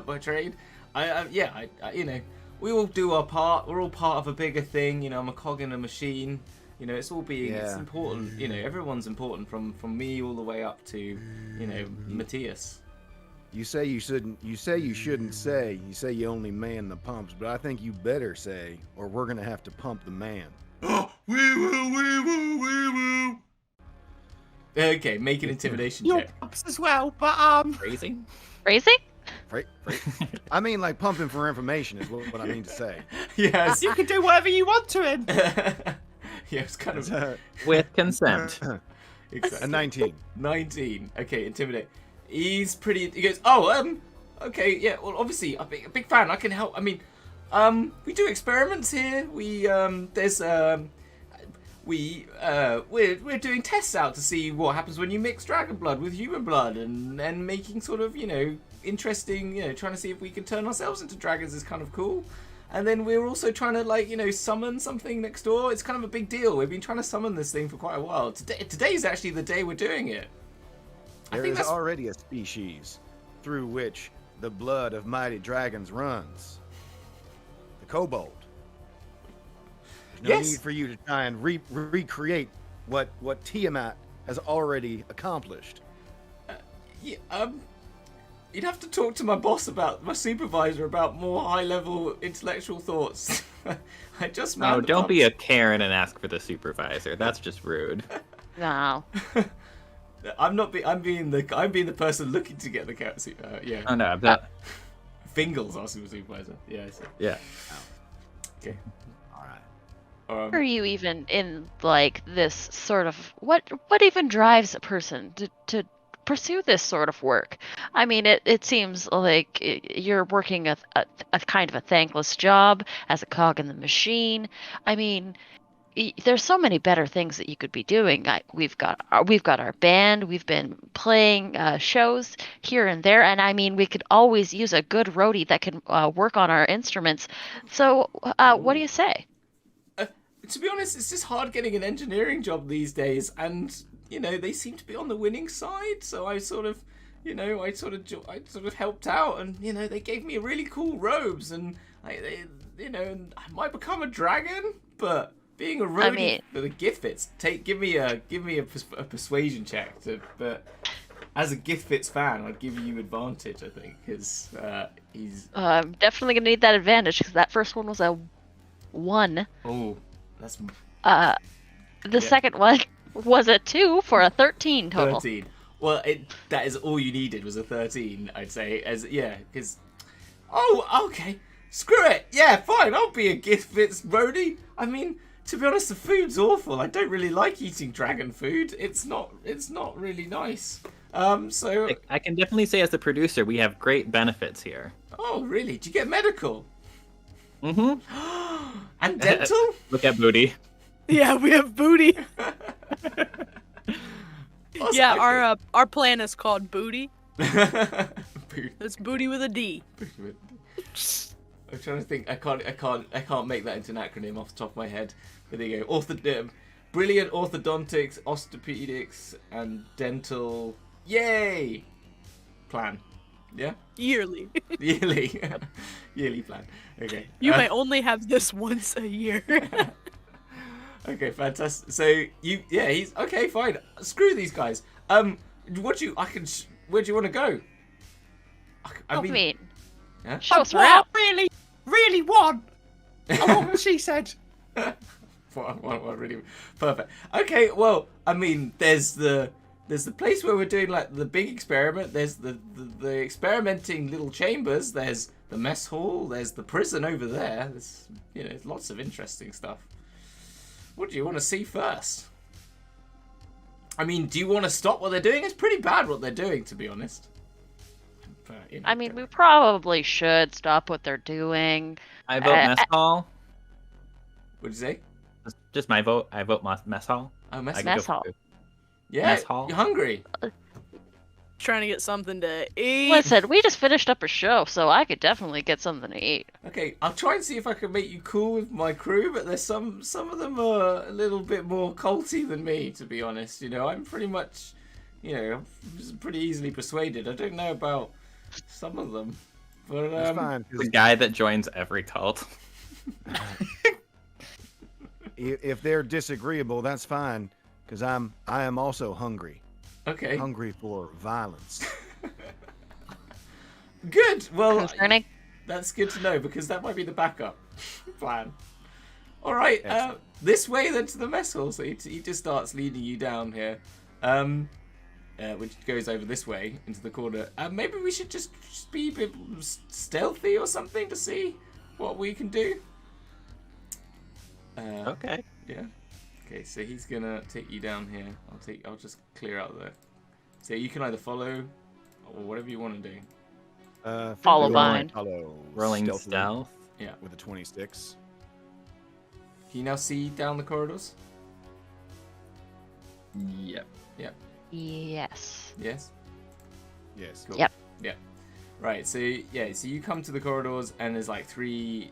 By trade, you know, we all do our part. We're all part of a bigger thing. You know, I'm a cog in a machine. You know, it's all being. It's Yeah. important. You know, everyone's important from me all the way up to, you know, Matthias. You say you shouldn't. You say you shouldn't say. You say you only man the pumps, but I think you better say, or we're gonna have to pump the man. Wee-woo. Okay, make an intimidation Your check. pumps as well, but Crazy. Raising? Right? I mean, like pumping for information is what I mean to say. Yes. you can do whatever you want to him. Yeah, it's kind of With consent. exactly. A 19. 19. Okay, intimidate. He's pretty. He goes, oh, okay, yeah. Well, obviously, I'm a big fan. I can help. I mean, we do experiments here. We're doing tests out to see what happens when you mix dragon blood with human blood, and making sort of, you know, interesting, you know, trying to see if we can turn ourselves into dragons is kind of cool. And then we're also trying to, like, you know, summon something next door. It's kind of a big deal. We've been trying to summon this thing for quite a while. Today is actually the day we're doing it. There is already a species through which the blood of mighty dragons runs. The kobold. There's no Yes. need for you to try and recreate what Tiamat has already accomplished. Yeah, you'd have to talk to my supervisor about more high-level intellectual thoughts. I just No, don't be a Karen and ask for the supervisor. That's just rude. No. I'm being the person looking to get the cat. Yeah. Oh no, but Fingle's our supervisor. Yeah. I see. yeah. Okay. All right. Are you even in like this sort of what even drives a person to pursue this sort of work? I mean, it seems like you're working a kind of a thankless job as a cog in the machine. I mean, there's so many better things that you could be doing. We've got our band. We've been playing shows here and there, and I mean, we could always use a good roadie that can work on our instruments. So, what do you say? To be honest, it's just hard getting an engineering job these days, and they seem to be on the winning side. So I sort of helped out, and they gave me really cool robes, and I might become a dragon, but being a roadie for the GithFits, give me a persuasion check. But as a GithFits fan, I'd give you advantage, I think, because he's. I'm definitely gonna need that advantage because that first one was a 1. Oh, that's. The second one was a 2 for a 13 total. 13. Well, that is all you needed was a 13, I'd say. Because. Oh, okay. Screw it. Yeah, fine. I'll be a GithFits roadie. I mean, to be honest, the food's awful. I don't really like eating dragon food. It's not really nice. So. I can definitely say as the producer, we have great benefits here. Oh, really? Do you get medical? Mm-hmm. And dental? Look at Boody. Yeah, we have Boody. Yeah, our plan is called Boody. It's Boody with a D. I'm trying to think. I can't make that into an acronym off the top of my head. But there you go. Brilliant orthodontics, orthopedics, and dental. Yay! Plan. Yeah. Yearly. Yearly plan. Okay. You may only have this once a year. Okay, fantastic. So he's okay. Fine. Screw these guys. Where do you want to go? I mean, yeah? show us around. Really want. I want what she said. What really perfect. Okay, well, I mean, there's the place where we're doing like the big experiment. There's the experimenting little chambers. There's the mess hall. There's the prison over there. There's lots of interesting stuff. What do you want to see first? I mean, do you want to stop what they're doing? It's pretty bad what they're doing, to be honest. But, I mean, we probably should stop what they're doing. I vote mess hall. What'd you say? Just my vote. I vote mess hall. Oh, Mess hall. Yeah, mess hall. You're hungry. Trying to get something to eat. Listen, we just finished up a show, so I could definitely get something to eat. Okay, I'll try and see if I can make you cool with my crew, but there's some of them are a little bit more culty than me, to be honest. I'm pretty much, pretty easily persuaded. I don't know about some of them, but That's fine. 'Cause The guy that joins every cult. if they're disagreeable, that's fine. Because I am also hungry. Okay. Hungry for violence. Good. Well, Concerning? that's good to know because that might be the backup plan. All right. Excellent. This way then to the mess hall. So he just starts leading you down here, which goes over this way into the corner. Maybe we should just be a bit stealthy or something to see what we can do. Okay. Yeah. Okay, so he's gonna take you down here. I'll just clear out the. So you can either follow or whatever you want to do. Follow Fingle behind. Follow Rolling stealthily stealth. Yeah. with a 26. Can you now see down the corridors? Yep. Yes. Yes. Yes. Cool. Yep. Yeah. Right. So you come to the corridors and there's like three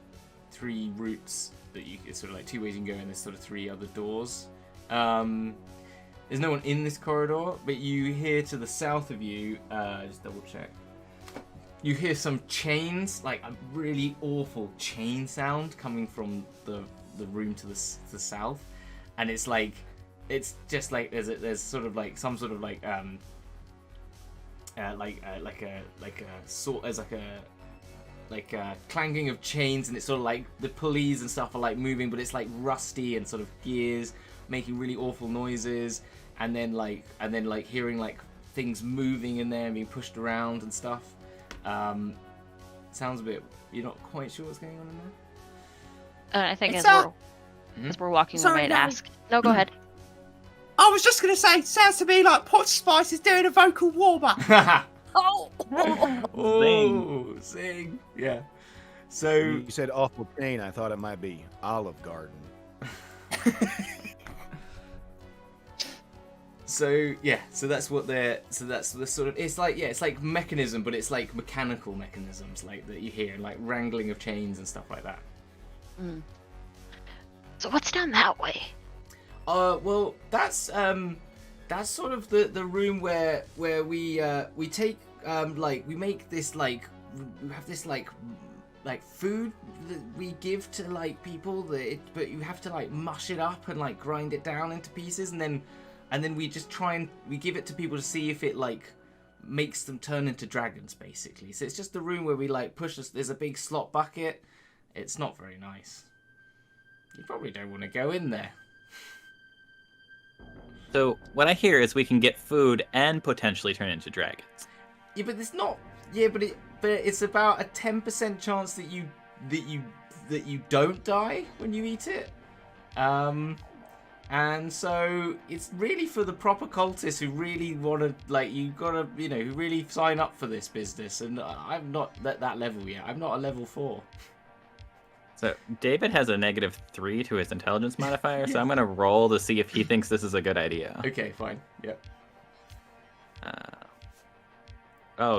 routes that it's sort of like 2 ways you can go, and there's sort of 3 other doors. There's no one in this corridor, but you hear to the south of you. Just double check. You hear some chains, like a really awful chain sound coming from the room to the south, and it's just like there's sort of like some sort of like sort as like a clanging of chains, and it's sort of like the pulleys and stuff are like moving, but it's like rusty and sort of gears making really awful noises, and then hearing like things moving in there and being pushed around and stuff. Sounds a bit. You're not quite sure what's going on in there. I think It's as we're walking, we sorry, might no. ask. No, go ahead. I was just gonna say, sounds to me like Pot Spice is doing a vocal warm-up. Oh! Oh, sing. Yeah. So You said awful pain. I thought it might be Olive Garden. So that's what they're. So that's the sort of. It's like mechanism, but it's like mechanical mechanisms, like that you hear, like wrangling of chains and stuff like that. So what's down that way? Well, that's sort of the room where we take we make this we have this like food that we give to like people but you have to like mush it up and like grind it down into pieces, and then we just we give it to people to see if it like makes them turn into dragons, basically. So it's just the room where we like there's a big slot bucket. It's not very nice. You probably don't want to go in there. So what I hear is we can get food and potentially turn into dragons. Yeah, but it's not. Yeah, but it's about a 10% chance that you don't die when you eat it. And so it's really for the proper cultists who really want to, who really sign up for this business. And I'm not at that level yet. I'm not a level 4. So David has a -3 to his intelligence modifier, so I'm going to roll to see if he thinks this is a good idea. Okay, fine. Yep.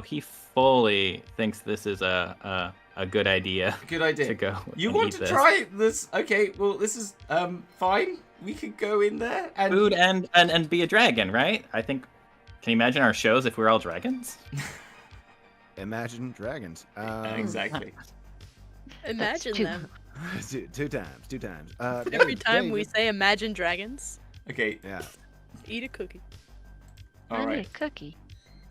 He fully thinks this is a good idea. Good idea. To go. You and want eat to this. try this? Okay, well, this is fine. We could go in there and Food and be a dragon, right? I think. Can you imagine our shows if we're all dragons? Imagine dragons. Exactly. Imagine them. Two times. Every Dave, time we David. say imagine dragons, Okay. Yeah. eat a cookie. All I need right. a cookie.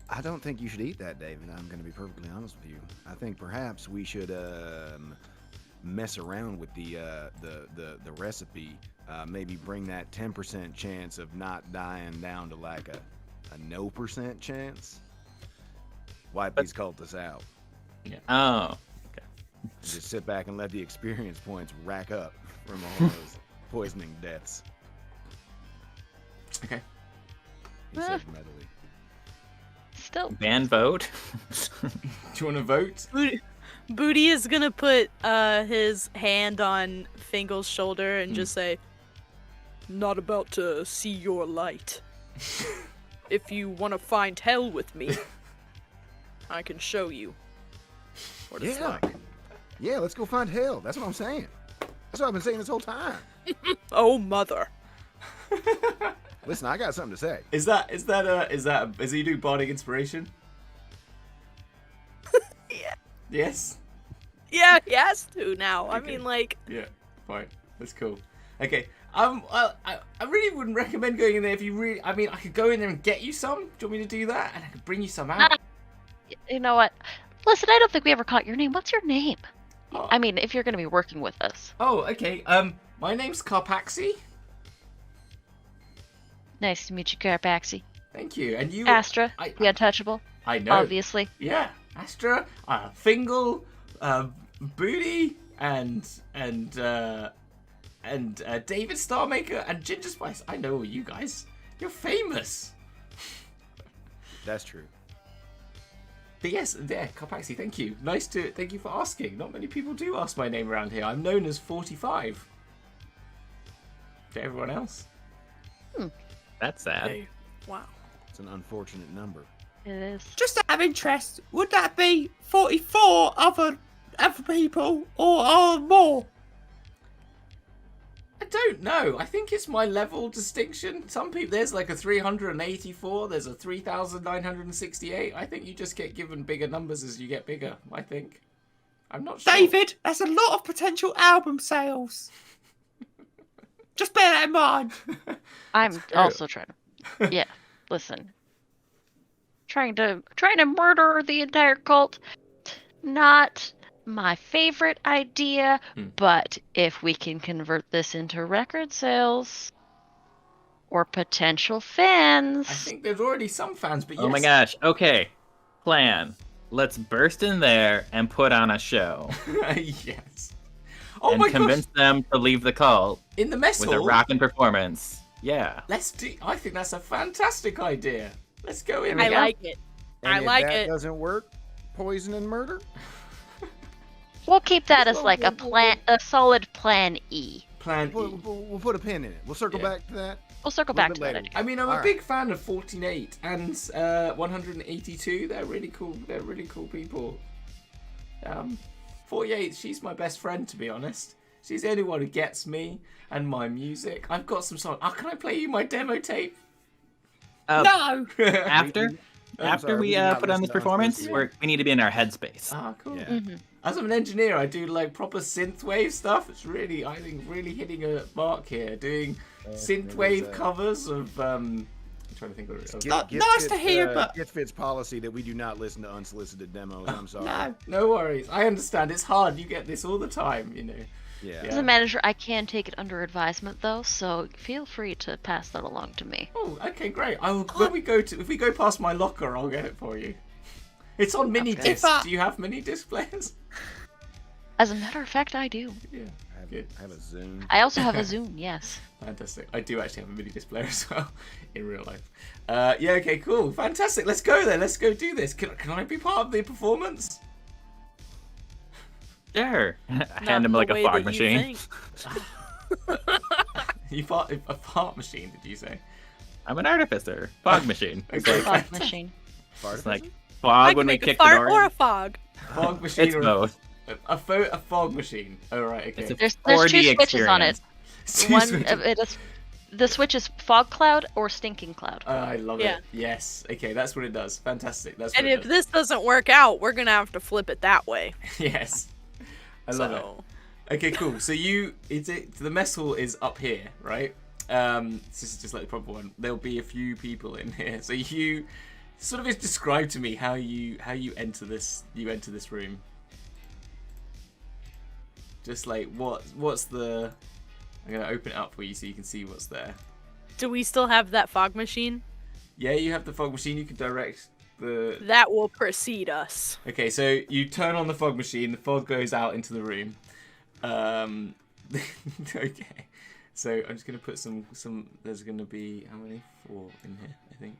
I don't think you should eat that, David. I'm going to be perfectly honest with you. I think perhaps we should mess around with the recipe. Maybe bring that 10% chance of not dying down to like a no % chance. Wipe these cultists out. Oh. Just sit back and let the experience points rack up from all those poisoning deaths. Okay. He said medley. Still. Ban vote. Do you want to vote? Boody is gonna put his hand on Fingle's shoulder and just say, "Not about to see your light. If you want to find hell with me, I can show you what it's like." Yeah, let's go find hell. That's what I'm saying. That's what I've been saying this whole time. Oh, mother. Listen, I got something to say. Is he do bardic inspiration? Yeah. Yes. Yeah, he has to now. Okay. I mean, like, Yeah. Fine. That's cool. Okay. I really wouldn't recommend going in there if you really. I mean, I could go in there and get you some. Do you want me to do that? And I could bring you some out. You know what? Listen, I don't think we ever caught your name. What's your name? Oh. I mean, if you're going to be working with us. Oh, okay. My name's Carpaxi. Nice to meet you, Carapaxi. Thank you. And you, Astra, the Untouchable. I know. Obviously. Yeah, Astra, Fingle, Boody, and David Starmaker and Ginger Spice. I know all you guys. You're famous. That's true. But yes, yeah, Carpaxi, thank you. Thank you for asking. Not many people do ask my name around here. I'm known as 45. To everyone else. That's sad. hey, wow. It's an unfortunate number. It is. Just out of interest, would that be 44 other people or more? I don't know. I think it's my level distinction. Some people, there's like a 384. There's a 3,968. I think you just get given bigger numbers as you get bigger. I think. I'm not sure. David, that's a lot of potential album sales. Just bear that in mind. I'm also trying to. Yeah, listen. trying to murder the entire cult. Not my favorite idea, but if we can convert this into record sales or potential fans. I think there's already some fans, but yes. Oh my gosh. Okay. Plan. Let's burst in there and put on a show. Yes. Oh and my convince them to leave the cult in the mess with hall? a rockin' performance. Yeah. I think that's a fantastic idea. Let's go in. I like it. And I if like that it. doesn't work, poison and murder. We'll keep that as like a solid plan E. Plan We'll put a pin in it. We'll circle back to that. We'll circle back to that anyway. I mean, I'm a All big fan of 14.8 and 182. They're really cool. They're really cool people. 48, she's my best friend, to be honest. She's the only one who gets me and my music. I've got some songs. Oh, can I play you my demo tape? No! After we put on this performance, we need to be in our headspace. Ah, cool. Yeah. Mm-hmm. As I'm an engineer, I do like proper synthwave stuff. It's really, I think, really hitting a mark here. Doing synthwave covers of. I'm trying to think of it. Nice to hear, but GithFits policy that we do not listen to unsolicited demos. I'm sorry. No worries. I understand. It's hard. You get this all the time, you know. Yeah. As a manager, I can take it under advisement though, so feel free to pass that along to me. Oh, okay, great. I will. If we go past my locker, I'll get it for you. It's on mini disc. Do you have mini disc players? As a matter of fact, I do. Yeah. I have a Zune. I also have a Zune, yes. Fantastic. I do actually have a mini disc player as well in real life. Yeah. Okay. Cool. Fantastic. Let's go then. Let's go do this. Can I be part of the performance? Sure. Hand him like a fog machine. You fart a fart machine? Did you say? I'm an artificer. Fog machine. Okay. Fog machine. It's like I fog can when we make a kick fart the or door. a fog. Fog machine It's or both. a fog machine. Oh right. Okay. It's a There's 4D two switches on it. experience. The switch is fog cloud or stinking cloud. I love Yeah. it. Yes. Okay, that's what it does. Fantastic. That's And what if this doesn't work out, we're gonna have to flip it that way. Yes. I love it. Okay, cool. So the mess hall is up here, right? This is just like the proper one. There'll be a few people in here. So you sort of describe to me how you enter this room. Just like what's the I'm gonna open it up for you so you can see what's there. Do we still have that fog machine? Yeah, you have the fog machine. You can direct the. That will precede us. Okay, so you turn on the fog machine. The fog goes out into the room. Okay. So I'm just gonna put some. There's gonna be how many? 4 in here, I think.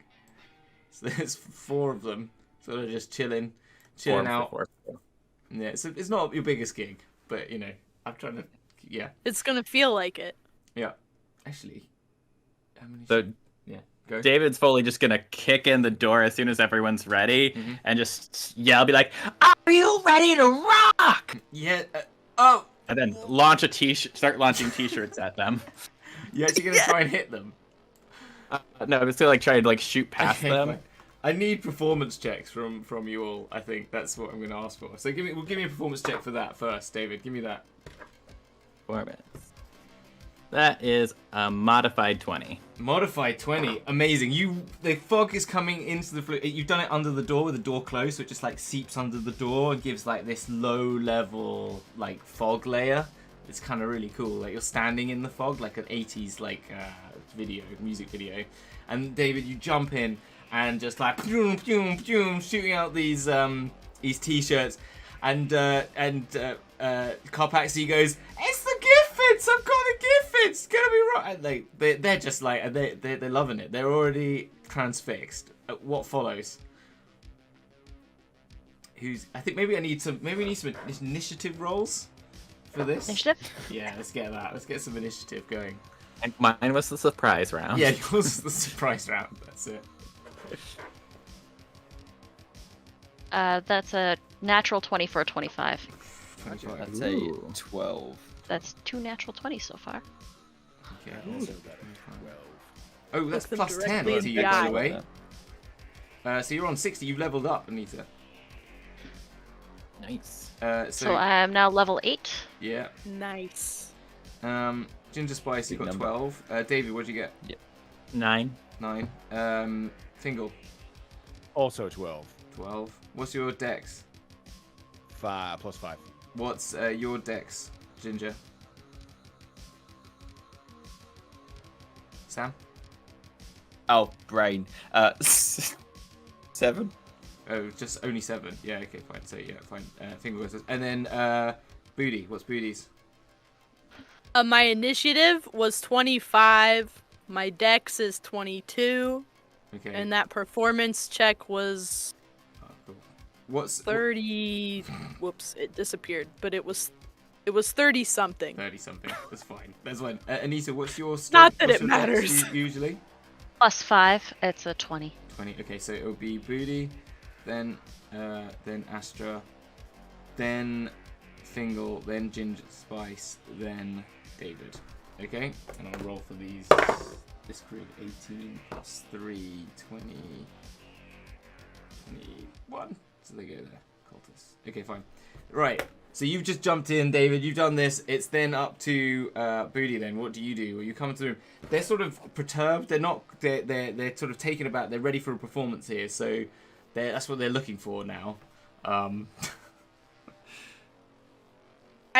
So there's 4 of them. Sort of just chilling out. Yeah, so it's not your biggest gig, but you know, I'm trying to. Yeah. It's gonna feel like it. Yeah. Actually, how many? So yeah. Go. David's fully just gonna kick in the door as soon as everyone's ready Mhm. and just yell, be like, "Are you ready to rock?" Yeah. Oh. And then launch a t-shirt, start launching t-shirts at them. You're actually gonna try and hit them. No, I'm just gonna like try to like shoot past Okay, them. fine. I need performance checks from you all. I think that's what I'm gonna ask for. So give me a performance check for that first, David. Give me that. Performance. That is a modified 20. Modified 20. Amazing. The fog is coming into the. You've done it under the door with the door closed, so it just like seeps under the door and gives like this low level like fog layer. It's kind of really cool. Like you're standing in the fog, like an 80s like music video. And David, you jump in and just like boom, boom, boom, shooting out these t-shirts, and Carpaxi goes, "It's the GithFits! I've got the GithFits! It's gonna be right!" And they're just like they're loving it. They're already transfixed. What follows? I think maybe we need some initiative rolls for this. Initiative? Yeah, let's get that. Let's get some initiative going. And mine was the surprise round. Yeah, yours is the surprise round. That's it. That's a natural 20 for a 25. That's a 12. That's 2 natural 20s so far. Okay. Oh, that's Put them plus 10 directly to in you, the by the eye. way. So you're on 60. You've leveled up, Anita. Nice. So I am now level 8. Yeah. Nice. Ginger Spice, you Big got number. 12. David, what'd you get? 9. 9. Fingle. Also 12. 12. What's your dex? 5 plus 5. What's your dex, Ginger? Sam? Oh, brain. 7. Oh, just only 7. Yeah, okay, fine. So yeah, fine. Fingle goes. And then Boody. What's Boody's? My initiative was 25. My dex is 22. Okay. And that performance check was Oh, cool. What's 30. Whoops, it disappeared. But it was 30 something. 30 something. That's fine. That's fine. Anita, what's your Not that what's it your dex matters. usually? +5. It's a 20. 20. Okay, so it'll be Boody, then Astra, then Fingle, then Ginger Spice, then David. Okay, and I'll roll for these. This grid 18 plus 3, 20, 21. So they go there. Cultists. Okay, fine. Right. So you've just jumped in, David. You've done this. It's then up to Boody. Then what do? Well, you come to the room. They're sort of perturbed. They're not. They're sort of taken aback. They're ready for a performance here. So that's what they're looking for now. I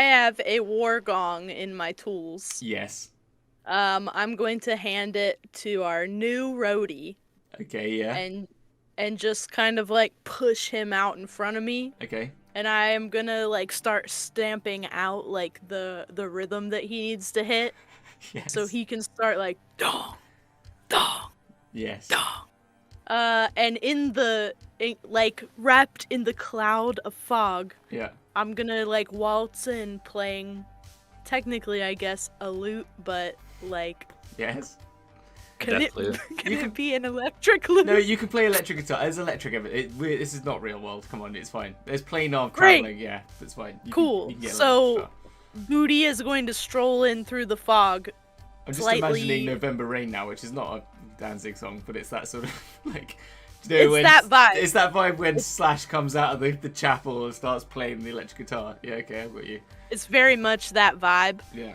have a war gong in my tools. Yes. I'm going to hand it to our new roadie. Okay. Yeah. And just kind of like push him out in front of me. Okay. And I am gonna like start stamping out like the rhythm that he needs to hit. Yes. So he can start like dong, dong, Yes. dong. And like wrapped in the cloud of fog, Yeah. I'm gonna like waltz in playing, technically I guess a lute, but like Yes. can it Death can it be an electric lute? No, you can play electric guitar. There's electric of it. This is not real world. Come on, it's fine. There's planar Great. traveling. Yeah, that's fine. Cool. You can get So electric guitar. Booty is going to stroll in through the fog. I'm just slightly- imagining November Rain now, which is not a Danzig song, but it's that sort of like. It's that vibe. It's that vibe when Slash comes out of the chapel and starts playing the electric guitar. Yeah, okay, I've got you. It's very much that vibe. Yeah.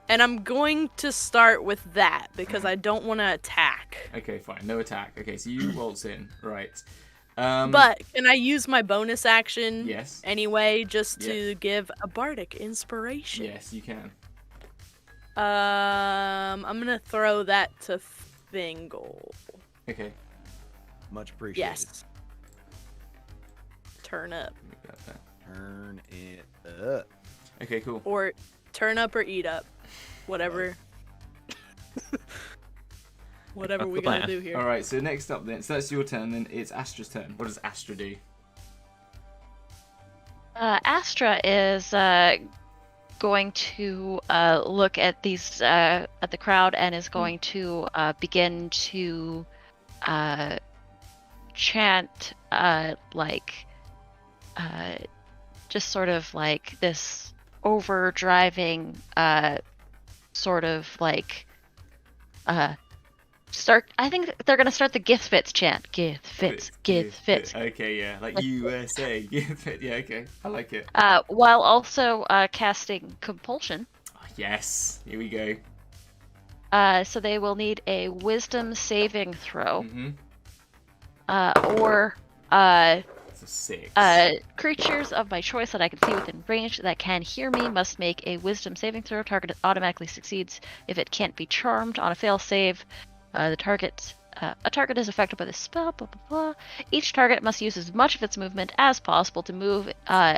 And I'm going to start with that because I don't want to attack. Okay, fine. No attack. Okay, so you waltz in. Right. But can I use my bonus action Yes. anyway just to give a bardic inspiration? Yes, you can. I'm going to throw that to Fingle. Okay. Much appreciated. Yes. Turn up. Turn it up. Okay, cool. Or turn up or eat up. Whatever. Whatever we gotta do here. All right, so next up then, so that's your turn, then it's Astra's turn. What does Astra do? Astra is going to look at these at the crowd and is going to begin to chant just sort of like this overdriving sort of like start. I think they're gonna start the GithFits chant. GithFits, GithFits. Okay, yeah, like USA. GithFit. Yeah, okay, I like it. While also casting compulsion. Yes, here we go. So they will need a Wisdom saving throw, Mm-hmm. or It's a 6. creatures of my choice that I can see within range that can hear me must make a Wisdom saving throw. Target automatically succeeds if it can't be charmed. On a fail save, a target is affected by the spell. Blah blah blah. Each target must use as much of its movement as possible to move In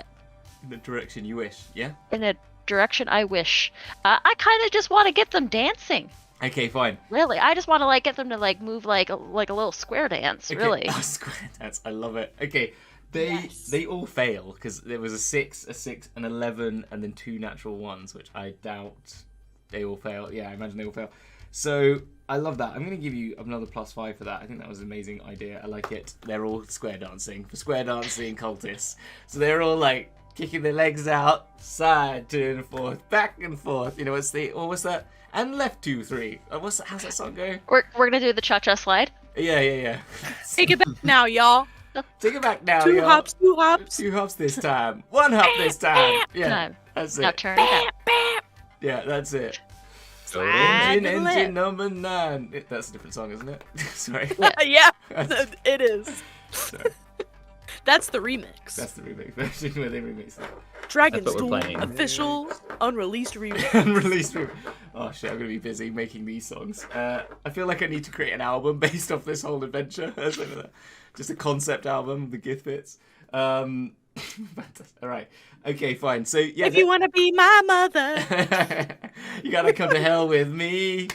the direction you wish. Yeah. in a direction I wish. I kind of just want to get them dancing. Okay, fine. Really, I just want to like get them to like move like a little square dance. Okay. Really. Oh, square dance. I love it. Okay. They all fail because there was a 6, an 11, and then 2 natural ones, which I doubt they all fail. Yeah, I imagine they all fail. So I love that. I'm going to give you another +5 for that. I think that was an amazing idea. I like it. They're all square dancing for square dancing cultists. So they're all like kicking their legs out, side to and forth, back and forth. You know, what's that? And left 2, 3. How's that song go? We're gonna do the cha-cha slide. Yeah. Take it back now, y'all. Take it back now, 2 y'all. hops, 2 hops. 2 hops this time. 1 hop this time. Yeah, Time. that's Now it. turn it up. Yeah, that's it. Slide Engine, to the engine left. number 9. That's a different song, isn't it? Sorry. Yeah, it is. Sorry. That's the remix. That's the remix version where they remix it. Dragon's That's what we're Duel playing. official unreleased remix. Unreleased remix. Oh shit, I'm gonna be busy making these songs. I feel like I need to create an album based off this whole adventure. Just a concept album, the GithFits. Alright. Okay, fine. So yeah. If you want to be my mother. You gotta come to hell with me.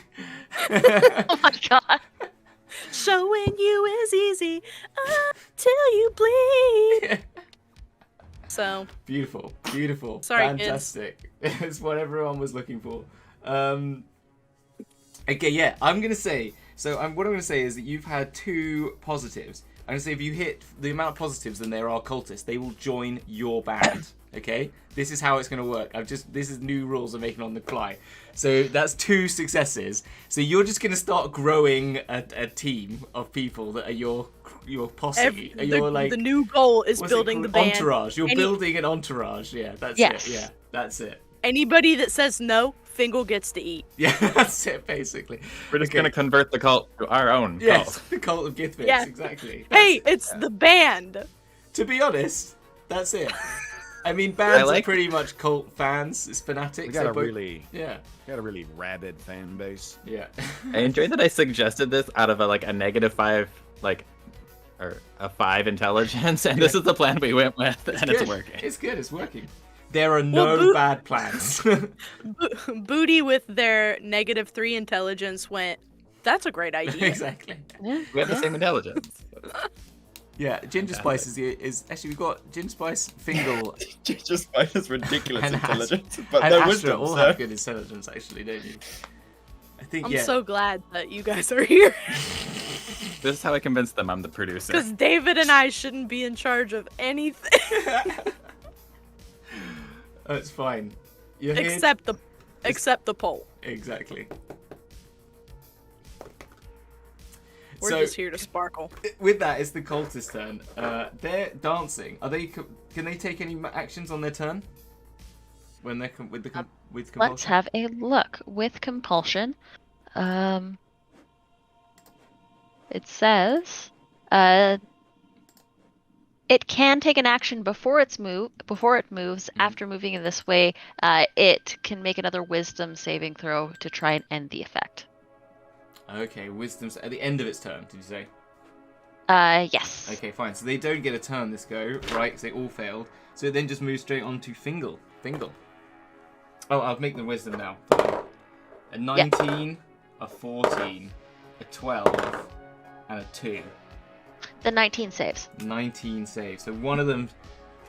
Oh my god. Showing you is easy until you bleed. So Beautiful. Beautiful. Sorry, Fantastic. It's what everyone was looking for. Okay, yeah, I'm gonna say. So what I'm gonna say is that you've had 2 positives. I'm gonna say if you hit the amount of positives, then there are cultists. They will join your band. Okay, this is how it's gonna work. This is new rules I'm making on the fly. So that's 2 successes. So you're just gonna start growing a team of people that are your posse. the new goal is what's it building the called? band. Entourage. You're building an entourage. Yeah, that's Yes. it. Yeah, that's it. Anybody that says no, Fingle gets to eat. Yeah, that's it basically. We're just Okay. gonna convert the cult to our own Yes, cult. the cult of GithFits. Yeah. Exactly. Hey, it's the band. To be honest, that's it. I mean, bands like are pretty much cult fans. It's fanatics. We got They're a both- really rabid fan base. yeah. I enjoyed that I suggested this out of a -5, or a 5 intelligence, and this is the plan we went with, and good. it's working. It's good. It's working. There are no Well, bad plans. Boody with their -3 intelligence went, that's a great idea. Exactly. Yeah. We have the same intelligence. Yeah, Ginger Spice is actually we've got Ginger Spice, Fingle, Ginger Spice has ridiculous And intelligence, but and no Astra wisdom. all So. have good intelligence, actually, don't you? I think I'm yeah. so glad that you guys are here. This is how I convinced them I'm the producer. Because David and I shouldn't be in charge of anything Oh, it's fine. You're here- except the poll. Exactly. We're So- just here to sparkle. With that, it's the cultist turn. They're dancing. Are they? Can they take any actions on their turn? When they're with compulsion. Let's have a look with compulsion. It says it can take an action before it moves. After moving in this way, it can make another Wisdom saving throw to try and end the effect. Okay, wisdom's at the end of its turn. Did you say? Yes. Okay, fine. So they don't get a turn this go, right? Because they all failed. So it then just moves straight on to Fingle. Oh, I'll make the wisdom now. A 19, a 14, a 12, and a 2. The 19 saves. 19 saves. So one of them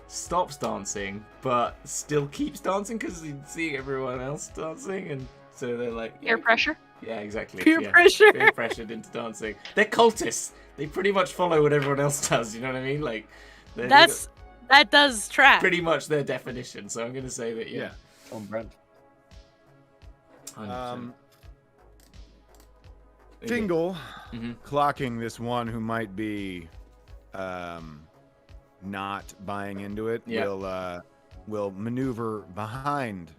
stops dancing, but still keeps dancing because he's seeing everyone else dancing, and so they're like Peer pressure. Yeah, exactly. Peer yeah. pressure. Peer pressured into dancing. They're cultists. They pretty much follow what everyone else does. You know what I mean? Like That does track. pretty much their definition. So I'm gonna say that yeah. On brand. 100%. Okay. Fingle, Mhm. clocking this one who might be not buying into it, Yeah. will maneuver behind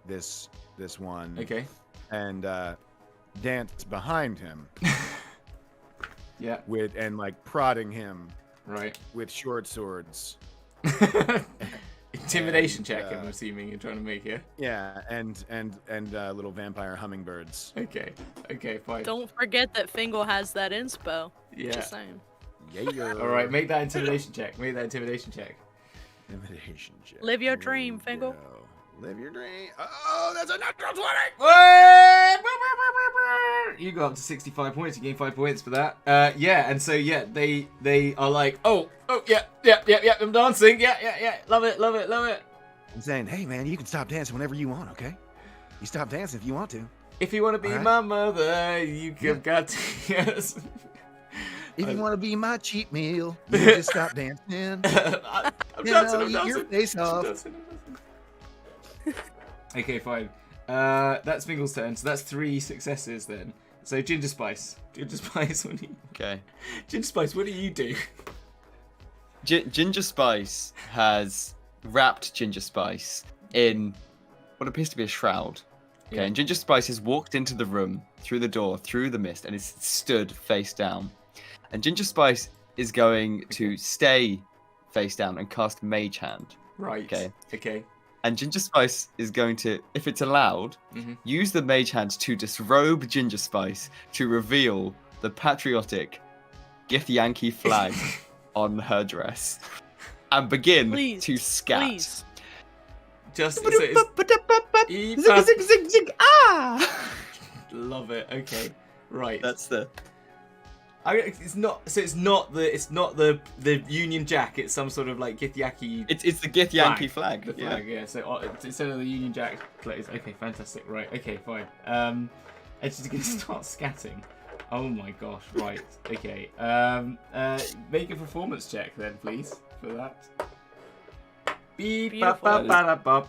this one Okay. and dance behind him Yeah. and like prodding him Right. with short swords. Intimidation check. And, I'm assuming you're trying to make here. Yeah, and little vampire hummingbirds. Okay. Okay. Fine. Don't forget that Fingle has that inspo. Yeah. Just saying. Yeah. All right. Make that intimidation check. Intimidation check. Live your dream, Fingle. Live your dream. Oh, that's a natural 20. You go up to 65 points. You gain 5 points for that. Yeah, and so yeah, they are like, oh, yeah, I'm dancing. Yeah, love it. I'm saying, hey man, you can stop dancing whenever you want, okay? You stop dancing if you want to. If you want to be Alright. my mother, you have got to. Yes. If you want to be my cheat meal, you can just stop dancing. I'm You dancing. know, I'm eat your dancing. face I'm off. dancing. Okay, fine. That's Fingle's turn. So that's 3 successes then. So Ginger Spice, what do you? Okay. Ginger Spice, what do you do? Ginger Spice has wrapped Ginger Spice in what appears to be a shroud. Okay, and Ginger Spice has walked into the room, through the door, through the mist, and is stood face down. And Ginger Spice is going to stay face down and cast Mage Hand. Right. Okay. And Ginger Spice is going to, if it's allowed, use the Mage Hand to disrobe Ginger Spice to reveal the patriotic Gith Yankee flag on her dress. And begin to scat. Please. Just Zig, zig, zig, ah! Love it. Okay, right. That's the. It's not. So it's not the Union Jack. It's some sort of like Githyanki. It's the Gith Yankee flag. The flag, yeah. So instead of the Union Jack plays. Okay, fantastic. Right. Okay, fine. And she's gonna start scatting. Oh my gosh. Right. Okay. Make a performance check then, please, for that. Beep, ba, ba, ba, da, bop.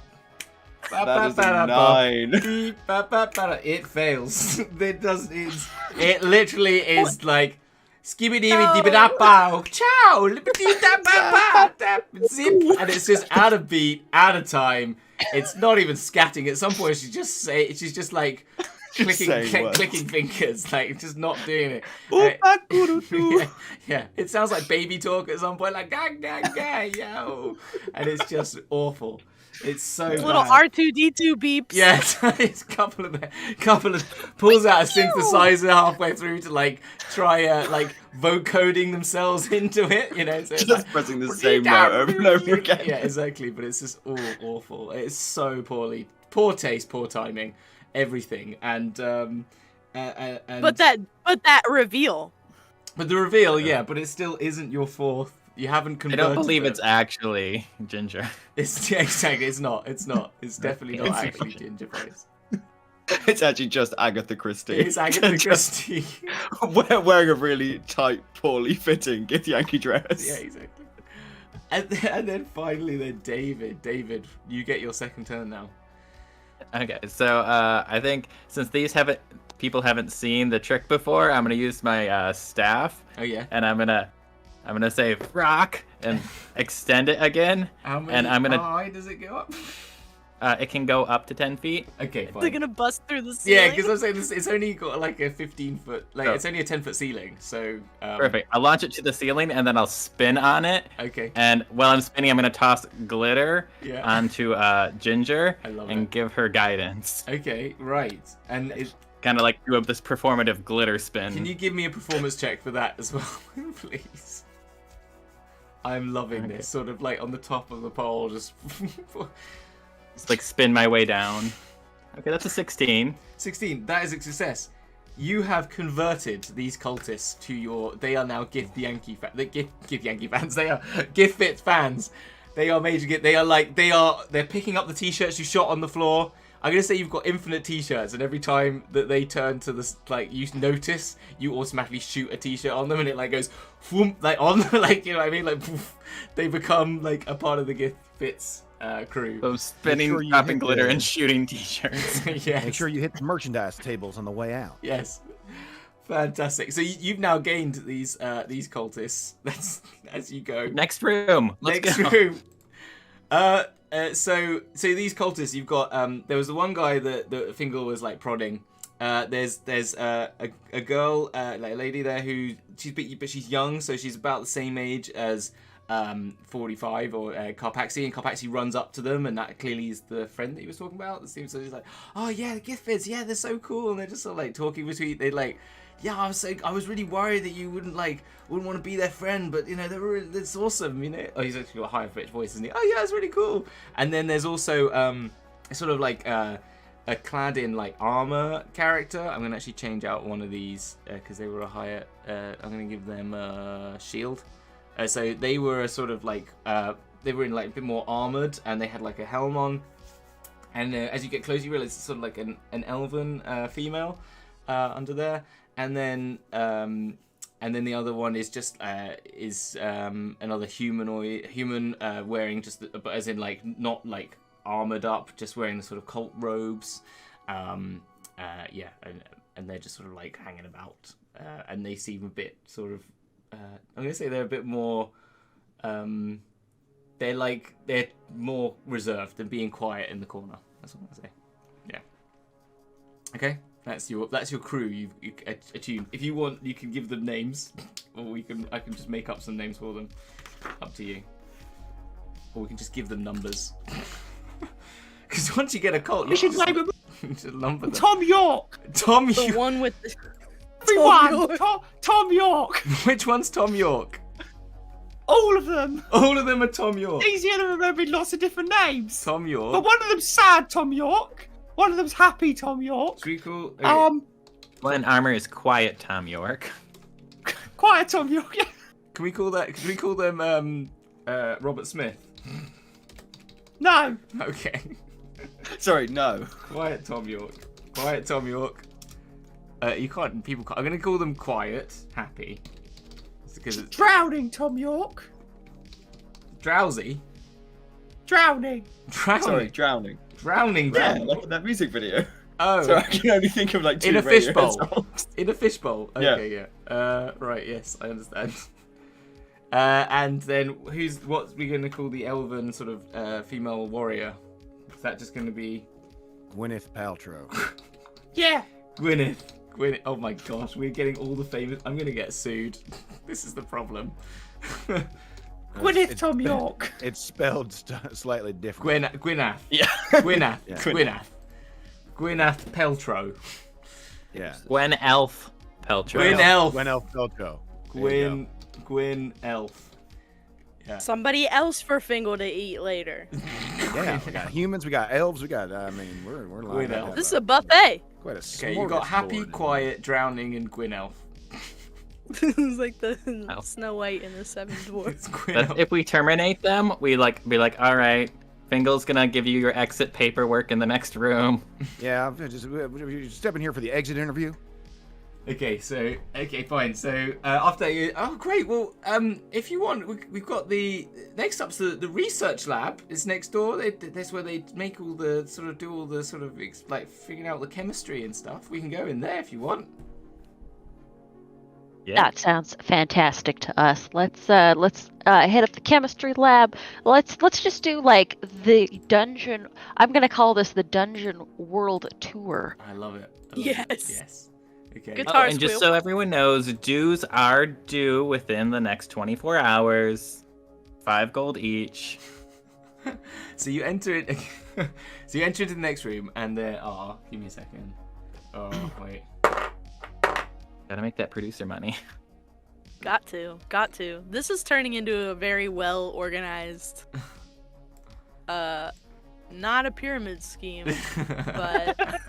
That is a 9. Beep, ba, ba, ba, da. It fails. It does. It literally is like skibidi dibby da bow chow lippity da ba ba zip, and it's just out of beat, out of time. It's not even scatting. At some point, she's just like clicking fingers, like just not doing it. Yeah. It sounds like baby talk at some point, like ga ga ga yo, and it's just awful. It's so little bad. R2D2 beeps. Yeah, it's a couple of pulls out a synthesizer halfway through to like try like vocoding themselves into it, you know. So it's Just like, pressing the same note over and over again. Yeah, exactly. But it's just all awful. It's so poor taste, poor timing, everything, and But that reveal. But the reveal, yeah, but it still isn't your fourth. You haven't I converted. don't believe them. it's actually Ginger. Exactly. It's not. It's definitely not actually Ginger Face. It's actually just Agatha Christie. It's Agatha Christie. Wearing a really tight, poorly fitting Gith Yankee dress. Yeah, exactly. And then finally, David, you get your second turn now. Okay, so I think since people haven't seen the trick before, I'm gonna use my staff. Oh yeah. And I'm gonna say rock and extend it again. How many and I'm gonna. high does it go up? It can go up to 10 feet. Okay, fine. They're gonna bust through the ceiling. Yeah, because I'm saying it's only got like a 15-foot, it's only a 10-foot ceiling. So Perfect. I'll launch it to the ceiling and then I'll spin on it. Okay. And while I'm spinning, I'm gonna toss glitter Yeah. onto Ginger love and it. give her guidance. Okay, right. And Kind of like do this performative glitter spin. can you give me a performance check for that as well, please? I'm loving this, sort of like on the top of the pole, just. Just like spin my way down. Okay, that's a 16. 16. That is a success. You have converted these cultists to they are now Gith Yankee fans. Gith Yankee fans. They are GithFits fans. They are major Gith. They're picking up the t-shirts you shot on the floor. I'm gonna say you've got infinite t-shirts, and every time that they turn to this, like, you notice, you automatically shoot a t-shirt on them, and it like goes, whoom, like on, like, you know what I mean, like, poof, they become like a part of the GithFits crew. So spinning, dropping glitter, and shooting t-shirts. Yes. Make sure you hit the merchandise tables on the way out. Yes. Fantastic. So you've now gained these cultists. That's as you go. Next room. Let's go. room. So these cultists, you've got there was the one guy that Fingle was like prodding. There's a girl, like a lady there who but she's young, so she's about the same age as 45 or Carpaxi, and Carpaxi runs up to them, and that clearly is the friend that he was talking about. It seems so he's like, oh yeah, the GithFits, yeah, they're so cool, and they're just sort of like talking between. They like, yeah, I was really worried that you wouldn't want to be their friend, but you know it's awesome, you know. Oh, he's actually got a higher pitched voice, isn't he? Oh yeah, it's really cool. And then there's also sort of like a clad in like armor character. I'm gonna actually change out one of these because they were a higher. I'm gonna give them a shield. So they were sort of like they were in like a bit more armored, and they had like a helm on. And as you get closer, you realize it's sort of like an elven female under there. And then the other one is just another human wearing just, but as in like not like armored up, just wearing the sort of cult robes. Yeah, and they're just sort of like hanging about, and they seem a bit sort of. I'm gonna say they're a bit more. They're more reserved than being quiet in the corner. That's what I'm gonna say. Yeah. Okay, that's your crew. You attune. If you want, you can give them names, or I can just make up some names for them. Up to you. Or we can just give them numbers. Because once you get a cult, We should name him just number them. Tom York. Tom The York. one with the Everyone. Tom York. Which one's Tom York? All of them. All of them are Tom York. Easier to remember in lots of different names. Tom York. But one of them's sad Tom York. One of them's happy Tom York. Should we call? Okay. One armor is quiet Tom York. Quiet Tom York. Yeah. Can we call that? Can we call them Robert Smith? No. Okay. Sorry, no. Quiet Tom York. Quiet Tom York. You can't. People can't. I'm gonna call them quiet, happy. Because it's Drowning Tom York. drowsy. Drowning. Drowning. Sorry, drowning. Drowning. Yeah, Tom. like in that music video. Oh. So I can only think of like two In a Radiohead fishbowl. songs. In a fishbowl. Okay. Yeah. Right. Yes, I understand. And then what's we gonna call the elven sort of female warrior? Is that just gonna be Gwyneth Paltrow. Yeah. Gwyneth? Gwyneth. Oh my gosh, we're getting all the famous. I'm gonna get sued. This is the problem. Gwyneth Tom York. It's spelled slightly different. Gwyneth. Yeah. Gwyneth. Yeah. Gwyneth. Gwyneth Paltrow. Yeah. Gwen Elf Peltro. Gwyn Elf. Gwyneth Paltrow. Gwyn Elf. Yeah. somebody else for Fingle to eat later. Yeah, we got humans, we got elves, we got. I mean, we're lined up. This is a buffet. Quite a Okay, you got happy, smorgasbord. quiet, drowning, and Gwyn Elf. It's like the Ow. Snow White and the Seven Dwarfs. It's Gwyn But Elf. if we terminate them, we be like, all right, Fingle's gonna give you your exit paperwork in the next room. Yeah, just step in here for the exit interview. Okay, fine. So after you, oh great. Well, if you want, we've got the next up's the research lab. It's next door. That's where they make all the do all the like figuring out the chemistry and stuff. We can go in there if you want. Yeah. That sounds fantastic to us. Let's head up the chemistry lab. Let's just do like the dungeon. I'm gonna call this the dungeon world tour. I love it. Yes. Yes. Okay. Good. Oh, Guitar and just squeal. so everyone knows, dues are due within the next 24 hours. 5 gold each. So you enter it. So you enter into the next room, and there are. Give me a second. Oh wait. Gotta make that producer money. Got to. This is turning into a very well organized, not a pyramid scheme, but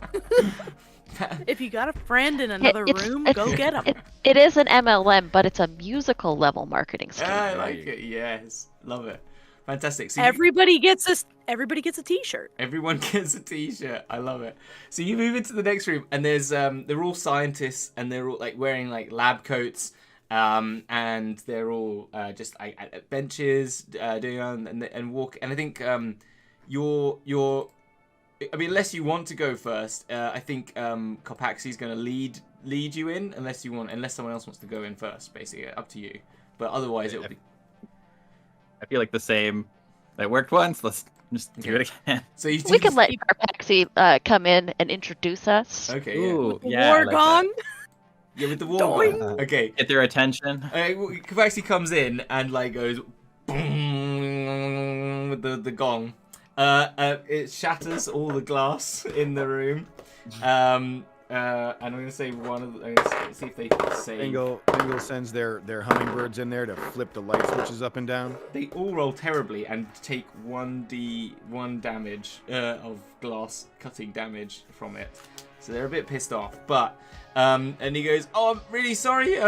if you got a friend in another room, go get them. It is an MLM, but it's a musical level marketing scheme. I like it. Yes, love it. Fantastic. So Everybody gets a T-shirt. everyone gets a T-shirt. I love it. So you move into the next room, and there's they're all scientists, and they're all like wearing like lab coats, and they're all just at benches doing and walk. And I think you're. I mean, unless you want to go first, I think Kopaxi's going to lead you in, unless someone else wants to go in first. Basically, up to you. But otherwise, it'll be. I feel like the same. That worked once. Let's just do it again. So you We can let Carpaxi come in and introduce us. Okay. Ooh, The yeah. I war like gong. Yeah, with the war. Doing. gun. Okay. that. Get their attention. Kopaxi comes in and like goes boom with the gong. It shatters all the glass in the room. And I'm gonna say I'm gonna see if they say. Fingle sends their hummingbirds in there to flip the light switches up and down. They all roll terribly and take 1d1 damage of glass cutting damage from it. So they're a bit pissed off. But and he goes, "Oh, I'm really sorry.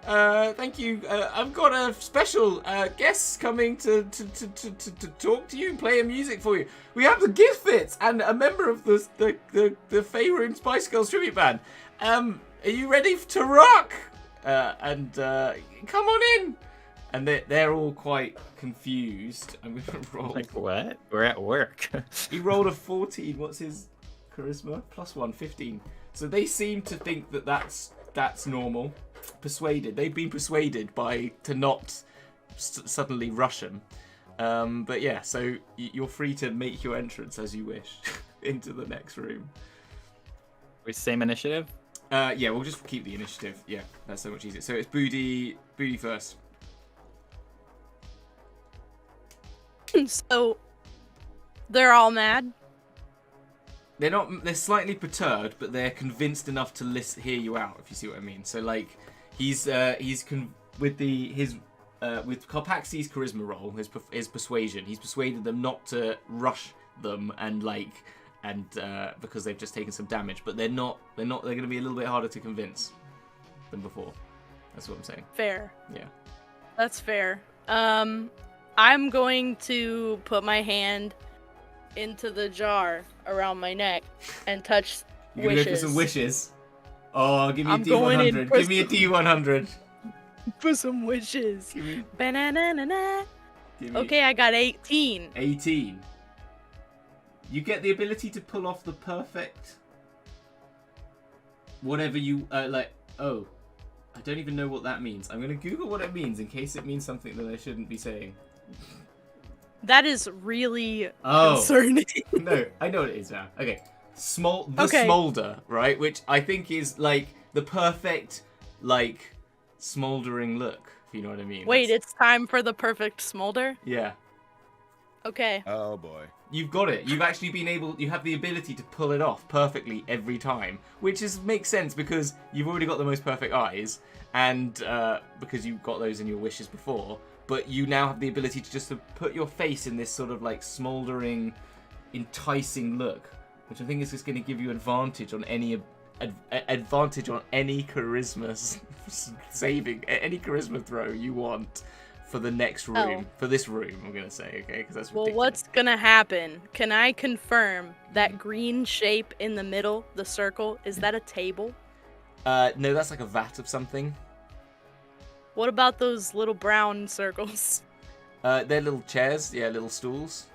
Thank you. I've got a special guest coming to talk to you and play music for you. We have the GithFits and a member of the Fey Room Spice Girls tribute band. Are you ready to rock? And come on in." And they're all quite confused. I'm gonna roll. Like what? We're at work. He rolled a 14. What's his charisma? +1, 15. So they seem to think that that's normal. Persuaded. They've been persuaded to not suddenly rush him. But yeah, so you're free to make your entrance as you wish into the next room. We same initiative? Yeah, we'll just keep the initiative. Yeah, that's so much easier. So it's Boody first. So they're all mad. They're not. They're slightly perturbed, but they're convinced enough to hear you out. If you see what I mean. So like, with Carpaxi's charisma roll, his persuasion, he's persuaded them not to rush them and because they've just taken some damage. But they're not. They're going to be a little bit harder to convince than before. That's what I'm saying. Fair. Yeah. That's fair. I'm going to put my hand into the jar around my neck and touch You're going to go for some wishes? Oh, give me a D100. Give me a D100. For some wishes. Give me... Banana. Okay, I got 18. 18. You get the ability to pull off the perfect... Whatever you... Oh. I don't even know what that means. I'm going to Google what it means in case it means something that I shouldn't be saying. That is really concerning. No, I know what it is now. Okay. Smolder, right? Which I think is like the perfect, like, smoldering look, if you know what I mean. Wait, it's time for the perfect smolder? Yeah. Okay. Oh boy. You've got it. You've actually you have the ability to pull it off perfectly every time, which makes sense because you've already got the most perfect eyes, and because you've got those in your wishes before. But you now have the ability to just put your face in this sort of like smoldering, enticing look, which I think is just going to give you advantage on any charisma saving, any charisma throw you want for the next room. For this room, I'm going to say, okay, because that's ridiculous. Well, what's going to happen? Can I confirm that green shape in the middle, the circle, is that a table? No, that's like a vat of something. What about those little brown circles? They're little chairs, yeah, little stools.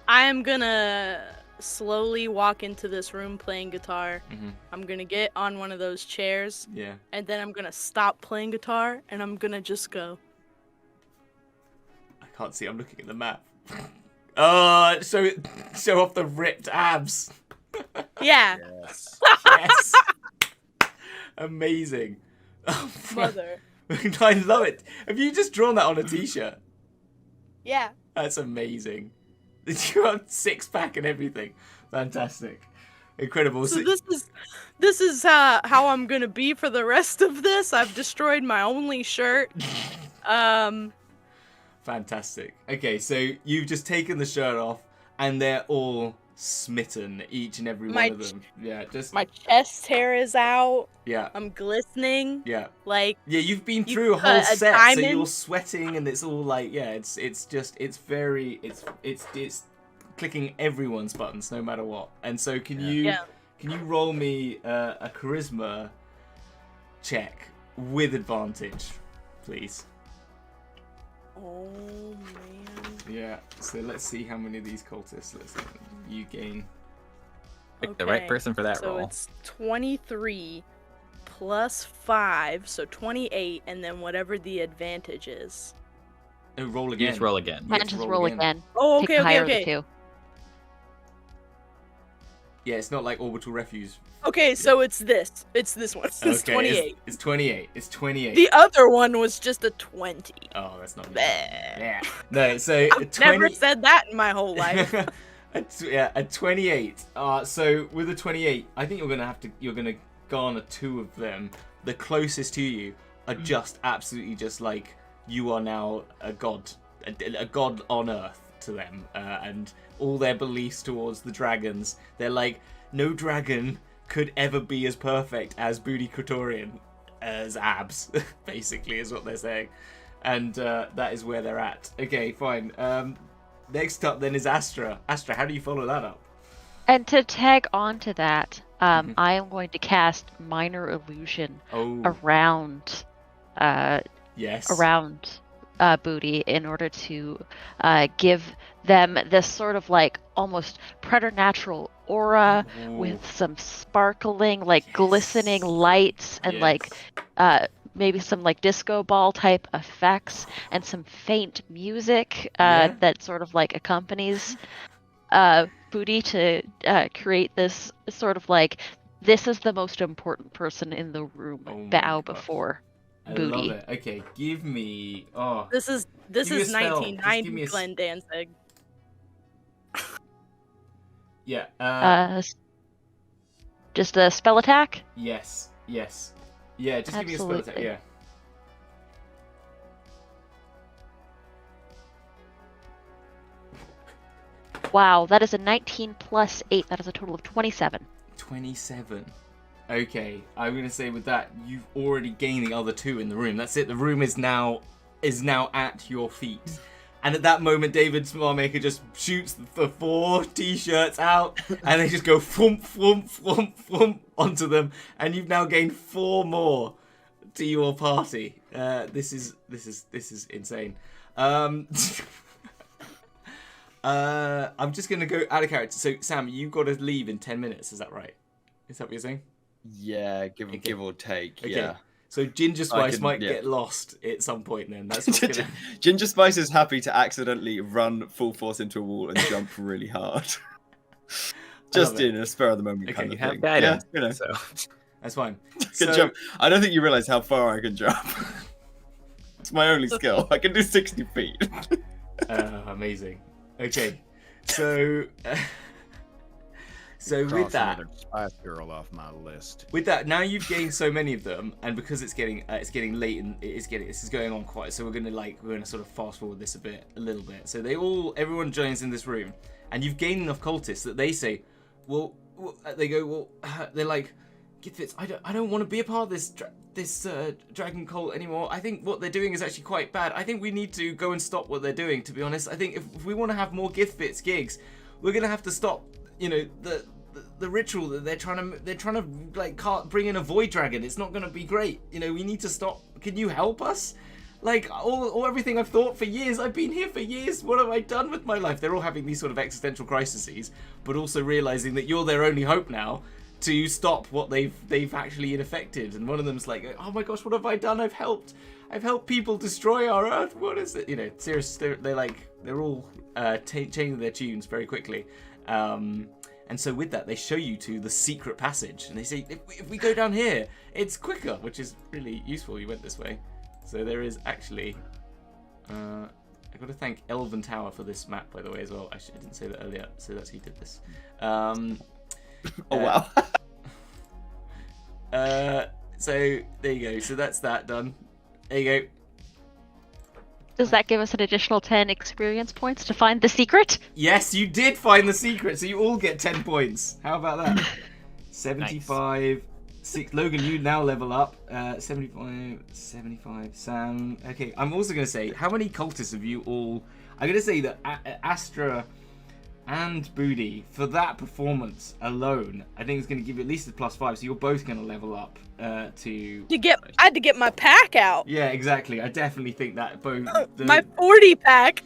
I am gonna slowly walk into this room playing guitar. Mm-hmm. I'm gonna get on one of those chairs. Yeah. And then I'm gonna stop playing guitar and I'm gonna just go. I can't see, I'm looking at the map. Show off the ripped abs. Yeah. Yes. Yes. Amazing. Oh, Mother. I love it. Have you just drawn that on a t-shirt? Yeah. That's amazing. You have six-pack and everything. Fantastic. Incredible. So this is how I'm gonna be for the rest of this. I've destroyed my only shirt. Fantastic. Okay, so you've just taken the shirt off and they're all smitten, each and every one of them. Yeah, just my chest hair is out. Yeah. I'm glistening. Yeah. Like you've been through a whole set, diamond. so you're sweating and it's all like it's clicking everyone's buttons no matter what. And so can you roll me a charisma check with advantage, please? Oh man. Yeah. So let's see how many of these cultists you gain. Pick the right person for that roll. So it's 23 plus 5, so 28, and then whatever the advantage is. Oh, roll again. You just roll again. And just roll again. Oh, Pick okay, the higher okay. of the two. Yeah, it's not like orbital refuse. Okay, so it's this. It's this one. It's 28. It's 28. It's 28. The other one was just a 20. Oh, that's not good. Bleh. Yeah. No, so I've 20... never said that in my whole life. a 28. So with a 28, I think you're gonna garner 2 of them. The closest to you are just absolutely just like you are now a god on Earth to them, and all their beliefs towards the dragons. They're like, no dragon could ever be as perfect as Boody Cretorian as abs, basically, is what they're saying. And that is where they're at. Okay, fine. Next up then is Astra. Astra, how do you follow that up? And to tag on to that, I am going to cast Minor Illusion around Boody in order to give them this sort of like almost preternatural aura with some sparkling, like glistening lights and like maybe some like disco ball type effects and some faint music that sort of like accompanies Boody to create this sort of like This is the most important person in the room. Oh my Bow gosh. before I Boody. love it. Okay, give me. Oh, This is Give me a spell. Just give me 1990 a Glenn Danzig. yeah. Just a spell attack? Yes. Yes. Yeah. Just give me a spell attack. Absolutely. Yeah. Wow, that is a 19 plus 8. That is a total of 27. 27. Okay, I'm gonna say with that, you've already gained the other 2 in the room. That's it. The room is now at your feet. And at that moment, David Starmaker just shoots the 4 t-shirts out, and they just go thump, thump, thump, thump onto them, and you've now gained 4 more to your party. This is insane. I'm just gonna go out of character. So Sam, you've got to leave in 10 minutes. Is that right? Is that what you're saying? Yeah, give or take. Okay. Yeah. So Ginger Spice might yeah. get lost at some point. Then that's what's gonna... Ginger Spice is happy to accidentally run full force into a wall and jump really hard. Just in a spur of the moment kind you of have thing. guidance, Yeah, so That's fine. I can jump. I don't think you realize how far I can jump. It's my only skill. I can do 60 feet. Amazing. Okay, so so Cross with that, another Spice Girl off my list. with that, now you've gained so many of them, and because it's getting late and this is going on quite. So we're gonna sort of fast forward this a little bit. So everyone joins in this room, and you've gained enough cultists that they say, they're like, GithFits, I don't want to be a part of this dragon cult anymore. I think what they're doing is actually quite bad. I think we need to go and stop what they're doing, to be honest. I think if we want to have more GithFits gigs, we're gonna have to stop, the ritual that they're trying to like bring in a void dragon. It's not gonna be great. We need to stop. Can you help us? Like all everything I've thought for years. I've been here for years. What have I done with my life? They're all having these sort of existential crises, but also realizing that you're their only hope now to stop what they've actually infected. And one of them's like, oh my gosh, what have I done? I've helped people destroy our Earth. What is it? Seriously, they're all changing their tunes very quickly. And so with that, they show you to the secret passage, and they say, if we go down here, it's quicker, which is really useful. You went this way. So there is actually, I've got to thank Elven Tower for this map, by the way, as well. I didn't say that earlier, so that's who did this. Oh, wow. So there you go. So that's that done. There you go. Does that give us an additional 10 experience points to find the secret? Yes, you did find the secret, so you all get 10 points. How about that? 75. 6. Logan, you now level up. 75. Sam. Okay, I'm also going to say, how many cultists have you all... I'm going to say that Astra and Boody, for that performance alone, I think it's going to give you at least a +5, so you're both going to level up to... I had to get my pack out. Yeah, exactly. I definitely think that both... My 40 pack.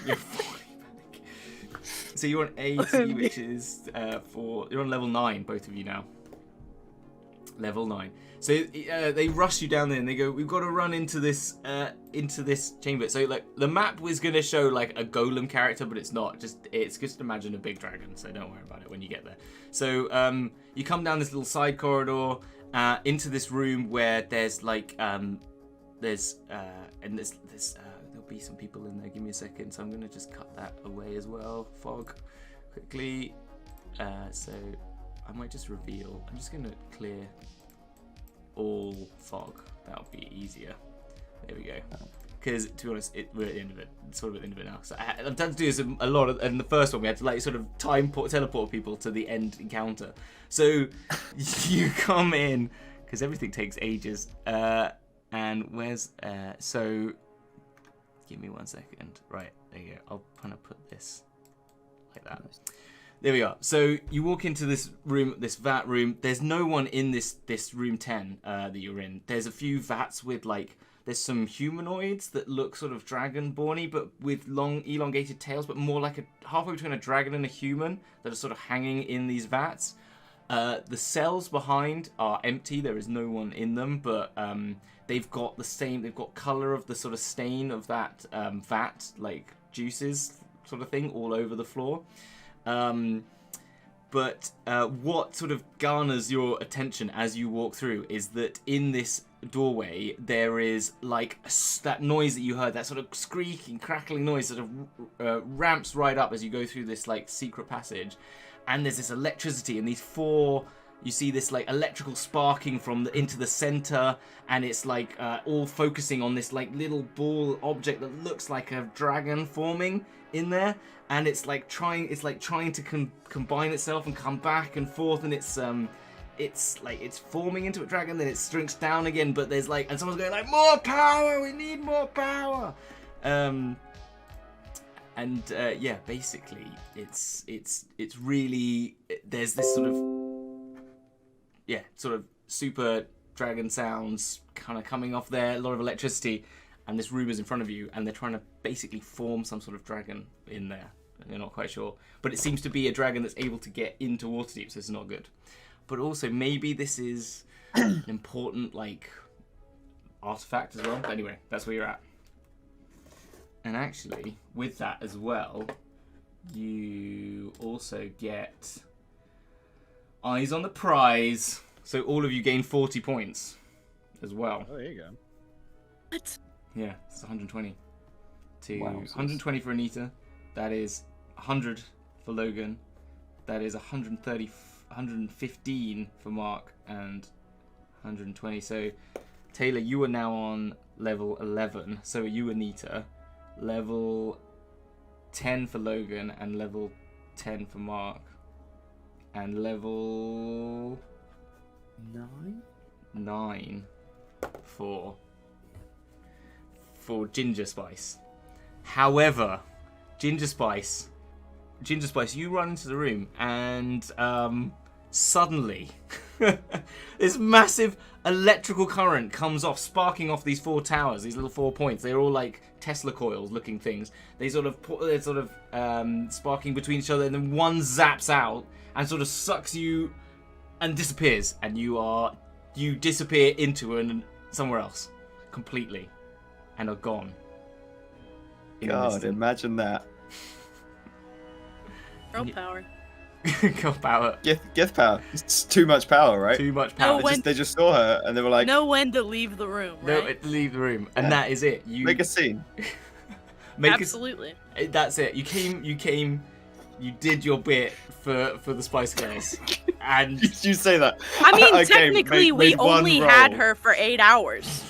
Your 40 pack. So you're on 80, which is you're on level 9, both of you now. Level 9. So they rush you down there and they go, we've got to run into this chamber. So like the map was gonna show like a golem character, but it's not. It's just imagine a big dragon. So don't worry about it when you get there. So you come down this little side corridor into this room where there's like there's there'll be some people in there. Give me a second. So I'm gonna just cut that away as well. Fog quickly. So I might just reveal. I'm just gonna clear all fog. That'll be easier. There we go. Because to be honest, we're at the end of it. Sort of at the end of it now. So I've done to do this a lot. And the first one we had to like sort of teleport people to the end encounter. So you come in because everything takes ages. And where's so? Give me 1 second. Right there you go. I'll kind of put this like that. There we are. So you walk into this room, this vat room. There's no one in this room 10 that you're in. There's a few vats with like, there's some humanoids that look sort of dragonborn-y, but with long elongated tails, but more like halfway between a dragon and a human that are sort of hanging in these vats. The cells behind are empty. There is no one in them, but they've got color of the sort of stain of that but juices sort of thing all over the floor. But what sort of garners your attention as you walk through is that in this doorway there is like that noise that you heard, that sort of squeaking, crackling noise sort of ramps right up as you go through this like secret passage, and there's this electricity and these four. You see this like electrical sparking from into the center, and it's like all focusing on this like little ball object that looks like a dragon forming in there, and it's like trying to combine itself and come back and forth, and it's forming into a dragon, then it shrinks down again, but there's like, and someone's going like, more power, we need more power. Yeah, basically it's really, there's this sort of super dragon sounds kind of coming off there, a lot of electricity, and this room is in front of you, and they're trying to basically form some sort of dragon in there, and you're not quite sure, but it seems to be a dragon that's able to get into Waterdeep, so it's not good. But also maybe this is an important like artifact as well. But anyway, that's where you're at. And actually, with that as well, you also get eyes on the prize. So all of you gain 40 points as well. Oh, there you go. What? Yeah, it's 120. Wow, 120 for Anita. That is 100 for Logan. That is 115 for Mark, and 120. So Taylor, you are now on level 11. So are you, Anita. Level 10 for Logan, and level 10 for Mark, and level 9 for Ginger Spice. However, Ginger Spice, you run into the room, and suddenly this massive electrical current comes off, sparking off these four towers, these little 4 points. They're all like Tesla coils looking things. They're sort of sparking between each other, and then one zaps out and sort of sucks you and disappears, and you disappear into somewhere else completely and are gone. God, imagine that. Girl power. Girl power. Gith power. It's too much power, right? Too much power. They just saw her and they were like, know when to leave the room, right? No, leave the room, and that is it. You make a scene. Absolutely. That's it. You came. You did your bit for the Spice Girls, and you say that. I mean, technically, we only had her for 8 hours.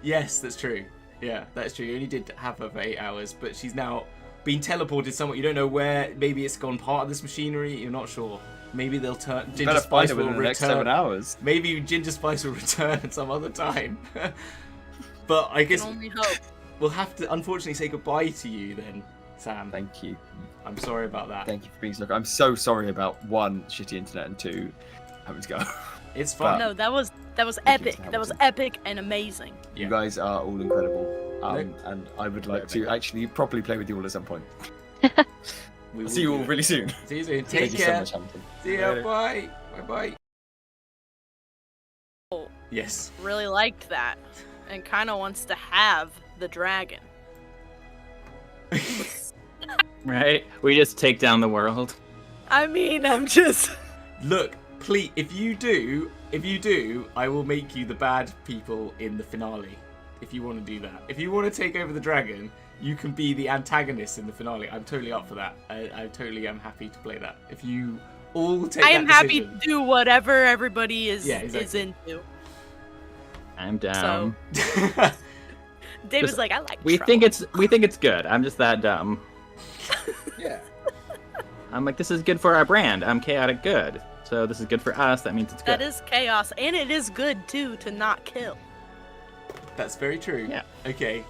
Yes, that's true. Yeah, that's true. You only did have her for 8 hours, but she's now been teleported somewhere. You don't know where. Maybe it's gone part of this machinery. You're not sure. Maybe they'll turn. Ginger Spice will return. Next 7 hours. Maybe Ginger Spice will return at some other time. But I guess can only hope. We'll have to unfortunately say goodbye to you then, Sam. Thank you. I'm sorry about that. Thank you for being so. I'm so sorry about 1, shitty internet, and 2, having to go. It's fun. No, that was epic. That was epic and amazing. Yeah. You guys are all incredible. And I would like to actually properly play with you all at some point. I'll see you all really soon. See you soon. Thank you care. so much, Hamilton. See ya. Bye. Bye. Yes. Really liked that, and kind of wants to have the dragon. Right? We just take down the world. I mean, I'm just. Look, please, if you do, I will make you the bad people in the finale. If you want to do that. If you want to take over the dragon, you can be the antagonist in the finale. I'm totally up for that. I totally am happy to play that. If you all take I am that happy decision. to do whatever everybody is into. I'm down. So, David's Just- like, I like We trouble. think it's good. I'm just that dumb. Yeah. I'm like, this is good for our brand. I'm chaotic good. So this is good for us. That means it's good. That is chaos, and it is good too to not kill. That's very true. Yeah. Okay.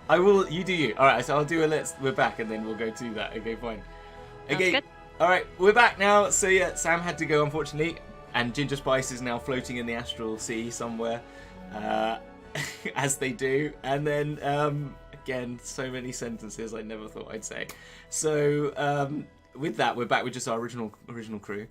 I will. You do you. All right. So I'll do a we're back, and then we'll go to that. Okay, fine. Okay. good. All right. We're back now. So yeah, Sam had to go, unfortunately, and Ginger Spice is now floating in the astral sea somewhere, as they do. And then again, so many sentences I never thought I'd say. So with that, we're back with just our original crew.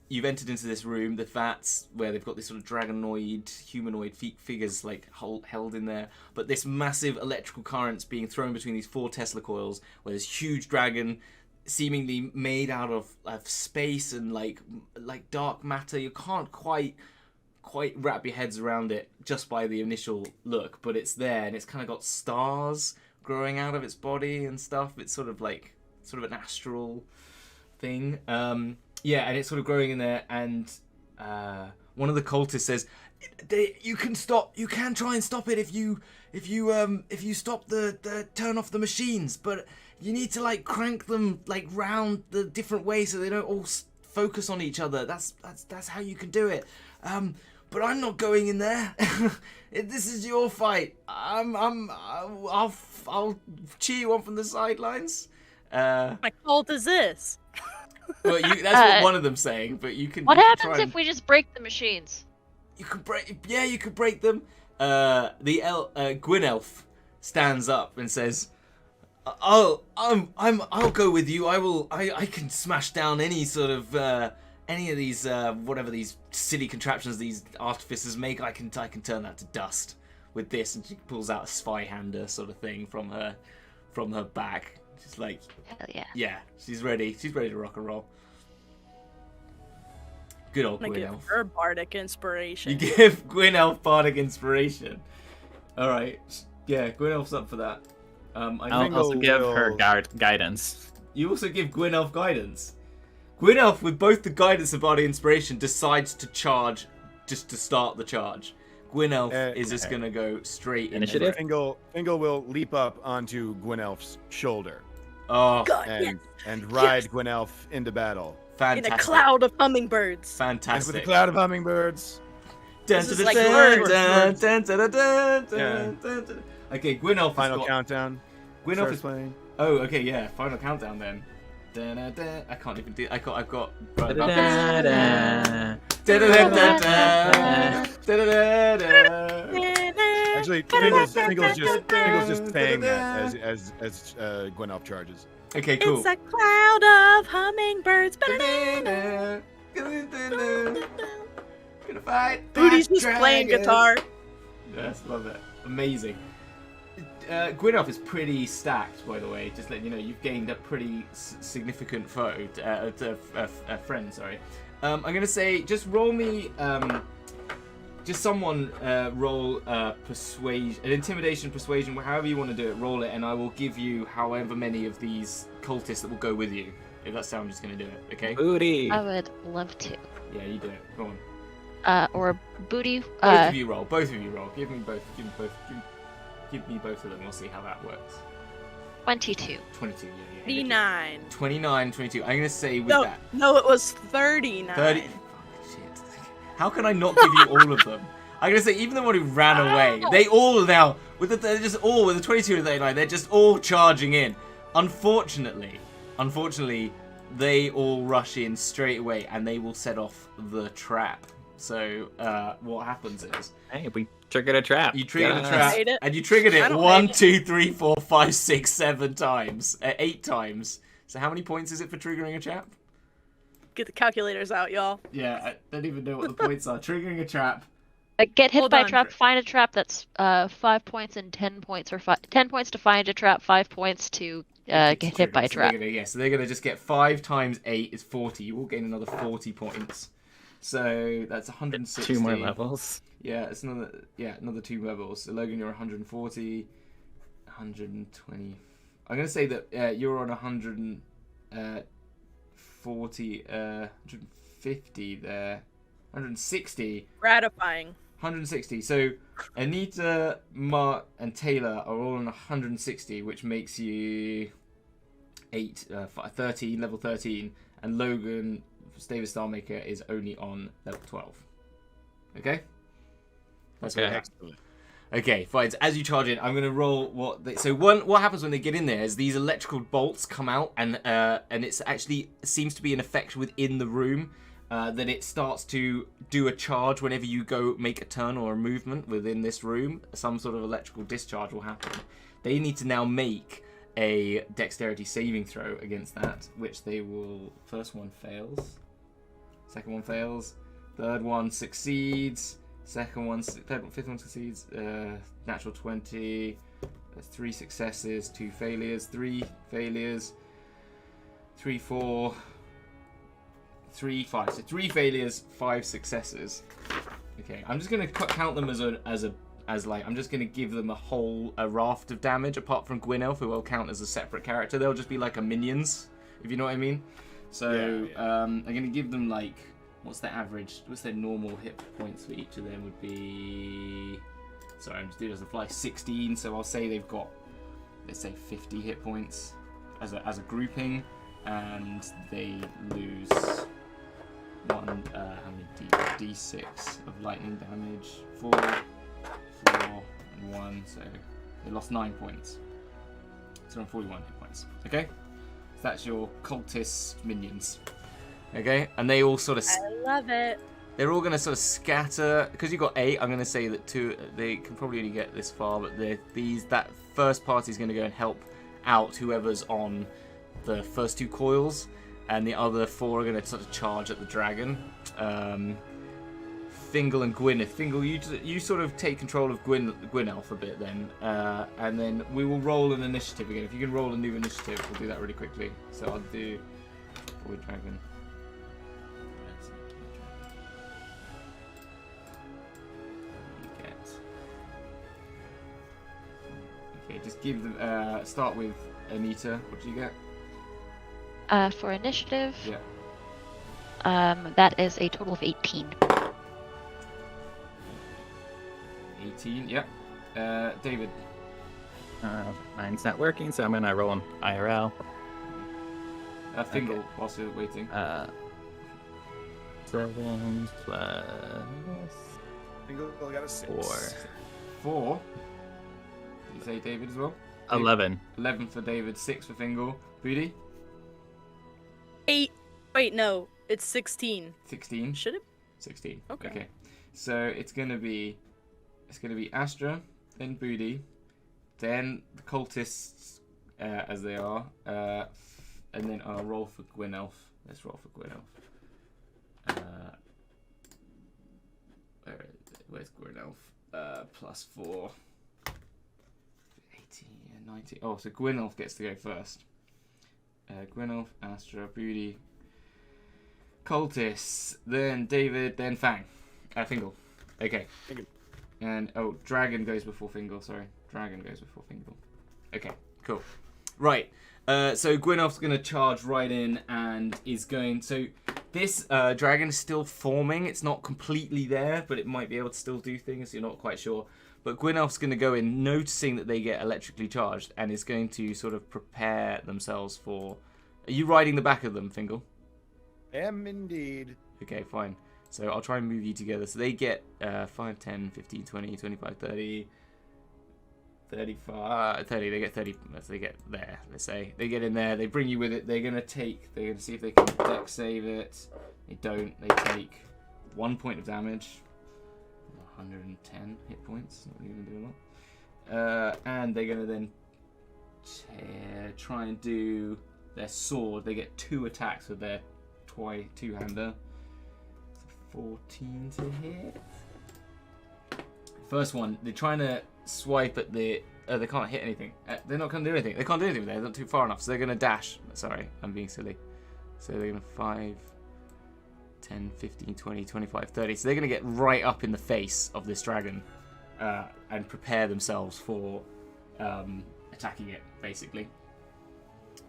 You've entered into this room, the vats, where they've got this sort of dragonoid, humanoid figures like held in there. But this massive electrical current's being thrown between these 4 Tesla coils, where this huge dragon seemingly made out of space and like dark matter. You can't quite wrap your heads around it just by the initial look, but it's there, and it's kind of got stars growing out of its body and stuff. It's sort of an astral thing. Yeah, and it's sort of growing in there, and one of the cultists says, you can try and stop it if you stop the turn off the machines, but you need to like crank them like round the different ways so they don't all focus on each other. That's how you can do it. But I'm not going in there. This is your fight. I'll cheer you on from the sidelines. My cult is this. Well, that's what one of them's saying, but you can. What happens if we just break the machines? You could break. Yeah, you could break them. Gwynelf stands up and says, I'll go with you. I can smash down any sort of any of these whatever these silly contraptions these artificers make. I can turn that to dust with this. And she pulls out a spy hander sort of thing from her back. She's like, hell yeah. Yeah, she's ready. She's ready to rock and roll. Good old I'm gonna Gwynelf. give her bardic inspiration. You give Gwynelf bardic inspiration. All right. Yeah, Gwynelf's up for that. I'll also give her guidance. You also give Gwynelf guidance. Gwynelf, with both the guidance and bardic inspiration, decides to charge just to start the charge. Gwynelf is just going to go straight Initiative. into Fingle will leap up onto Gwynelf's shoulder. Oh, and ride Gwynelf into battle. Fantastic. In a cloud of hummingbirds. Fantastic. And with a cloud of hummingbirds. Okay, Gwynelf. Final countdown. Gwynelf is playing. Oh, okay, yeah. Final countdown then. I can't even do. I've got. Actually, Fingle's just saying that as Gwynelf charges. Okay, cool. It's a cloud of hummingbirds. Gonna fight. Booty's just playing guitar. Yes, love it. Amazing. Gwynelf is pretty stacked, by the way. Just letting you know, you've gained a pretty significant foe, friend. Sorry. I'm gonna say, just roll me. Just someone roll persuasion, an intimidation, persuasion, however you want to do it. Roll it, and I will give you however many of these cultists that will go with you. If that's how I'm just gonna do it. Okay. Booty. I would love to. Yeah, you do it. Go on. Or Booty. Both of you roll. Both of you roll. Give me both. Give me both of them. We'll see how that works. 22. 22. Yeah. 39. 29, 22. I'm gonna say with that. No, it was 39. 30. Shit. How can I not give you all of them? I'm gonna say even the one who ran away. They all now with the 22 and 39. They're just all charging in. Unfortunately, they all rush in straight away, and they will set off the trap. So what happens is, hey, we triggered a trap. You triggered a trap, and you triggered it 1, 2, 3, 4, 5, 6, 7 times, 8 times. So how many points is it for triggering a trap? Get the calculators out, y'all. Yeah, I don't even know what the points are. Triggering a trap. Get hit by a trap, find a trap. That's 5 points and 10 points, or 10 points to find a trap, 5 points to get hit by a trap. So they're gonna just get 5 times 8 is 40. You will gain another 40 points. So that's 160. 2 more levels. Yeah, it's another 2 levels. So Logan, you're 140, 120. I'm gonna say that you're on 140, 150 there, 160. Gratifying. 160. So Anita, Mark, and Taylor are all on 160, which makes you 13, level 13, and Logan, David Starmaker, is only on level 12. Okay? That's okay. Excellent. Okay, fine. So as you charge in, I'm going to roll what happens when they get in there is these electrical bolts come out, and it's actually seems to be an effect within the room. That it starts to do a charge whenever you go make a turn or a movement within this room. Some sort of electrical discharge will happen. They need to now make a dexterity saving throw against that, which they will. First one fails. Second one fails. Third one succeeds. Fifth one succeeds. Natural 20. That's 3 successes, 2 failures. 3 failures. 3, 4, 3, 5. So 3 failures, 5 successes. Okay, I'm just gonna count them I'm just gonna give them a raft of damage apart from Gwynelf, who will count as a separate character. They'll just be like a minions, if you know what I mean. So I'm gonna give them like, what's their average? What's their normal hit points for each of them would be? Sorry, I'm just doing it as a fly. 16. So I'll say they've got, let's say 50 hit points as a grouping, and they lose how many d6 of lightning damage? 4, and 1. So they lost 9 points. So on 41 hit points. Okay, so that's your cultist minions. Okay, and they all sort of. I love it. They're all going to sort of scatter, because you've got 8. I'm going to say that 2. They can probably only get this far, but that first party is going to go and help out whoever's on the first 2 coils, and the other 4 are going to sort of charge at the dragon. Fingle and Gwyneth. Fingle, you sort of take control of Gwynelf a bit then, and then we will roll an initiative again. If you can roll a new initiative, we'll do that really quickly. So I'll do Void Dragon. Okay, just give them. Start with Anita. What do you get? For initiative, Yeah. that is a total of 18. 18. Yep. David. Mine's not working, so I'm gonna roll an IRL. Fingal, whilst you're waiting. 7 plus Fingal got a 6. 4. Did you say David as well? 11. 11 for David, 6 for Fingal. Boody? 8. Wait, no. It's 16. 16. Should it? 16. Okay. So it's gonna be Astra, then Boody, then the cultists as they are, and then I'll roll for Gwynelf. Let's roll for Gwynelf. Where's Gwynelf? Plus 4. 18 and 19. Oh, so Gwynelf gets to go first. Gwynelf, Astra, Boody, cultists, then David, then Fang. Fingal. Okay. Thank you. And Dragon goes before Fingal. Sorry, Dragon goes before Fingal. Okay, cool. Right. So Gwynelf's gonna charge right in and is going. So this dragon is still forming. It's not completely there, but it might be able to still do things. You're not quite sure. But Gwynelf's gonna go in, noticing that they get electrically charged, and is going to sort of prepare themselves for. Are you riding the back of them, Fingal? Am indeed. Okay, fine. So I'll try and move you together. So they get 5, 10, 15, 20, 25, 30, 35, 30. They get 30. They get there, let's say. They get in there. They bring you with it. They're going to see if they can dex save it. They don't. They take 1 point of damage. 110 hit points. Not really going to do a lot. And they're going to then try and do their sword. They get 2 attacks with their two-hander. 14 to hit. First one, they're trying to swipe at the. They can't hit anything. They're not going to do anything. They can't do anything there. They're not too far enough. So they're going to dash. Sorry, I'm being silly. So they're going to 5, 10, 15, 20, 25, 30. So they're going to get right up in the face of this dragon and prepare themselves for attacking it, basically.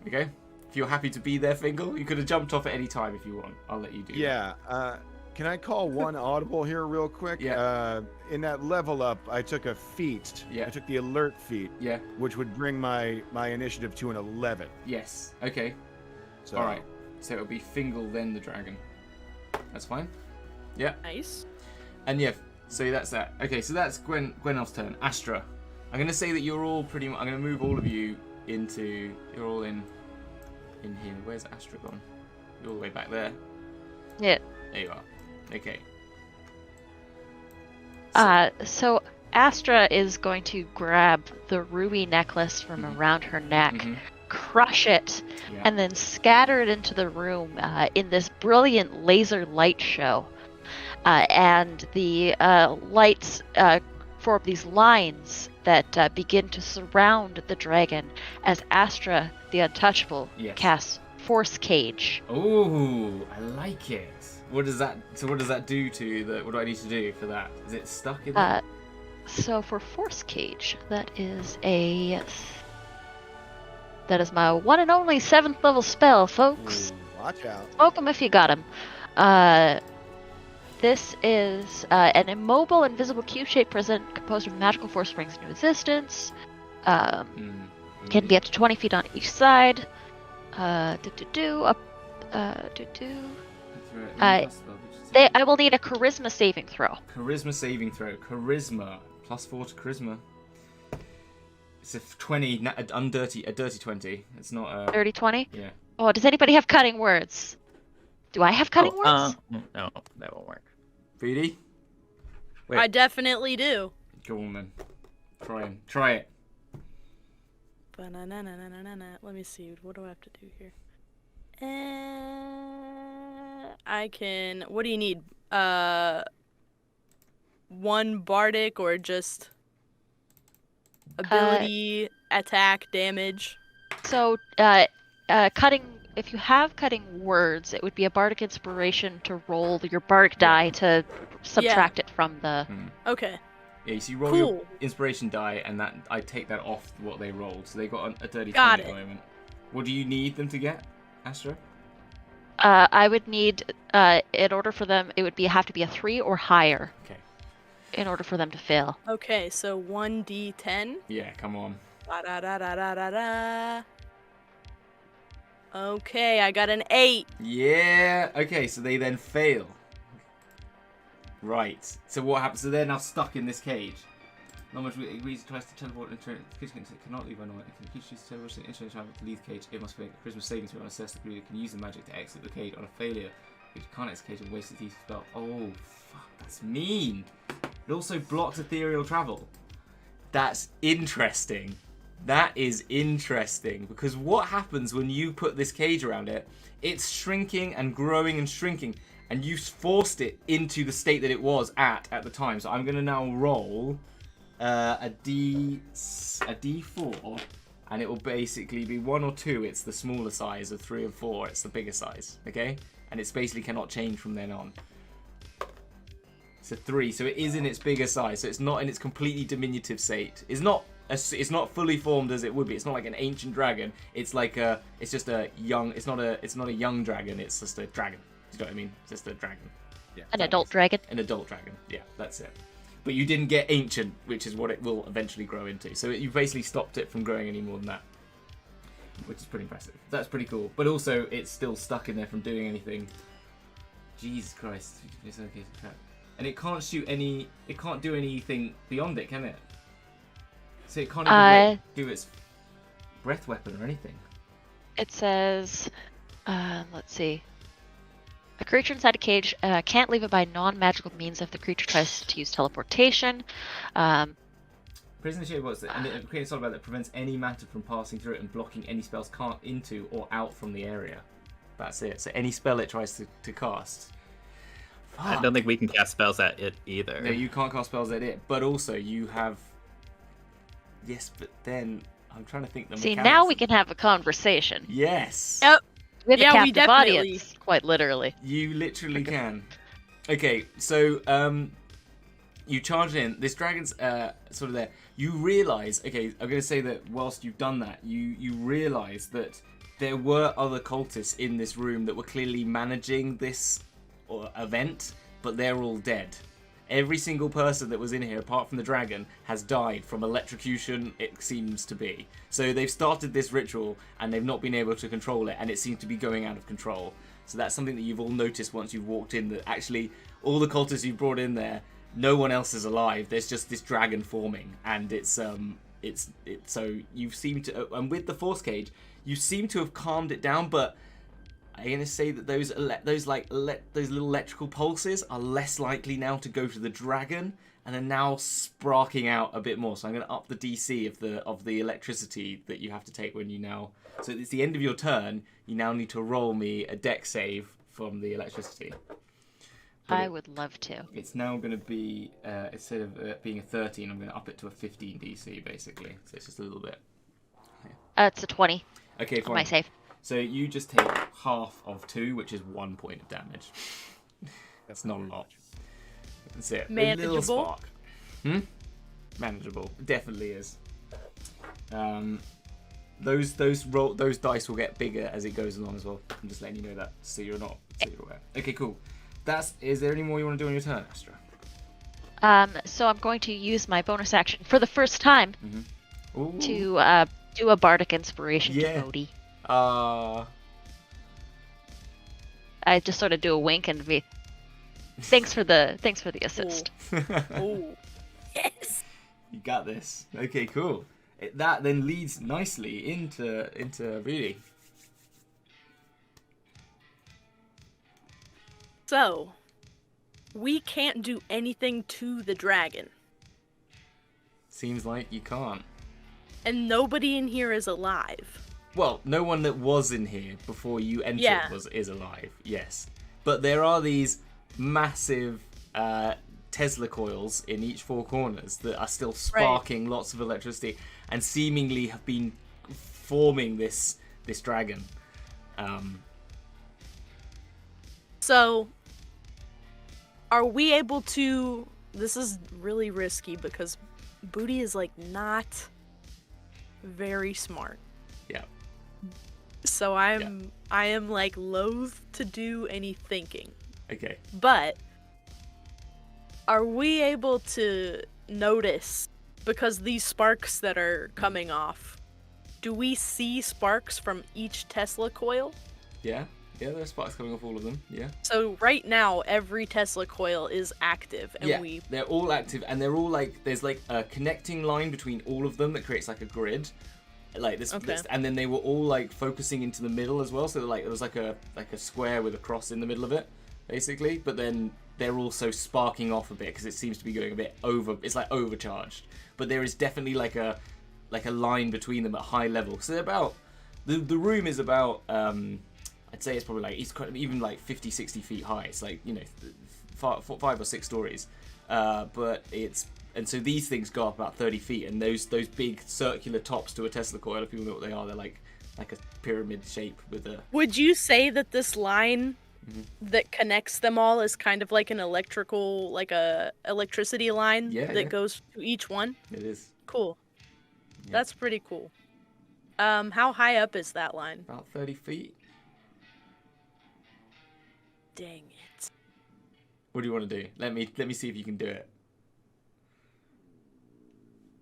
Okay? If you're happy to be there, Fingal, you could have jumped off at any time if you want. I'll let you do that. Yeah. Can I call one audible here real quick? Yeah. In that level up, I took a feat. Yeah. I took the alert feat. Yeah. Which would bring my initiative to an 11. Yes. Okay. So, all right. So it'll be Fingal, then the dragon. That's fine. Yeah. Nice. And yeah, so that's that. Okay, so that's Gwynelf's turn. Astra. I'm going to say that you're all pretty much. I'm going to move all of you into. You're all in here. Where's Astra gone? You're all the way back there. Yeah. There you are. Okay. So Astra is going to grab the ruby necklace from around her neck, crush it, and then scatter it into the room in this brilliant laser light show. And the lights form these lines that begin to surround the dragon as Astra, the Untouchable, casts force cage. Ooh, I like it. What does that? So what does that do to the? What do I need to do for that? Is it stuck in there? So for force cage, that is my one and only 7th level spell, folks. Ooh, watch out. Smoke 'em if you got 'em. This is an immobile, invisible cube-shaped prison composed of magical force springs into existence. Can be up to 20 feet on each side. I will need a charisma saving throw. Charisma saving throw. Charisma. +4 to charisma. It's a 20, a dirty 20. It's not a... Dirty 20? Yeah. Oh, does anybody have cutting words? Do I have cutting words? No, that won't work. Boody? I definitely do. Go on then. Try it. Let me see. What do I have to do here? I can... What do you need? One bardic or just ability, attack, damage? So, cutting... If you have cutting words, it would be a bardic inspiration to roll your bardic die to subtract it from the... Okay. Yeah, so you roll your inspiration die, and that I take that off what they rolled. So they got a dirty 20 at the moment. What do you need them to get, Astra? I would need, in order for them, it would have to be a 3 or higher. Okay. In order for them to fail. Okay, so 1d10. Yeah, come on. Okay, I got an 8. Yeah. Okay, so they then fail. Right. So what happens? So they're now stuck in this cage. Not much agrees tries to teleport into it. Cannot leave unaware. If the creature chooses to teleport into the to leave the cage, it must make a charisma saving throw and assess the creature can use the magic to exit the cage. On a failure, it can't exit the cage and waste its spell. Oh, fuck, that's mean. It also blocks ethereal travel. That's interesting. That is interesting, because what happens when you put this cage around it? It's shrinking and growing and shrinking, and you forced it into the state that it was at the time. So I'm going to now roll a D4, and it will basically be 1 or 2. It's the smaller size of 3 and 4. It's the bigger size, okay? And it's basically cannot change from then on. It's a 3, so it is in its bigger size. So it's not in its completely diminutive state. It's not fully formed as it would be. It's not like an ancient dragon. It's like it's just a young. It's not a young dragon. It's just a dragon. Do you know what I mean? It's just a dragon. Yeah. An adult dragon. An adult dragon. Yeah, that's it. But you didn't get ancient, which is what it will eventually grow into. So you basically stopped it from growing any more than that, which is pretty impressive. That's pretty cool. But also, it's still stuck in there from doing anything. Jesus Christ! It's okay to track. And it can't shoot any. It can't do anything beyond it, can it? So it can't even do its breath weapon or anything. It says, let's see. A creature inside a cage can't leave it by non-magical means if the creature tries to use teleportation. Prison shape was and it creates a spell that prevents any matter from passing through it and blocking any spells can't into or out from the area. That's it. So any spell it tries to cast. I don't think we can cast spells at it either. No, you can't cast spells at it. But also you have. Yes, but then I'm trying to think the See, mechanics. now we can have a conversation. Yes. Yep. With a Yeah, we captive definitely- audience, quite literally. You literally can. Okay, so you charge in. This dragon's sort of there. You realise. Okay, I'm going to say that whilst you've done that, you realise that there were other cultists in this room that were clearly managing this event, but they're all dead. Every single person that was in here, apart from the dragon, has died from electrocution, it seems to be. So they've started this ritual, and they've not been able to control it, and it seems to be going out of control. So that's something that you've all noticed once you've walked in, that actually all the cultists you've brought in there, no one else is alive. There's just this dragon forming, and it's so you seem to, and with the force cage, you seem to have calmed it down, but I'm going to say that those little electrical pulses are less likely now to go to the dragon and are now sparking out a bit more. So I'm going to up the DC of the electricity that you have to take when you now. So it's the end of your turn. You now need to roll me a dex save from the electricity. I would love to. It's now going to be instead of being a 13, I'm going to up it to a 15 DC basically. So it's just a little bit. It's a 20. Okay, fine. On my save. So you just take half of 2, which is 1 point of damage. That's not a lot. That's it. Manageable? A little spark. Manageable. Definitely is. Those dice will get bigger as it goes along as well. I'm just letting you know that, so you're aware. Okay, cool. Is there any more you want to do on your turn, Astra? So I'm going to use my bonus action for the first time to do a bardic inspiration to Boody. I just sort of do a wink and be thanks for the assist. Oh. Yes. You got this. Okay, cool. That then leads nicely into Boody. So, we can't do anything to the dragon. Seems like you can't. And nobody in here is alive. Well, no one that was in here before you entered is alive, yes. But there are these massive Tesla coils in each 4 corners that are still sparking lots of electricity and seemingly have been forming this dragon. So, are we able to... This is really risky because Boody is, like, not very smart. Yeah. So I am like loath to do any thinking. Okay. But are we able to notice, because these sparks that are coming off, do we see sparks from each Tesla coil? Yeah, there are sparks coming off all of them, yeah. So right now, every Tesla coil is active, and they're all active, and they're all like, there's like a connecting line between all of them that creates like a grid. Like this, and then they were all like focusing into the middle as well, so like there was like a square with a cross in the middle of it, basically. But then they're also sparking off a bit because it seems to be going a bit over. It's like overcharged, but there is definitely like a line between them at high level. So they're about the room is about I'd say it's probably like even like 50-60 feet high. It's like, you know, 5 or 6 stories, but it's. And so these things go up about 30 feet, and those big circular tops to a Tesla coil, if people know what they are, they're like a pyramid shape with a... Would you say that this line that connects them all is kind of like an electrical, like a electricity line that goes to each one? It is. Cool. Yeah. That's pretty cool. How high up is that line? About 30 feet. Dang it. What do you want to do? Let me see if you can do it.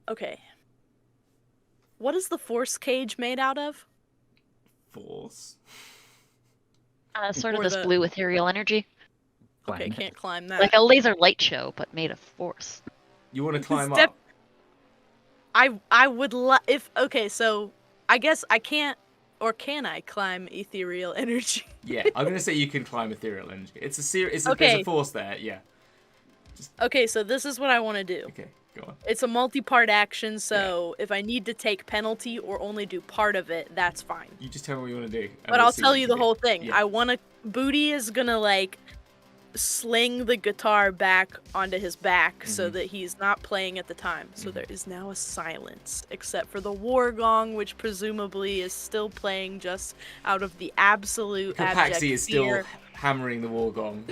Okay. What is the force cage made out of? Force? Sort of this blue ethereal energy. Okay, can't climb that. Like a laser light show, but made of force. You want to climb up? I would okay, so I guess I can't, or can I climb ethereal energy? Yeah, I'm gonna say you can climb ethereal energy. It's there's a force there, yeah. Okay, so this is what I want to do. Okay. Go on. It's a multi-part action, so if I need to take penalty or only do part of it, that's fine. You just tell me what you want to do. But I'll tell you the whole thing. Yeah. Boody is gonna like sling the guitar back onto his back so that he's not playing at the time. So there is now a silence, except for the war gong, which presumably is still playing just out of the absolute abject Paxi is fear. still hammering the war gong.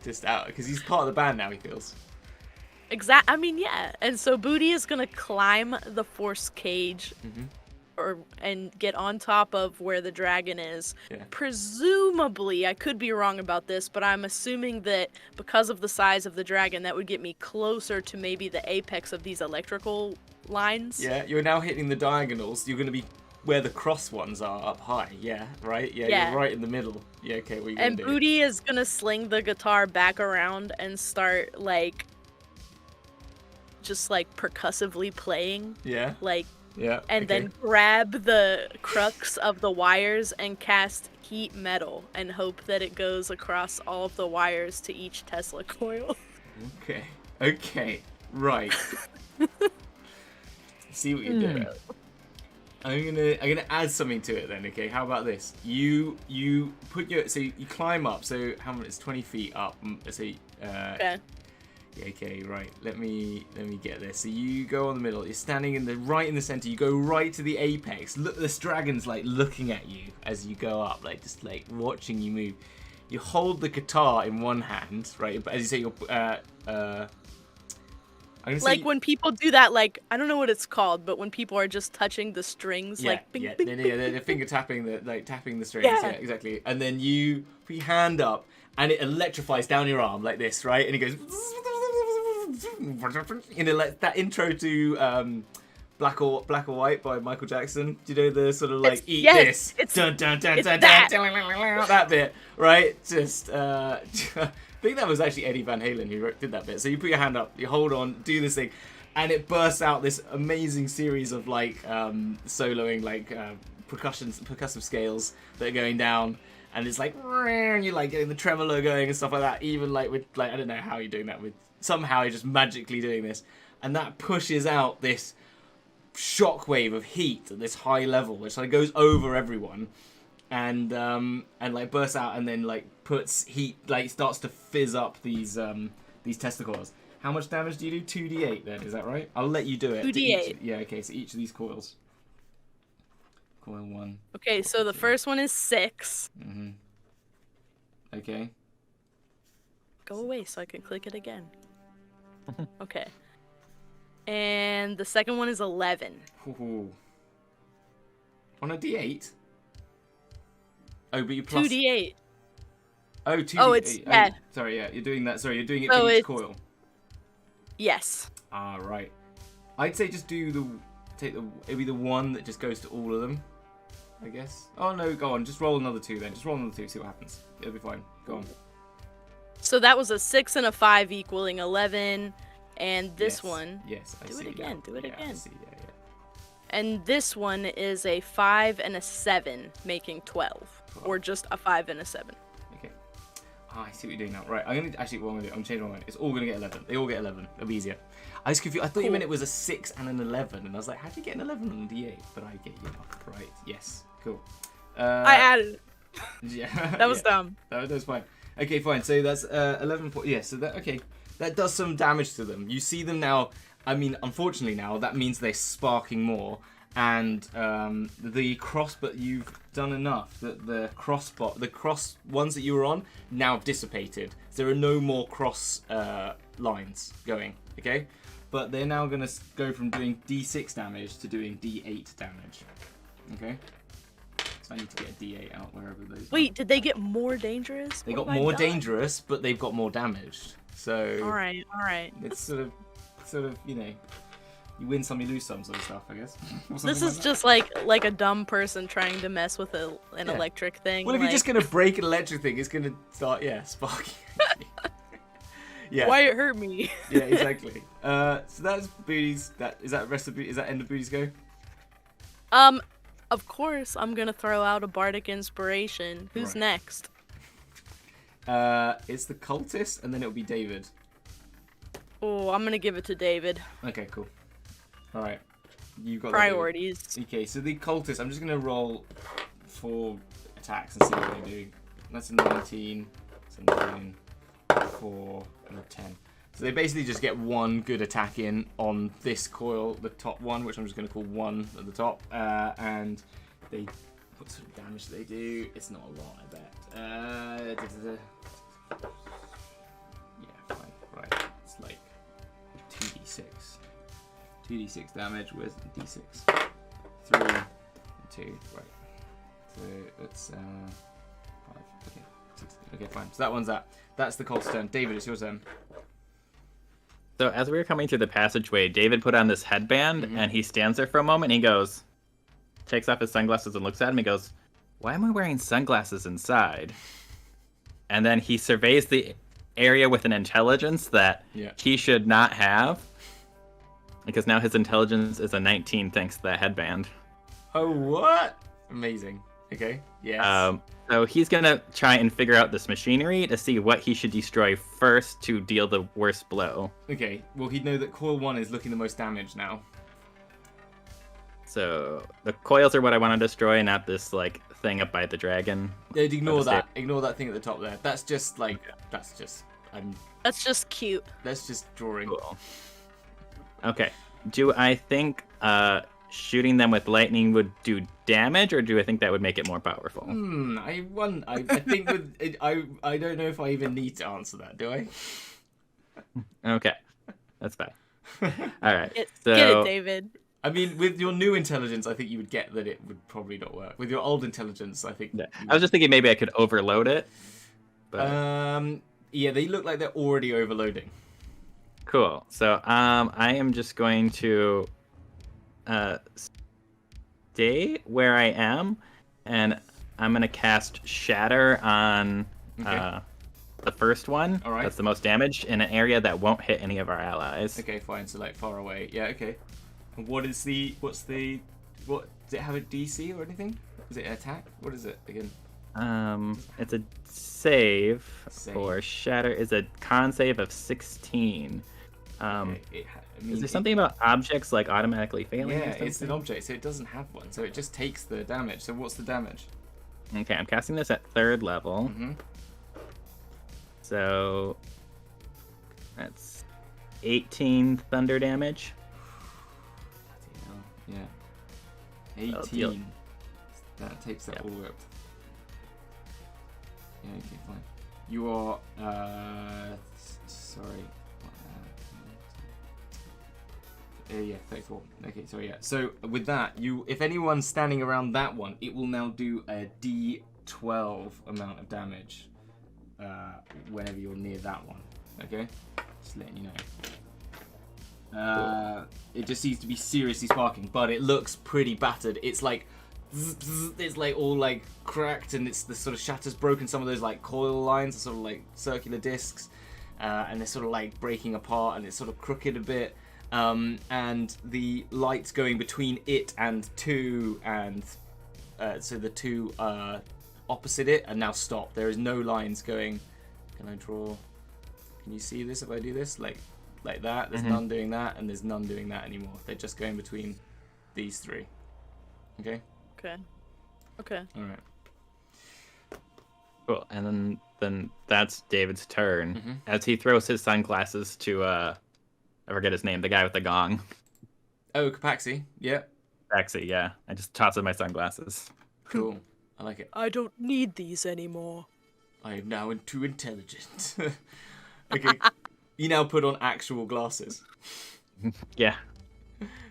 Just out because he's part of the band now. He feels. I mean, yeah. And so Boody is gonna climb the force cage, and get on top of where the dragon is. Yeah. Presumably, I could be wrong about this, but I'm assuming that because of the size of the dragon, that would get me closer to maybe the apex of these electrical lines. Yeah, you're now hitting the diagonals. You're gonna be where the cross ones are up high. Yeah, right. Yeah, you're right in the middle. Yeah, okay. What are you gonna do? And Boody is gonna sling the guitar back around and start like. Just like percussively playing. Yeah. Like. Yeah. And then grab the crux of the wires and cast heat metal and hope that it goes across all of the wires to each Tesla coil. Okay. Okay. Right. See what you do. I'm gonna add something to it then. Okay. How about this? You put you climb up. So how much? It's 20 feet up. So okay. Yeah, okay, right. Let me get this. So you go on the middle. You're standing right in the center. You go right to the apex. Look, this dragon's like looking at you as you go up, like just like watching you move. You hold the guitar in one hand, right? As you say, you're I'm gonna say, Like when people do that, like I don't know what it's called, but when people are just touching the strings, like bing, bing, bing, they're finger tapping tapping the strings, yeah, exactly. And then you put your hand up, and it electrifies down your arm like this, right? And it goes, you know, like that intro to Black or White by Michael Jackson. Do you know the sort of like eat this, dun dun dun dun dun, that bit, right? Just I think that was actually Eddie Van Halen who did that bit. So you put your hand up, you hold on, do this thing, and it bursts out this amazing series of like soloing, like percussive scales that are going down, and it's like, and you're like getting the tremolo going and stuff like that. Even like with like I don't know how you're doing that with somehow you're just magically doing this, and that pushes out this shockwave of heat at this high level, which like goes over everyone. And like bursts out and then like puts heat, like starts to fizz up these testicles. How much damage do you do? 2d8 then, is that right? I'll let you do it. 2d8. Yeah, okay, so each of these coils. Coil 1. Okay, so the first one is 6. Mm-hmm. Okay. Go away so I can click it again. Okay. And the second one is 11. Ooh. On a d8? Oh, but you plus 2d8. Oh, 2d8. Oh, it's yeah. Oh, sorry, yeah, you're doing that. Sorry, you're doing it So for each it's... coil. Yes. Ah, right. I'd say just it'd be the one that just goes to all of them, I guess. Oh no, go on, just roll another 2 then. Just roll another 2, see what happens. It'll be fine. Go on. So that was a 6 and a 5 equaling 11, and this one. Yes, I see. Do it again. Now. Do it again. I see. Yeah. And this one is a 5 and a 7, making 12. Or just a 5 and a 7. Okay. Ah, I see what you're doing now. Right, I'm gonna actually what I'm gonna do. I'm changing my mind. It's all gonna get 11. They all get 11. It'll be easier. I was confused. I thought you meant it was a 6 and an 11, and I was like, how do you get an 11 on a d8? But I get you now. Right. Yes. Cool. I added. Yeah. That was dumb. That was fine. Okay, fine. So that's 11. Yeah. So that okay. That does some damage to them. You see them now. I mean, unfortunately now, that means they're sparking more. And the but you've done enough that the cross ones that you were on, now dissipated. So there are no more cross lines going, okay? But they're now going to go from doing d6 damage to doing d8 damage, okay? So I need to get a d8 out wherever those Wait, did they get more dangerous? They got more dangerous, but they've got more damaged. So... Alright. It's sort of, you know... You win some, you lose some sort of stuff, I guess. This is just like a dumb person trying to mess with an electric thing. Well, if you're just going to break an electric thing, it's going to start, sparking. Yeah. Why it hurt me? Yeah, exactly. So that's Booty's. Is that end of Booty's go? Of course, I'm going to throw out a bardic inspiration. Who's next? It's the cultist, and then it'll be David. Oh, I'm going to give it to David. Okay, cool. All right, you got priorities. Okay, so the cultist. I'm just gonna roll 4 attacks and see what they do. That's a 19, it's a 9, 4, and a 10. So they basically just get one good attack in on this coil, the top one, which I'm just gonna call 1 at the top. And they what sort of damage do they do? It's not a lot, I bet. Yeah, fine. Right, it's like 2d6. 2d6 damage with d6. 3 and 2, right. So that's 5. Okay, 6. Okay, fine. So that one's that. That's the cult's turn. David, it's your turn. So as we were coming through the passageway, David put on this headband, and he stands there for a moment, and he goes, takes off his sunglasses and looks at him, and goes, why am I wearing sunglasses inside? And then he surveys the area with an intelligence that he should not have. Because now his intelligence is a 19 thanks to that headband. Oh, what? Amazing. Okay, yes. So he's going to try and figure out this machinery to see what he should destroy first to deal the worst blow. Okay, well, he'd know that coil 1 is looking the most damage now. So the coils are what I want to destroy, not this, like, thing up by the dragon. Ignore that. Ignore that thing at the top there. That's just, like, that's just That's just cute. That's just drawing. Cool. Okay. Do I think shooting them with lightning would do damage, or do I think that would make it more powerful? I think with it, I don't know if I even need to answer that. Do I? Okay, that's fine. All right. Get So it, David. I mean, with your new intelligence, I think you would get that it would probably not work. With your old intelligence, I think. yeah. I was just thinking maybe I could overload it. But... Yeah, they look like they're already overloading. Cool. So I am just going to stay where I am, and I'm gonna cast Shatter on the first one. All right. That's the most damage in an area that won't hit any of our allies. Okay, fine. So like far away. Yeah. Okay. And what's the does it have a DC or anything? Is it an attack? What is it again? It's a save. Save. For Shatter is a con save of 16. Is there something about objects like automatically failing? Yeah, or something? it's an object, so it doesn't have one. So it just takes the damage. So what's the damage? Okay, I'm casting this at 3rd level. Mm-hmm. So that's 18 thunder damage. Yeah. Oh, deal. 18. That takes that Yep. all the way up. Yeah, okay, fine. You are, sorry. Yeah, 34. Okay, sorry, yeah. So with that, if anyone's standing around that one, it will now do a D12 amount of damage whenever you're near that one. Okay? Just letting you know. It just seems to be seriously sparking, but it looks pretty battered. It's like it's like all like cracked, and it's the sort of shatters broken. Some of those like coil lines are sort of like circular discs, and they're sort of like breaking apart, and it's sort of crooked a bit. And the lights going between it and 2, and so the 2 opposite it are now stopped. There is no lines going. Can I draw? Can you see this if I do this? Like that. There's none doing that, and there's none doing that anymore. They're just going between these 3. Okay? Okay. All right. Cool. And then that's David's turn. Mm-hmm. As he throws his sunglasses to I forget his name, the guy with the gong. Oh, Capaxi. Yeah. Actually, yeah. I just toss him my sunglasses. Cool. I like it. I don't need these anymore. I am now too intelligent. Okay. You now put on actual glasses. Yeah.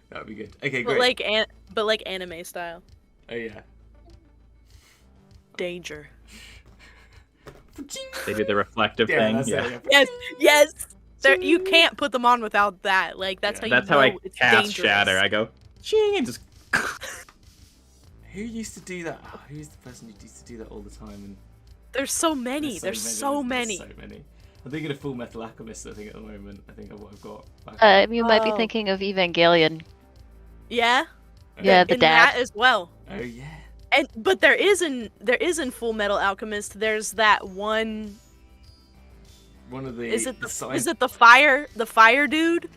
That would be good. Okay, great. But like anime style. Oh yeah. Danger. They do the reflective thing. That's Yeah. it, Yes. You can't put them on without that. Like that's how you That's know how I it's cast dangerous. Shatter. I go, ching, and just. Who used to do that? Oh, who's the person who used to do that all the time? And There's so many. There's so many. There's so many. I'm thinking of Full Metal Alchemist. I think at the moment. I think of what I've got. You might be thinking of Evangelion. Yeah. Yeah, the in dad. that as well. Oh yeah. But there is in Full Metal Alchemist. There's that one. One of the. Is it the fire dude,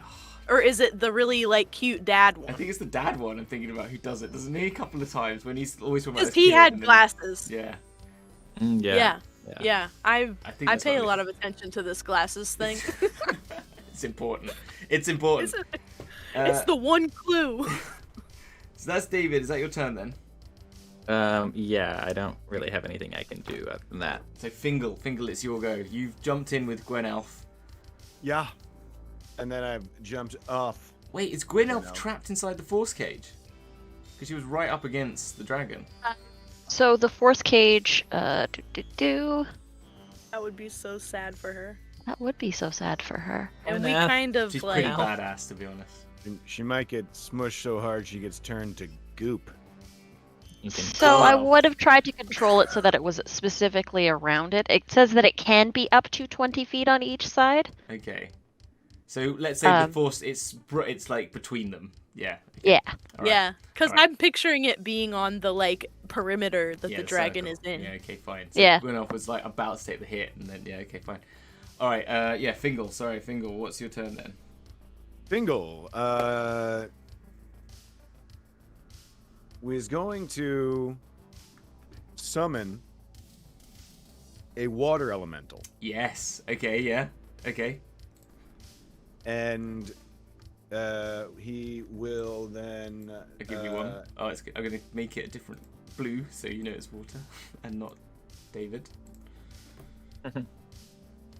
or is it the really like cute dad one? I think it's the dad one. I'm thinking about who does it. Doesn't he? A couple of times when he's always talking about. Because he had glasses. Yeah. Yeah. Yeah. I that's pay what a it lot is. of attention to this glasses thing. It's important. It's important. It's the one clue. So that's David. Is that your turn then? Yeah, I don't really have anything I can do other than that. So Fingle, it's your go. You've jumped in with Gwenelf. Yeah. And then I've jumped off. Wait, is Gwenelf Gwenelf. trapped inside the force cage? Because she was right up against the dragon. So the force cage, That would be so sad for her. that would be so sad for her. And we nah. kind of She's like pretty badass, to be honest. She might get smushed so hard she gets turned to goop. You can So I Wow. would have tried to control it so that it was specifically around it. It says that it can be up to 20 feet on each side. Okay. So let's say the force, it's like between them. Yeah. Okay. Yeah. All right. yeah, because Alright. I'm picturing it being on the like perimeter that Yeah, the dragon circle. is in. Yeah, okay, fine. So Yeah. Gwenelf was like about to take the hit, and then yeah, okay, fine. All right, yeah, Fingle. Sorry, Fingle. What's your turn then? Fingle, was going to summon a water elemental. Yes. Okay. Yeah. Okay. And he will then. I'll give you one. Oh, I'm gonna make it a different blue, so you know it's water and not David.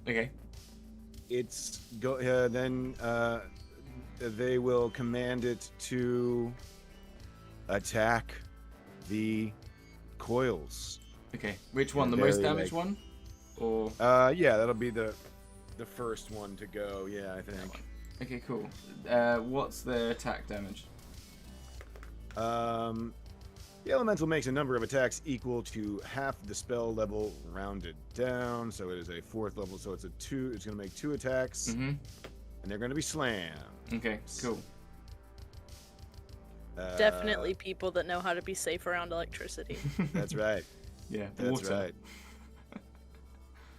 Okay. It's then they will command it to attack the coils. Okay. Which one? The most damaged one? Or yeah, that'll be the first one to go. Yeah, I think. Okay, cool. What's the attack damage? The elemental makes a number of attacks equal to half the spell level rounded down, so it is a 4th level. So it's a 2. It's going to make 2 attacks, and they're going to be slammed. Okay, cool. Definitely people that know how to be safe around electricity. That's right. Yeah, That's water. right.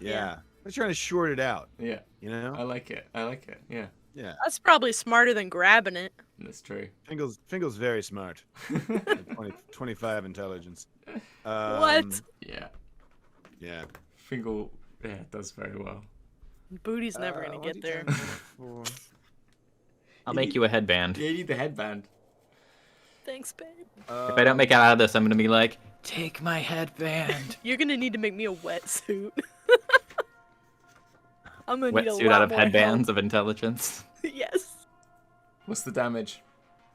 Yeah. They're trying to short it out. Yeah. You know? I like it. Yeah. Yeah. That's probably smarter than grabbing it. That's true. Fingal's very smart. 25 intelligence. What? Yeah. Yeah. Fingle, does very well. Booty's never gonna get there. I'll make you a headband. Yeah, you need the headband. Thanks, babe. If I don't make it out of this, I'm gonna be like, take my headband. You're gonna need to make me a wetsuit. I'm gonna need a Wetsuit lot out of more headbands of intelligence. help. Yes. What's the damage?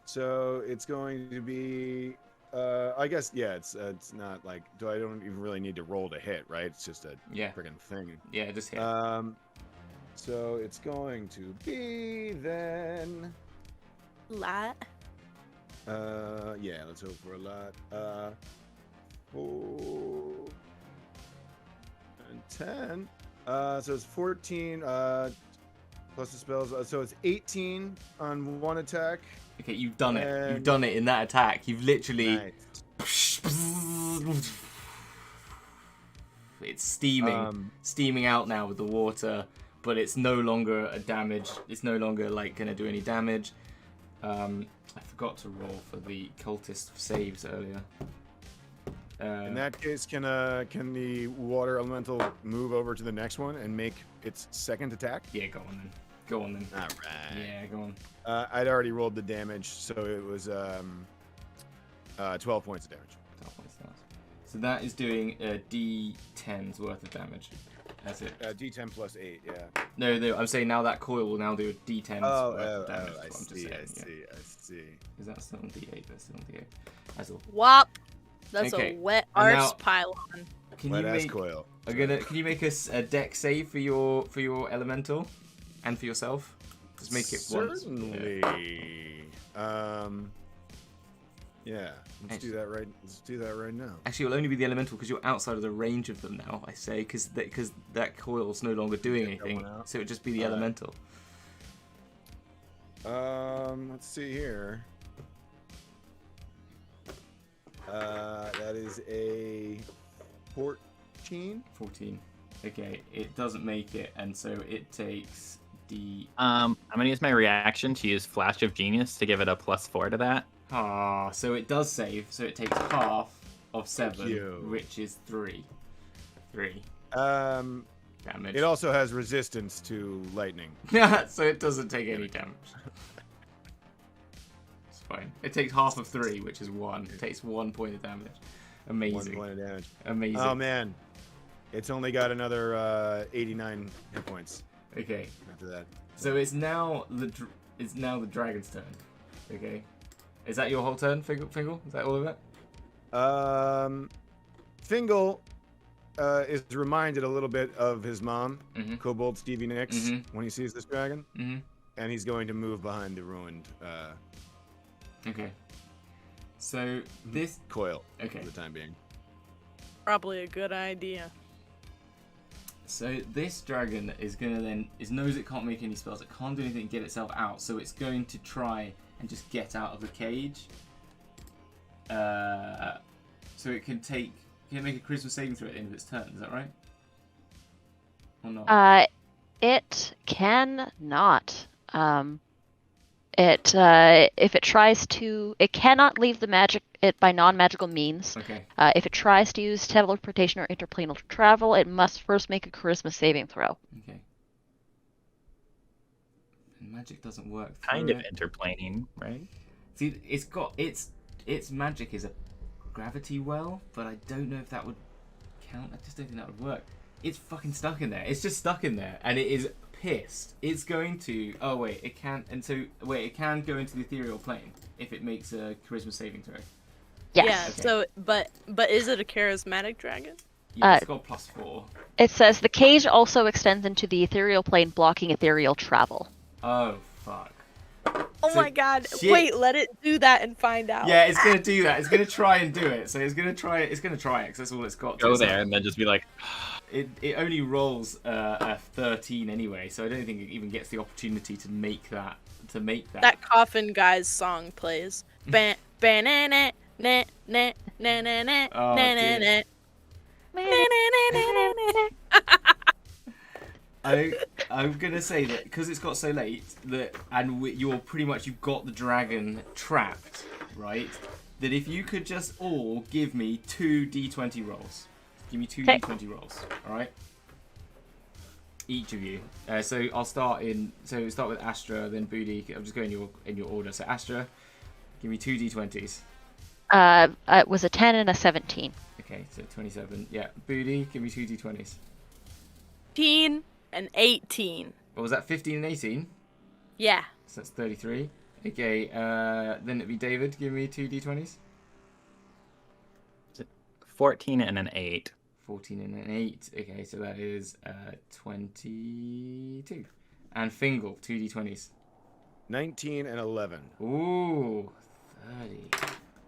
So it's going to be, I guess, yeah. It's not like I don't even really need to roll to hit, right? It's just a friggin' thing. Yeah, just hit. So it's going to be then. Lot. Yeah. Let's hope for a lot. 4 and 10. So it's 14 plus the spells. So it's 18 on one attack. Okay, you've done it. You've done it in that attack. You've literally. Nice. It's steaming out now with the water, but it's no longer a damage. It's no longer like gonna do any damage. I forgot to roll for the cultist saves earlier. In that case, can the water elemental move over to the next one and make its second attack? Yeah, go on then. Go on then. All right. Yeah, go on. I'd already rolled the damage, so it was 12 points of damage. 12 points. So that is doing a D10's worth of damage. That's it. D10 plus 8, yeah. No, I'm saying now that coil will now do a D10's worth of damage. I see. Is that still on D8? That's still on D8. That's all. Wop. That's Okay. a wet And arse now- pylon. Can Wet you ass make? coil. Can you make us a deck save for your elemental, and for yourself? Just make it once. Certainly. Yeah. Let's do that right now. Actually, it'll only be the elemental because you're outside of the range of them now. I say because that coil's no longer doing anything, so it'd just be the elemental. Let's see here. That is a 14. 14. Okay, it doesn't make it, and so it takes I'm gonna use my reaction to use Flash of Genius to give it a +4 to that. So it does save. So it takes half of 7, Thank you. which is 3. 3 damage. It also has resistance to lightning. So it doesn't take any damage. It's fine. It takes half of 3, which is 1. It takes 1 point of damage. Amazing. 1 point of damage. Amazing. Oh man, it's only got another 89 hit points. Okay. After that. So it's now the dragon's turn. Okay. Is that your whole turn, Fingle? Is that all of it? Fingle is reminded a little bit of his mom, Kobold Stevie Nicks, when he sees this dragon, and he's going to move behind the ruined Okay. So this coil Okay. for the time being. Probably a good idea. So this dragon is gonna knows it can't make any spells. It can't do anything to get itself out. So it's going to try and just get out of the cage. So it can make a charisma saving throw at the end of its turn. Is that right? Or not? It cannot. If it tries to, it cannot leave the magic it by non-magical means. Okay. If it tries to use teleportation or interplanal travel, it must first make a charisma saving throw. Okay. And magic doesn't work. Kind of interplaning, right? See, it's got its magic is a gravity well, but I don't know if that would count. I just don't think that would work. It's fucking stuck in there. It's just stuck in there, and it is pissed. It's going to. Oh wait, it can. And so wait, it can go into the ethereal plane if it makes a charisma saving throw. Yes. Yeah. Okay. So, but is it a charismatic dragon? Yeah, it's got +4. It says the cage also extends into the ethereal plane, blocking ethereal travel. Oh fuck. Oh So- my god! shit. Wait, let it do that and find out. Yeah, it's gonna do that. It's gonna try and do it. So it's gonna try it. It's gonna try it because that's all it's got. Go to there and then just be like, It only rolls a 13 anyway, so I don't think it even gets the opportunity to make that. That coffin guy's song plays. Ban ban na na na na na na na Oh, na dear. I'm gonna say that because it's got so late that, and you've got the dragon trapped, right? That if you could just all give me 2 d20 rolls, give me 2 Okay. d20 rolls, all right? Each of you. So I'll start with Astra, then Boody. I'm just going in your order. So Astra, give me 2 d20s. It was a 10 and a 17. Okay, so 27. Yeah, Boody, give me 2 d20s. 15 and 18. What was that? 15 and 18. Yeah. So that's 33. Okay, then it'd be David. Give me 2 d20s. 14 and an 8. 14 and an 8. Okay, so that is 22. And Fingle, 2 d20s. 19 and 11. Ooh, 30.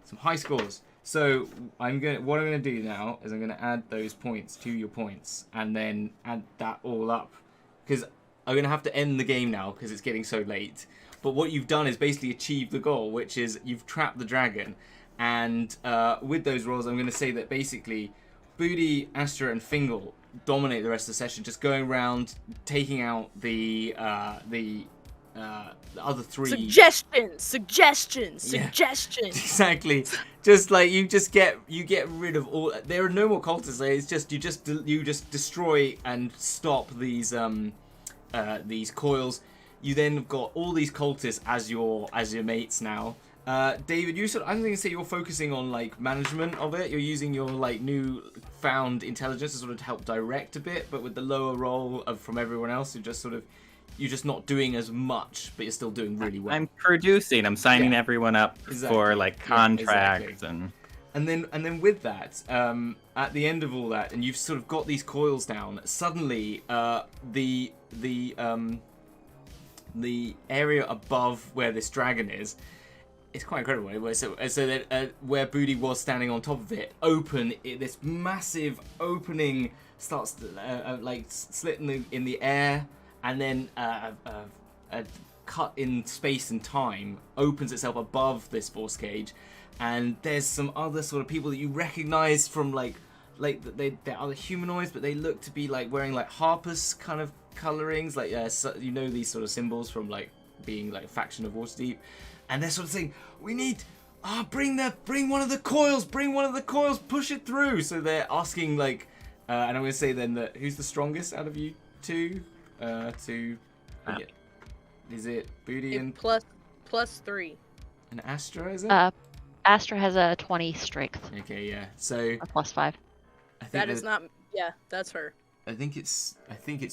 Some high scores. So what I'm gonna do now is I'm gonna add those points to your points, and then add that all up, because I'm gonna have to end the game now because it's getting so late. But what you've done is basically achieve the goal, which is you've trapped the dragon. And with those rolls, I'm gonna say that basically Boody, Astra, and Fingle dominate the rest of the session, just going around taking out the other 3. Suggestions. Yeah. Exactly. Just like you get rid of all. There are no more cultists. It's just you just destroy and stop these coils. You then have got all these cultists as your mates now. David, I'm going to say you're focusing on like management of it. You're using your like new found intelligence to sort of help direct a bit, but with the lower roll from everyone else, you're just not doing as much, but you're still doing really well. I'm producing. I'm signing everyone up Exactly. for like Yeah, contracts exactly. And then with that, at the end of all that, and you've sort of got these coils down. Suddenly, the area above where this dragon is, it's quite incredible. Where Boody was standing on top of it, this massive opening starts like slit in the air, and then a cut in space and time opens itself above this force cage, and there's some other sort of people that you recognize from they're other humanoids, but they look to be like wearing like Harper's kind of colorings, these sort of symbols from like being like a faction of Waterdeep, and they're sort of saying, we need bring one of the coils, push it through. So they're asking and I'm gonna say then that who's the strongest out of you two? Is it Boody and plus 3. and Astra? Is it? Astra has a 20 strength. Okay, yeah. So Or +5. I think That is not. Yeah, that's her. I think it's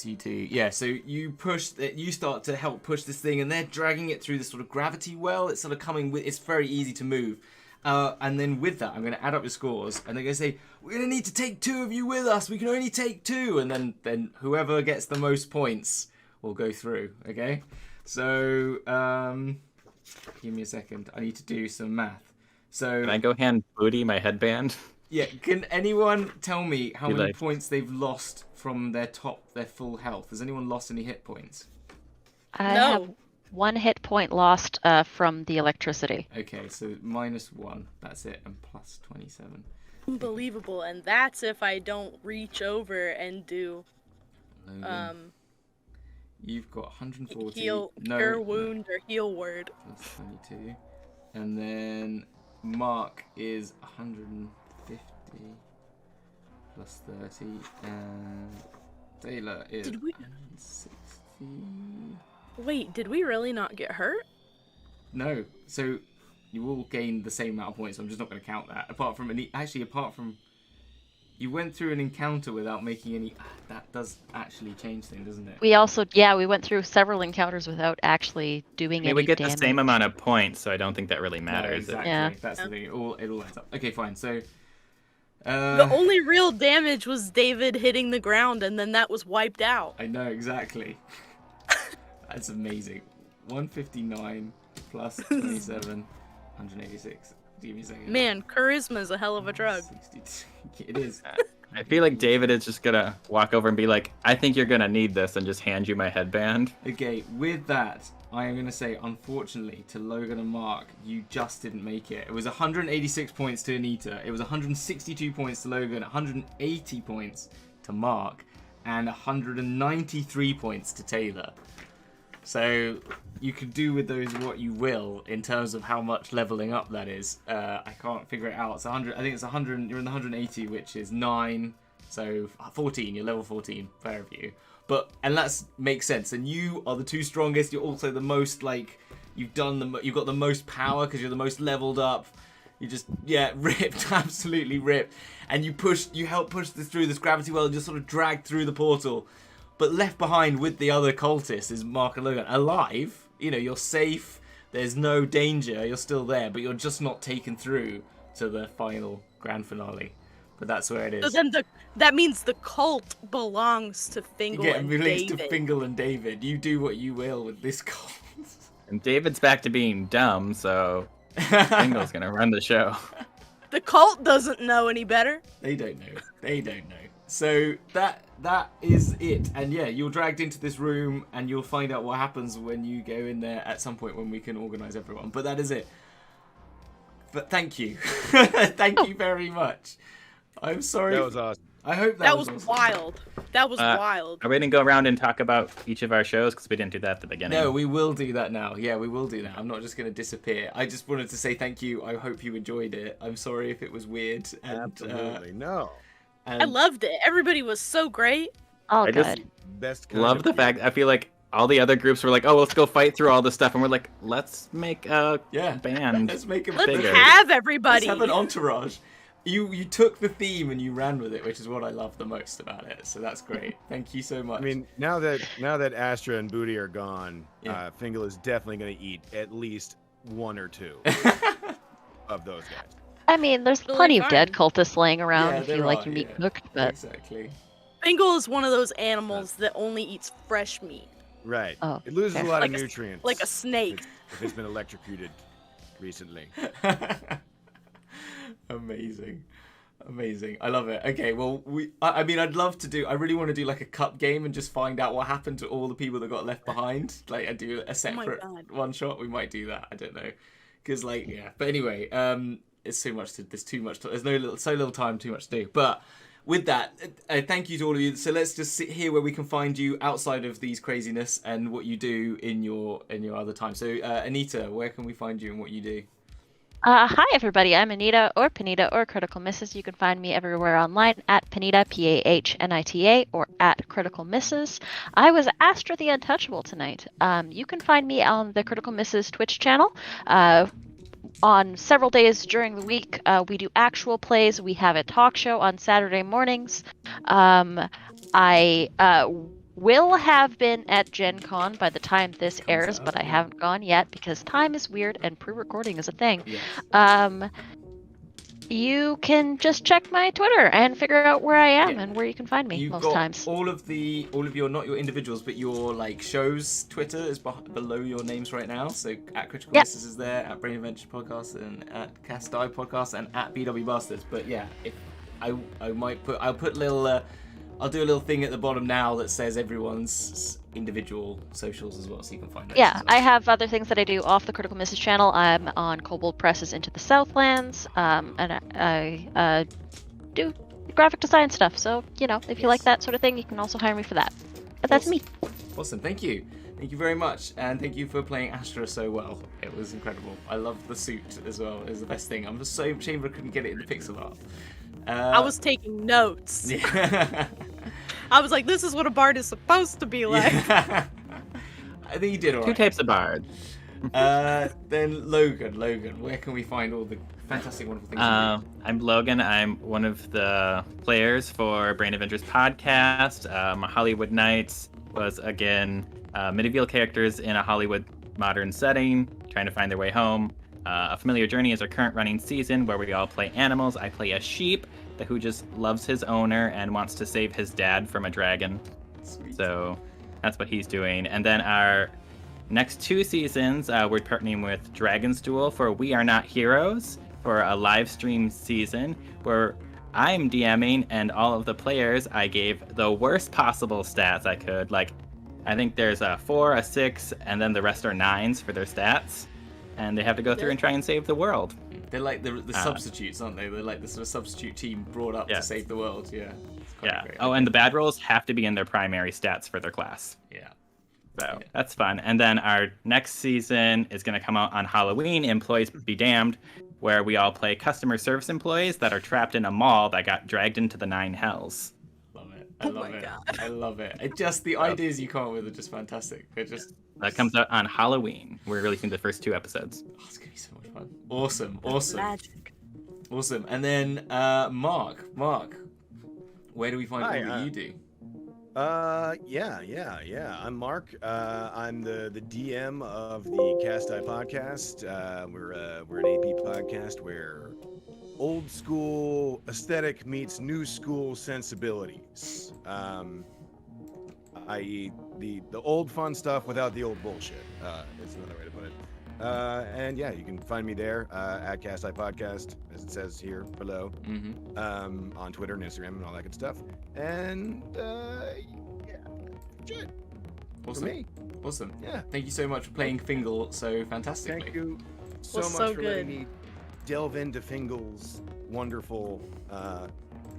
you two. Yeah, so you start to help push this thing, and they're dragging it through this sort of gravity well. It's sort of coming with. It's very easy to move. And then with that, I'm going to add up your scores, and they're going to say, we're going to need to take 2 of you with us. We can only take 2, and then whoever gets the most points will go through. Okay. So give me a second. I need to do some math. So Can I go hand Boody my headband? yeah, can anyone tell me how many points they've lost from their full health? Has anyone lost any hit points? I No. have 1 hit point lost from the electricity. Okay, so -1, that's it, and plus 27. Unbelievable, and that's if I don't reach over and do Logan, you've got 140. heal, cure wound or heal word. Plus 22. And then Mark is 150 plus 30, and Taylor is 160. Wait, did we really not get hurt? No, so you all gained the same amount of points. So I'm just not going to count that. Apart from you went through an encounter without making any. That does actually change things, doesn't it? We also, we went through several encounters without actually doing any we get damage. the same amount of points, so I don't think that really No, matters. exactly. Yeah. That's the thing. It all adds up. Okay, fine. So. The only real damage was David hitting the ground, and then that was wiped out. I know, exactly. That's amazing. 159 plus 27, 186. Give me a second. Man, charisma's a hell of a drug. 62. It is. I feel like David is just gonna walk over and be like, I think you're gonna need this, and just hand you my headband. Okay, with that, I am going to say, unfortunately, to Logan and Mark, you just didn't make it. It was 186 points to Anita. It was 162 points to Logan, 180 points to Mark, and 193 points to Taylor. So you can do with those what you will in terms of how much leveling up that is. I can't figure it out. It's 100. I think it's 100. You're in the 180, which is 9. So 14. You're level 14. Fair of you. And that makes sense. And you are the two strongest. You're also the most you've got the most power because you're the most leveled up. You just ripped, absolutely ripped. And you help push this through this gravity well and just sort of drag through the portal. But left behind with the other cultists is Mark and Logan. Alive, you're safe. There's no danger. You're still there, but you're just not taken through to the final grand finale. But that's where it is. So then that means the cult belongs to Fingle and David. To Fingle and David. You do what you will with this cult. And David's back to being dumb, so Fingle's gonna run the show. The cult doesn't know any better. They don't know. So that is it. And you're dragged into this room, and you'll find out what happens when you go in there at some point when we can organize everyone. But that is it. But thank you. Thank you very much. I'm sorry. That was awesome. I hope that was awesome. wild. That was wild. Are we going to go around and talk about each of our shows? Because we didn't do that at the beginning. No, we will do that now. Yeah, we will do that. I'm not just going to disappear. I just wanted to say thank you. I hope you enjoyed it. I'm sorry if it was weird. And, Absolutely. No. I loved it. Everybody was so great. Oh, I good. Best love the fact I feel like all the other groups were like, oh, let's go fight through all this stuff. And we're like, let's make a band. Let's make a Let's bigger. have everybody. Let's have an entourage. You took the theme and you ran with it, which is what I love the most about it. So that's great. Thank you so much. I mean, now that Astra and Boody are gone, Fingle is definitely going to eat at least one or two of those guys. I mean, there's plenty of dead cultists laying around if you like your meat cooked, but exactly. Fingle is one of those animals that only eats fresh meat. Right. Oh, it loses a lot like of nutrients. Like a snake. If it's been electrocuted recently. Amazing. I love it. Okay, well, I mean, I'd love to do, I really want to do like a cup game and just find out what happened to all the people that got left behind. Like, and do a separate one shot. We might do that. I don't know. Because, but anyway, it's too much there's too much, there's so little time, too much to do. But with that, thank you to all of you. So let's just sit here where we can find you outside of these craziness and what you do in your other time. So, Anita, where can we find you and what you do? Hi everybody, I'm Anita or Panita or Critical Misses. You can find me everywhere online at Panita, P-A-H-N-I-T-A, or at Critical Misses. I was Astra the Untouchable tonight. You can find me on the Critical Misses Twitch channel. On several days during the week, we do actual plays. We have a talk show on Saturday mornings. I will have been at Gen Con by the time this airs, but I haven't gone yet because time is weird and pre-recording is a thing. Yes. You can just check my Twitter and figure out where I am and where you can find me most times. All of your, not your individuals, but your shows Twitter is below your names right now. So at Critical Misses is there, at Brain Adventure Podcast, and at Cast Die Podcast, and at BW Bastards. But yeah, if I'll do a little thing at the bottom now that says everyone's individual socials as well, so you can find those. Yeah, well. I have other things that I do off the Critical Misses channel. I'm on Kobold Press's Into the Southlands, and I do graphic design stuff. So, if you like that sort of thing, you can also hire me for that. But that's me. Awesome, thank you. Thank you very much, and thank you for playing Astra so well. It was incredible. I loved the suit as well. It was the best thing. I'm just so ashamed I couldn't get it in the pixel art. I was taking notes. Yeah. I was like, this is what a bard is supposed to be like. Yeah. I think you did all right. 2 types of bards. Then Logan, where can we find all the fantastic, wonderful things you do? I'm Logan. I'm one of the players for Brain Avengers podcast. Hollywood Knights was, again, medieval characters in a Hollywood modern setting, trying to find their way home. A Familiar Journey is our current running season where we all play animals. I play a sheep who just loves his owner and wants to save his dad from a dragon. Sweet. So that's what he's doing. And then our next 2 seasons, we're partnering with Dragon's Duel for We Are Not Heroes for a live stream season where I'm DMing and all of the players I gave the worst possible stats I could. Like, I think there's a 4, a 6, and then the rest are 9s for their stats. And they have to go through and try and save the world. They're like the substitutes, aren't they? They're like the sort of substitute team brought up to save the world. Yeah. It's quite great. Oh, and the bad rolls have to be in their primary stats for their class. Yeah. So that's fun. And then our next season is going to come out on Halloween, Employees Be Damned, where we all play customer service employees that are trapped in a mall that got dragged into the 9 hells. Love it. I love it. I love it. It just, the ideas you come up with are just fantastic. They're just... That comes out on Halloween. We're releasing the first 2 episodes. Oh, it's going to be so much fun. Awesome. Magic. Awesome. And then Mark, where do we find all that you do? Yeah. I'm Mark. I'm the DM of the Cast Eye podcast. We're an AP podcast where old school aesthetic meets new school sensibilities. I.e. the old fun stuff without the old bullshit. Is another way to put it. And yeah, you can find me there at Cast Eye Podcast, as it says here below, on Twitter and Instagram and all that good stuff. And yeah, good. Awesome. For me. Awesome. Yeah. Thank you so much for playing Fingle so fantastically. Thank you so Well, much so for good. letting me delve into Fingle's wonderful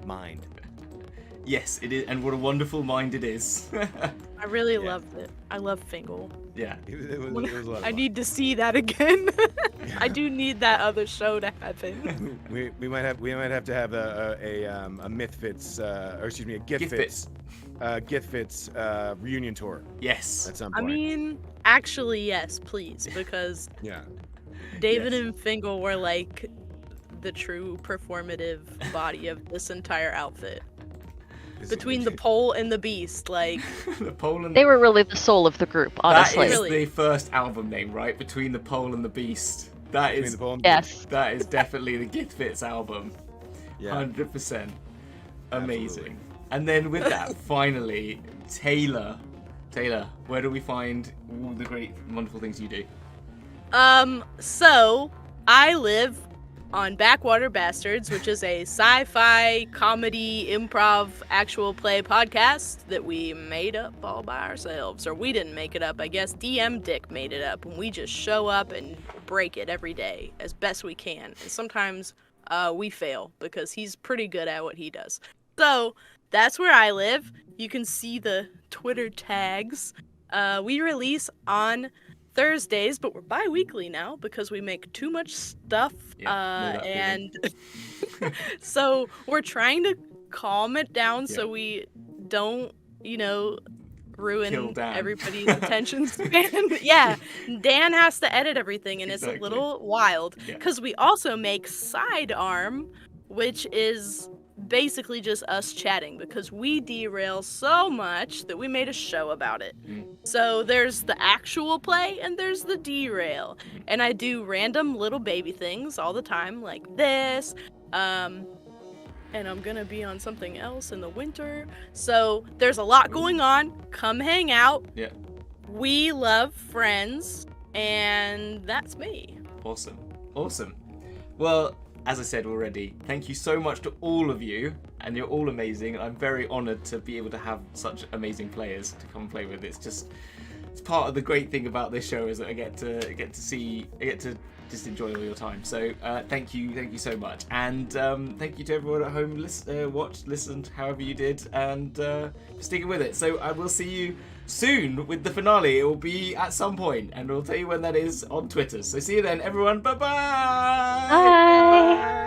mind. Yes, it is, and what a wonderful mind it is. I really loved it. I love Fingle. Yeah. It was a lot of I fun. need to see that again. I do need that other show to happen. We might have to have a MythFits or excuse me, a GithFits reunion tour Yes. at some I point. mean, actually, yes, please, because Yeah. David and Fingle were like the true performative body of this entire outfit. Between the pole and the beast, like The Pole and They were really the soul of the group, honestly. That is Really? the first album name, right? Between the Pole and the Beast. That Between is the pole and Yes. that is definitely the GithFits album. Yeah. 100%. Amazing. Absolutely. And then with that, finally, Taylor, where do we find all the great, wonderful things you do? So I live on Backwater Bastards, which is a sci-fi comedy improv actual play podcast that we made up all by ourselves. Or we didn't make it up, I guess DM Dick made it up, and we just show up and break it every day as best we can. And sometimes we fail because he's pretty good at what he does. So that's where I live. You can see the Twitter tags. We release on Thursdays, but we're bi-weekly now because we make too much stuff. And so we're trying to calm it down so we don't, ruin Kill Dan. everybody's attention span. Yeah, Dan has to edit everything, and it's a Exactly. little wild Yeah. because we also make Sidearm, which is basically just us chatting because we derail so much that we made a show about it. So there's the actual play and there's the derail. And I do random little baby things all the time like this. And I'm gonna be on something else in the winter. So there's a lot going on. Come hang out. Yeah. We love Friends, and that's me. Awesome. Well, as I said already, thank you so much to all of you, and you're all amazing. I'm very honoured to be able to have such amazing players to come play with. It's part of the great thing about this show is that I get to just enjoy all your time. So thank you so much, and thank you to everyone at home, watched, listened, however you did, and for sticking with it. So I will see you soon with the finale. It will be at some point, and we'll tell you when that is on Twitter. So see you then, everyone. Bye-bye. Bye.